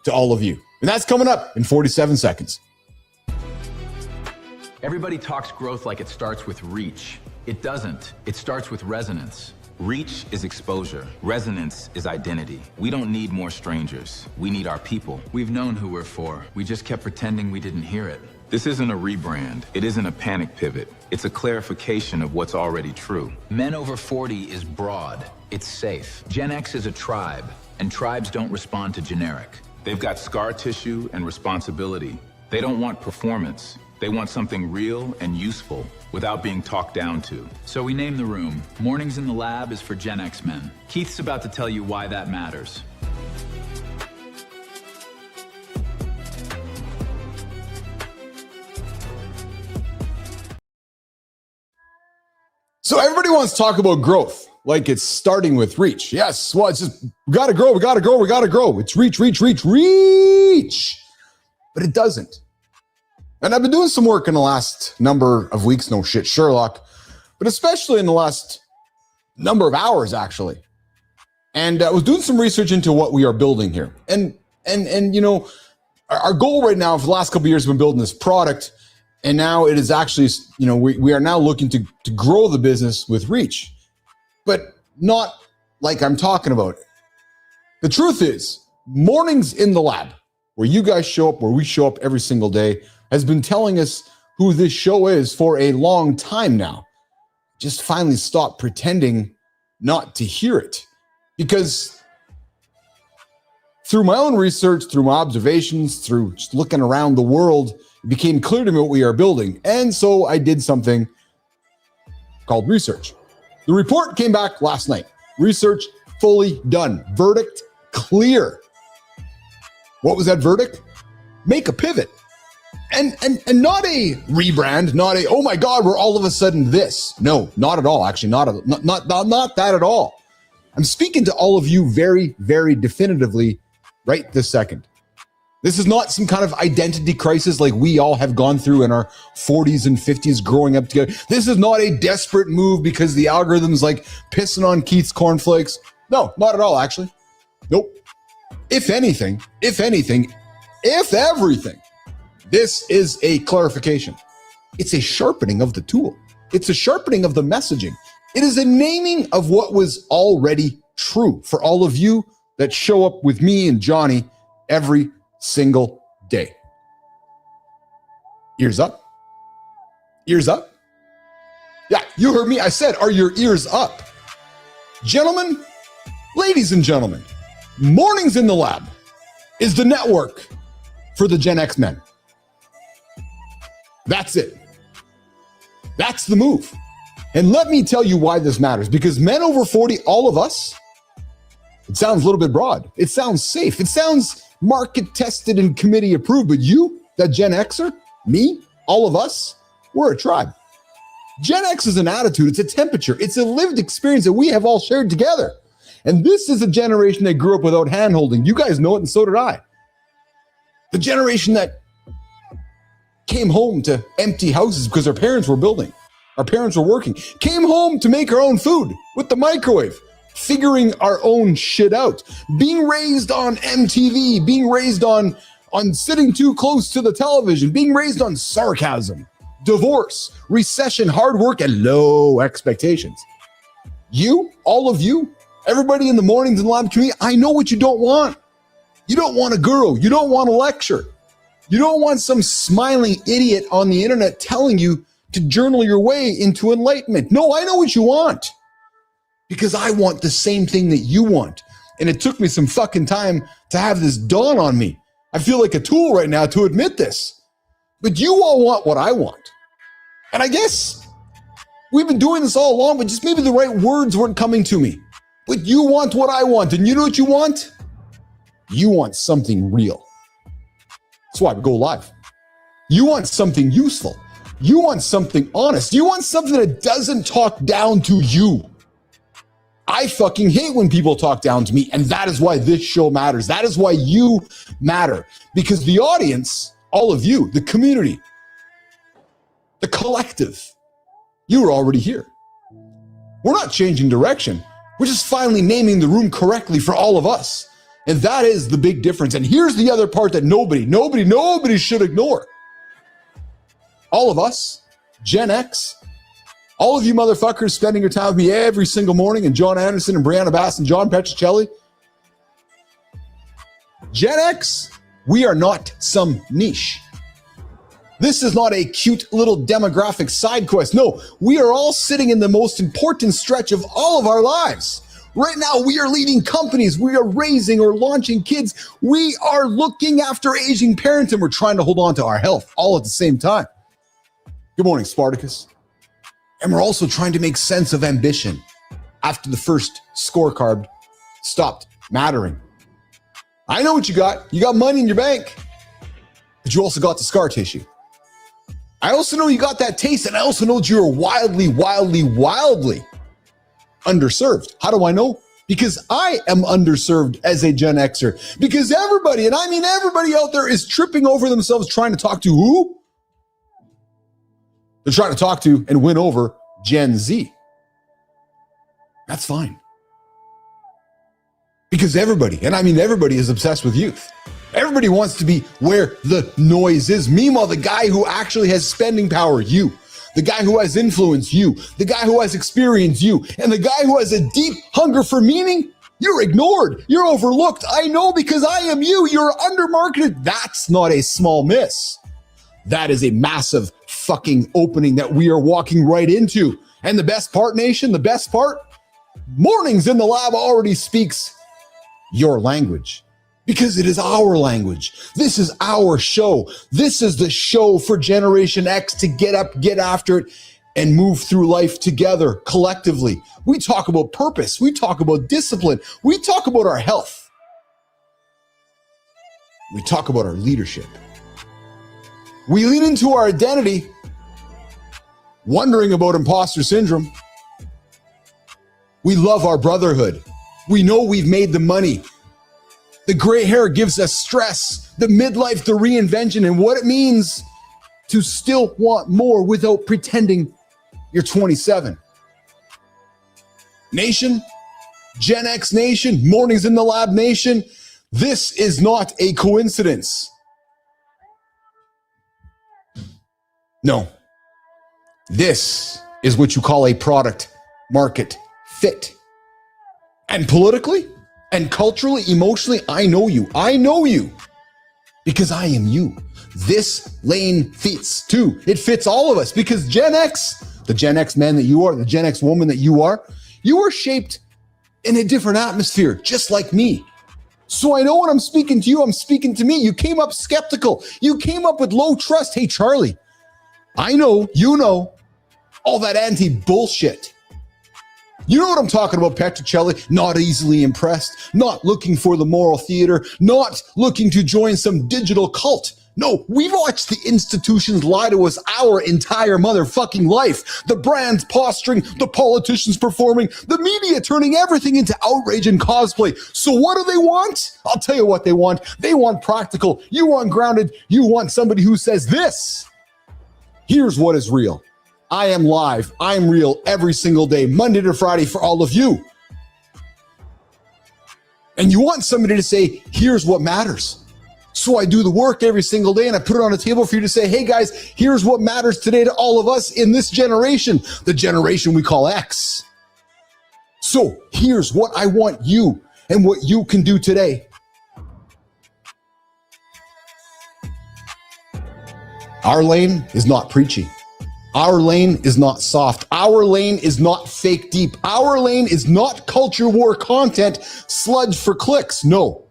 to all of you. And that's coming up in 47 seconds. Everybody talks growth like it starts with reach. It doesn't. It starts with resonance. Reach is exposure. Resonance is identity. We don't need more strangers. We need our people. We've known who we're for. We just kept pretending we didn't hear it. This isn't a rebrand. It isn't a panic pivot. It's a clarification of what's already true. Men over 40 is broad. It's safe. Gen X is a tribe, and tribes don't respond to generic. They've got scar tissue and responsibility. They don't want performance. They want something real and useful without being talked down to. So we name the room. Mornings in the Lab is for Gen X men. Keith's about to tell you why that matters. So everybody wants to talk about growth, like it's starting with reach. Yes, well, it's just, we got to grow. It's reach. But it doesn't. And I've been doing some work in the last number of weeks, no shit, Sherlock, but especially in the last number of hours, actually. And I was doing some research into what we are building here. And you know, our goal right now for the last couple of years has been building this product. And now it is actually, you know, we are now looking to grow the business with reach. but not like I'm talking about it. The truth is, Mornings in the Lab, where you guys show up, where we show up every single day, has been telling us who this show is for a long time now. Just finally stop pretending not to hear it. Because through my own research, through my observations, through just looking around the world, it became clear to me what we are building. And so I did something called research. The report came back last night. Research fully done. Verdict clear. What was that verdict? Make a pivot. And not a rebrand, not a, oh my God, we're all of a sudden this. No, not at all. Actually, not that at all. I'm speaking to all of you very, very definitively right this second. This is not some kind of identity crisis like we all have gone through in our 40s and 50s growing up together. This is not a desperate move because the algorithm's like pissing on Keith's cornflakes. No, not at all, actually. Nope. If anything, if everything, this is a clarification. It's a sharpening of the tool. It's a sharpening of the messaging. It is a naming of what was already true for all of you that show up with me and Johnny every single day. Ears up. Ears up. Yeah, you heard me. I said, are your ears up? Gentlemen, ladies and gentlemen, Mornings in the Lab is the network for the Gen X men. That's it. That's the move. And let me tell you why this matters. Because men over 40, all of us, it sounds a little bit broad. It sounds safe. It sounds market tested and committee approved. But you, that Gen Xer, me, all of us, we're a tribe. Gen X is an attitude. It's a temperature. It's a lived experience that we have all shared together. And this is a generation that grew up without handholding. You guys know it, and so did I. The generation that came home to empty houses because our parents were building. Our parents were working. Came home to make our own food with the microwave. Figuring our own shit out. Being raised on MTV. Being raised on sitting too close to the television. Being raised on sarcasm. Divorce. Recession. Hard work. And low expectations. You, all of you, everybody in the Mornings in the Lab community, I know what you don't want. You don't want a guru. You don't want a lecture. You don't want some smiling idiot on the internet telling you to journal your way into enlightenment. No, I know what you want. Because I want the same thing that you want. And it took me some fucking time to have this dawn on me. I feel like a tool right now to admit this. But you all want what I want. And I guess we've been doing this all along, but just maybe the right words weren't coming to me. But you want what I want. And you know what you want? You want something real. That's why we go live. You want something useful. You want something honest. You want something that doesn't talk down to you. I fucking hate when people talk down to me, and that is why this show matters. That is why you matter. Because the audience, all of you, the community, the collective, you are already here. We're not changing direction. We're just finally naming the room correctly for all of us. And that is the big difference. And here's the other part that nobody should ignore. All of us, Gen X, all of you motherfuckers spending your time with me every single morning, and John Anderson and Brianna Bass and John Petricelli. Gen X, we are not some niche. This is not a cute little demographic side quest. No, we are all sitting in the most important stretch of all of our lives. Right now, we are leading companies. We are raising or launching kids. We are looking after aging parents, and we're trying to hold on to our health all at the same time. Good morning, Spartacus. And we're also trying to make sense of ambition after the first scorecard stopped mattering. I know what you got. You got money in your bank, but you also got the scar tissue. I also know you got that taste, and I also know that you're wildly underserved. How do I know? Because I am underserved as a Gen Xer. Because everybody, and I mean everybody out there, is tripping over themselves trying to talk to who? They're trying to talk to and win over Gen Z. That's fine. Because everybody, and I mean everybody, is obsessed with youth. Everybody wants to be where the noise is. Meanwhile, the guy who actually has spending power, you, the guy who has influenced you, the guy who has experienced you, and the guy who has a deep hunger for meaning, you're ignored. You're overlooked. I know because I am you. You're undermarketed. That's not a small miss. That is a massive fucking opening that we are walking right into. And the best part, nation, the best part, Mornings in the Lab already speaks your language because it is our language. This is our show. This is the show for Generation X to get up, get after it, and move through life together collectively. We talk about purpose. We talk about discipline. We talk about our health. We talk about our leadership. We lean into our identity, wondering about imposter syndrome. We love our brotherhood. We know we've made the money. The gray hair gives us stress, the midlife, the reinvention, and what it means to still want more without pretending you're 27. Nation, Gen X Nation, Mornings in the Lab Nation, this is not a coincidence. No, this is what you call a product market fit. And politically and culturally, emotionally, I know you. I know you because I am you. This lane fits too. It fits all of us because Gen X, the Gen X man that you are, the Gen X woman that you are shaped in a different atmosphere, just like me. So I know when I'm speaking to you, I'm speaking to me. You came up skeptical. You came up with low trust. Hey, Charlie, I know, you know, all that anti-bullshit. You know what I'm talking about, Petrocelli? Not easily impressed, not looking for the moral theater, not looking to join some digital cult. No, we've watched the institutions lie to us our entire motherfucking life. The brands posturing, the politicians performing, the media turning everything into outrage and cosplay. So what do they want? I'll tell you what they want. They want practical. You want grounded. You want somebody who says this. Here's what is real. I am live. I am real every single day, Monday to Friday for all of you. And you want somebody to say, here's what matters. So I do the work every single day and I put it on a table for you to say, hey guys, here's what matters today to all of us in this generation, the generation we call X. So here's what I want you and what you can do today. Our lane is not preachy. Our lane is not soft. Our lane is not fake deep. Our lane is not culture war content sludge for clicks. No.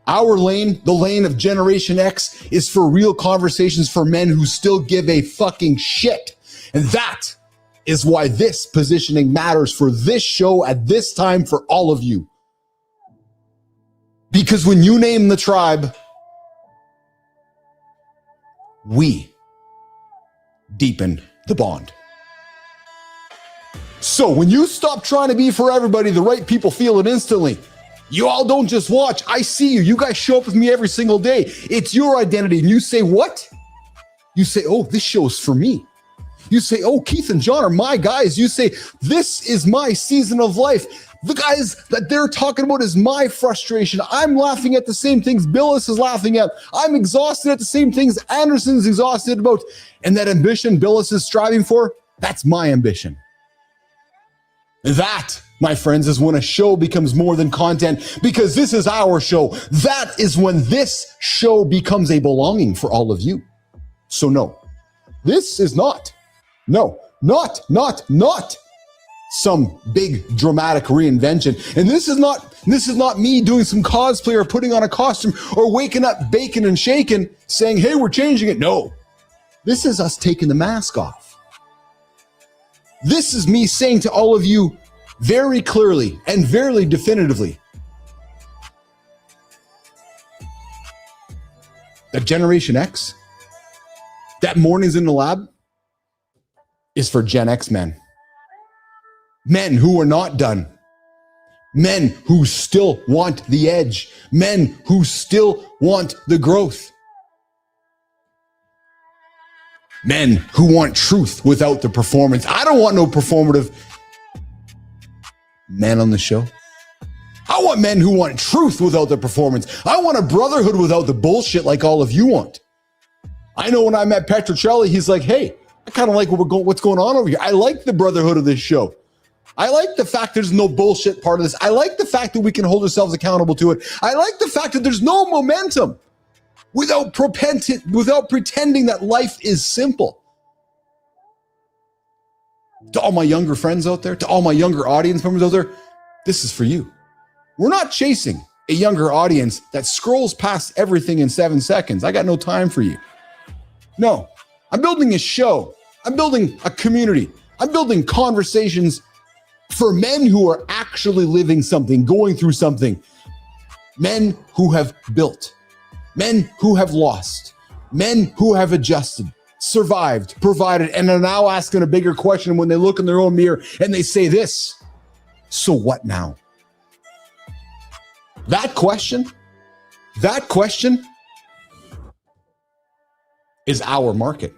Our lane, the lane of Generation X, is for real conversations for men who still give a fucking shit. And that is why this positioning matters for this show at this time for all of you. Because when you name the tribe, we deepen the bond. So when you stop trying to be for everybody, the right people feel it instantly. You all don't just watch. I see you. You guys show up with me every single day. It's your identity. And you say, what? You say, oh, this show's for me. You say, oh, Keith and John are my guys. You say, this is my season of life. The guys that they're talking about is my frustration. I'm laughing at the same things Billis is laughing at. I'm exhausted at the same things Anderson's exhausted about. And that ambition Billis is striving for, that's my ambition. That, my friends, is when a show becomes more than content because this is our show. That is when this show becomes a belonging for all of you. So no, this is not some big dramatic reinvention. And this is not me doing some cosplay or putting on a costume or waking up baking and shaking saying, hey, we're changing it. No, this is us taking the mask off. This is me saying to all of you very clearly and very definitively that Generation X, that Mornings in the Lab is for Gen X men. Men who are not done. Men who still want the edge. Men who still want the growth. Men who want truth without the performance. I don't want no performative men on the show. I want men who want truth without the performance. I want a brotherhood without the bullshit like all of you want. I know when I met Petrocelli, he's like, hey, I kind of like what's going on over here. I like the brotherhood of this show. I like the fact there's no bullshit part of this. I like the fact that we can hold ourselves accountable to it. I like the fact that there's no momentum without pretending that life is simple. To all my younger friends out there, to all my younger audience members out there, this is for you. We're not chasing a younger audience that scrolls past everything in 7 seconds. I got no time for you. No, I'm building a show. I'm building a community. I'm building conversations for men who are actually living something, going through something. Men who have built, men who have lost, men who have adjusted, survived, provided, and are now asking a bigger question when they look in their own mirror and they say this, so what now? That question is our market.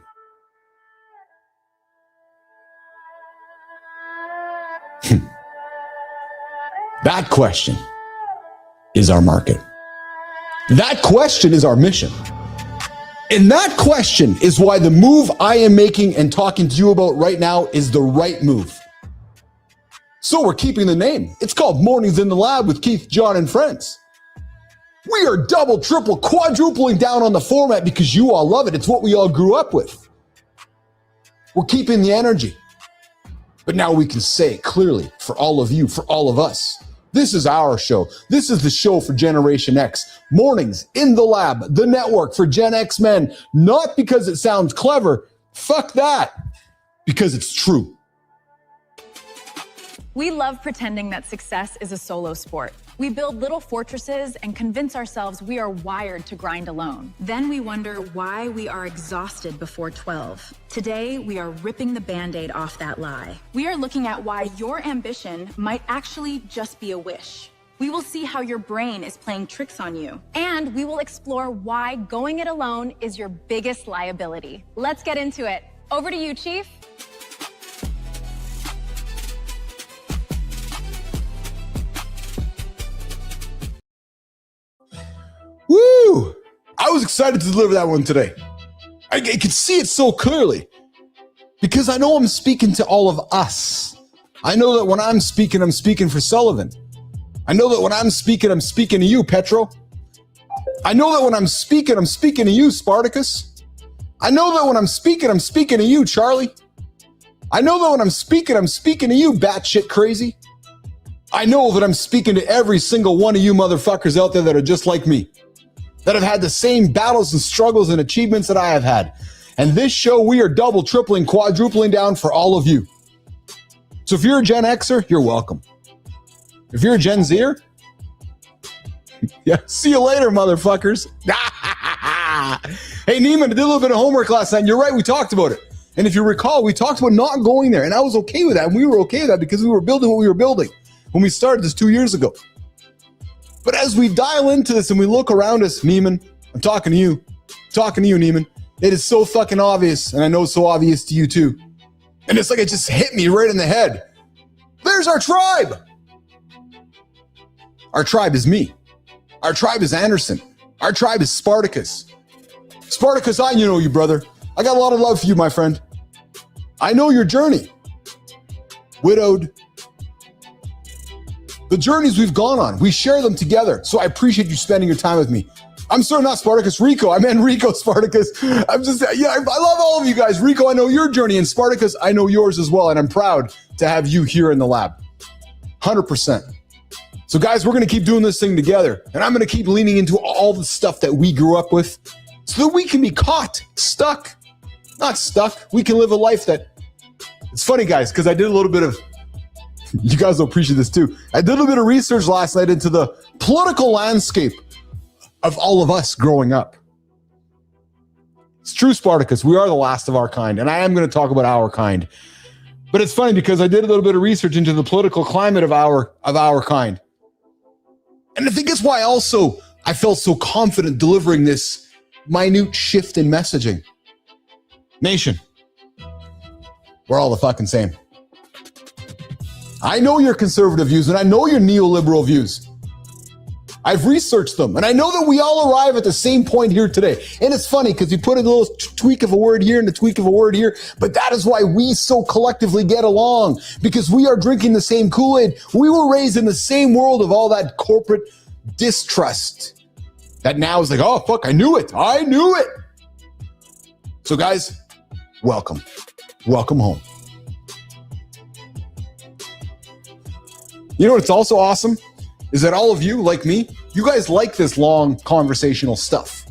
That question is our market. That question is our mission. And that question is why the move I am making and talking to you about right now is the right move. So we're keeping the name. It's called Mornings in the Lab with Keith, John, and Friends. We are double, triple, quadrupling down on the format because you all love it. It's what we all grew up with. We're keeping the energy. But now we can say clearly for all of you, for all of us, this is our show. This is the show for Generation X. Mornings in the Lab, the network for Gen X men. Not because it sounds clever. Fuck that. Because it's true. We love pretending that success is a solo sport. We build little fortresses and convince ourselves we are wired to grind alone. Then we wonder why we are exhausted before 12. Today, we are ripping the Band-Aid off that lie. We are looking at why your ambition might actually just be a wish. We will see how your brain is playing tricks on you. And we will explore why going it alone is your biggest liability. Let's get into it. Over to you, Chief. Woo! I was excited to deliver that one today. I could see it so clearly because I know I'm speaking to all of us. I know that when I'm speaking for Sullivan. I know that when I'm speaking to you, Petro. I know that when I'm speaking to you, Spartacus. I know that when I'm speaking to you, Charlie. I know that when I'm speaking to you, batshit crazy. I know that I'm speaking to every single one of you motherfuckers out there that are just like me, that have had the same battles and struggles and achievements that I have had. And this show, we are double, tripling, quadrupling down for all of you. So if you're a Gen Xer, you're welcome. If you're a Gen Zer, yeah, see you later, motherfuckers. Hey, Neiman, I did a little bit of homework last night. You're right, we talked about it. And if you recall, we talked about not going there. And I was okay with that. And we were okay with that because we were building what we were building when we started this 2 years ago. But as we dial into this and we look around us, Neiman, I'm talking to you, Neiman. It is so fucking obvious, and I know it's so obvious to you too. And it's like it just hit me right in the head. There's our tribe. Our tribe is me. Our tribe is Anderson. Our tribe is Spartacus. Spartacus, I know you, brother. I got a lot of love for you, my friend. I know your journey. Widowed. The journeys we've gone on, we share them together. So I appreciate you spending your time with me. I'm sorry, not Spartacus, Rico. I meant Rico, Spartacus. I love all of you guys. Rico, I know your journey, and Spartacus, I know yours as well. And I'm proud to have you here in the lab. 100%. So guys, we're going to keep doing this thing together. And I'm going to keep leaning into all the stuff that we grew up with so that we can be stuck. Not stuck. We can live a life that, it's funny, guys, because I did a little bit of, you guys will appreciate this too. I did a little bit of research last night into the political landscape of all of us growing up. It's true, Spartacus. We are the last of our kind. And I am going to talk about our kind. But it's funny because I did a little bit of research into the political climate of our kind. And I think it's why also I felt so confident delivering this minute shift in messaging. Nation, we're all the fucking same. I know your conservative views and I know your neoliberal views. I've researched them, and I know that we all arrive at the same point here today. And it's funny because we put a little tweak of a word here and a tweak of a word here, but that is why we so collectively get along, because we are drinking the same Kool-Aid. We were raised in the same world of all that corporate distrust that now is like, oh, fuck, I knew it. So guys, welcome home. You know what's also awesome is that all of you, like me, you guys like this long conversational stuff.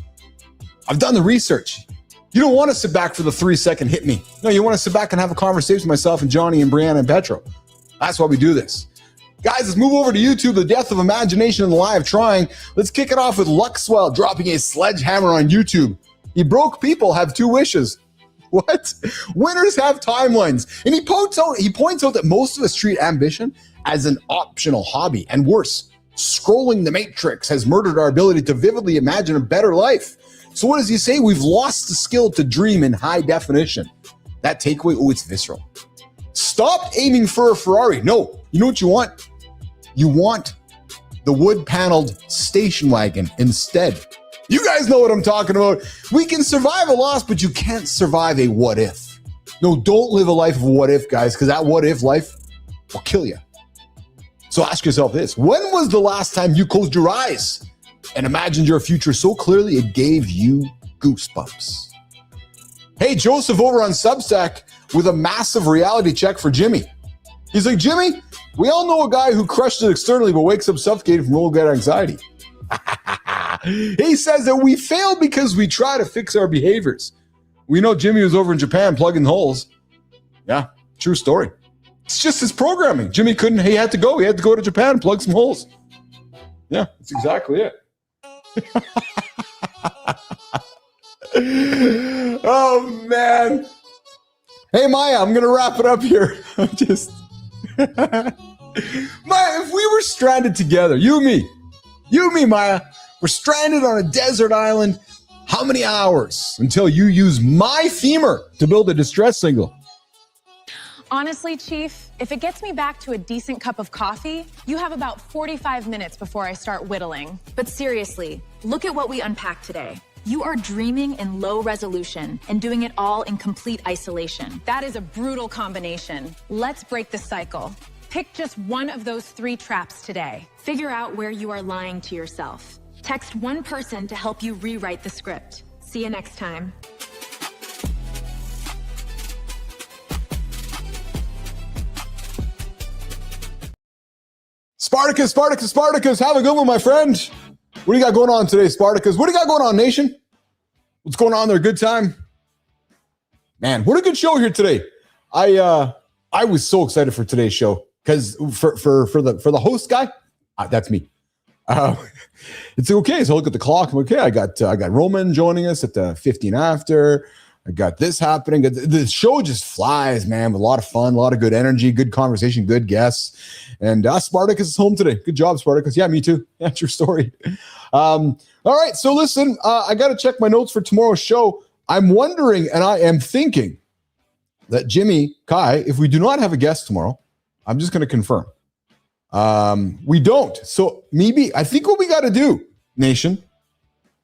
I've done the research. You don't want to sit back for the 3-second hit me. No, you want to sit back and have a conversation with myself and Johnny and Brianna and Petro. That's why we do this. Guys, let's move over to YouTube, The Death of Imagination and the Lie of Trying. Let's kick it off with Luxwell dropping a sledgehammer on YouTube. He broke people have 2 wishes. What? Winners have timelines. And he points out that most of us treat ambition as an optional hobby. And worse, scrolling the Matrix has murdered our ability to vividly imagine a better life. So what does he say? We've lost the skill to dream in high definition. That takeaway, it's visceral. Stop aiming for a Ferrari. No, you know what you want? You want the wood-paneled station wagon instead. You guys know what I'm talking about. We can survive a loss, but you can't survive a what if. No, don't live a life of what if, guys, because that what if life will kill you. So ask yourself this: when was the last time you closed your eyes and imagined your future so clearly it gave you goosebumps? Hey, Joseph over on Substack with a massive reality check for Jimmy. He's like, Jimmy, we all know a guy who crushed it externally but wakes up suffocated from old gut anxiety. He says that we fail because we try to fix our behaviors. We know Jimmy was over in Japan plugging holes. Yeah, true story. It's just his programming. Jimmy he had to go to Japan and plug some holes. Yeah, that's exactly it. Oh, man. Hey, Maya, I'm going to wrap it up here. Maya, if we were stranded together, you and me, Maya, we're stranded on a desert island, how many hours until you use my femur to build a distress signal? Honestly, Chief, if it gets me back to a decent cup of coffee, you have about 45 minutes before I start whittling. But seriously, look at what we unpacked today. You are dreaming in low resolution and doing it all in complete isolation. That is a brutal combination. Let's break the cycle. Pick just one of those 3 traps today. Figure out where you are lying to yourself. Text one person to help you rewrite the script. See you next time. Spartacus, have a good one, my friend. What do you got going on today, Spartacus? What do you got going on, nation? What's going on there? Good time? Man, what a good show here today. I was so excited for today's show because for the host guy, that's me. It's okay. So I look at the clock. I'm okay. I got Roman joining us at the 15 after. I got this happening. The show just flies, man, with a lot of fun, a lot of good energy, good conversation, good guests. And Spartacus is home today. Good job, Spartacus. Yeah, me too. That's your story. All right. So listen, I got to check my notes for tomorrow's show. I'm wondering, and I am thinking that Jimmy, Kai, if we do not have a guest tomorrow, I'm just going to confirm. We don't. So maybe, I think what we got to do, nation,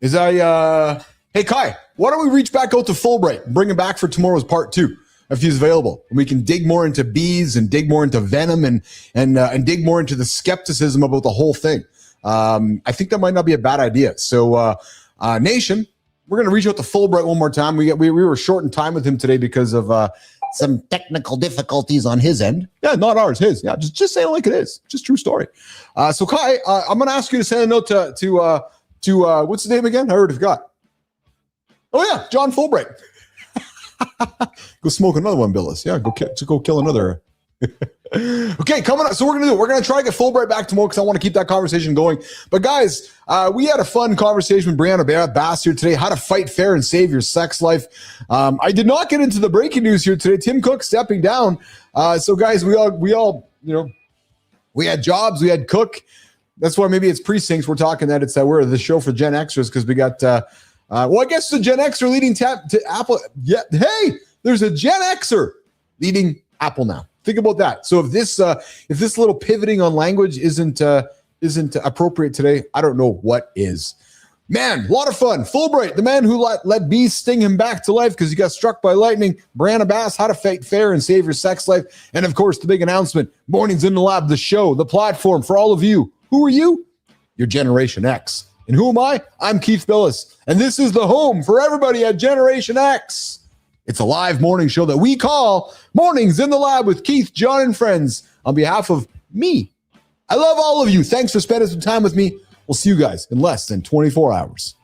is hey, Kai, why don't we reach back out to Fulbright and bring him back for tomorrow's part 2, if he's available. And we can dig more into bees and dig more into venom and dig more into the skepticism about the whole thing. I think that might not be a bad idea. So, nation, we're going to reach out to Fulbright one more time. We were short in time with him today because of some technical difficulties on his end. Yeah, not ours, his. Yeah, just saying it like it is. Just true story. So, Kai, I'm going to ask you to send a note to what's his name again? I already forgot. Oh, yeah, John Fulbright. Go smoke another one, Billis. Yeah, go kill another. Okay, coming up. So we're going to try to get Fulbright back tomorrow because I want to keep that conversation going. But guys, we had a fun conversation with Brianna Bass here today, how to fight fair and save your sex life. I did not get into the breaking news here today. Tim Cook stepping down. So guys, we all, we had jobs, we had Cook. That's why maybe it's precincts. We're talking that it's we're the show for Gen Xers because we got I guess the Gen Xer leading to Apple. Yeah, hey, there's a Gen Xer leading Apple now. Think about that. So if this little pivoting on language isn't isn't appropriate today, I don't know what is. Man, a lot of fun. Fulbright, the man who let bees sting him back to life because he got struck by lightning. Brianna Bass, how to fight fair and save your sex life. And of course, the big announcement, Mornings in the Lab, the show, the platform for all of you. Who are you? You're Generation X. And who am I? I'm Keith Billis. And this is the home for everybody at Generation X. It's a live morning show that we call Mornings in the Lab with Keith, John, and friends. On behalf of me, I love all of you. Thanks for spending some time with me. We'll see you guys in less than 24 hours.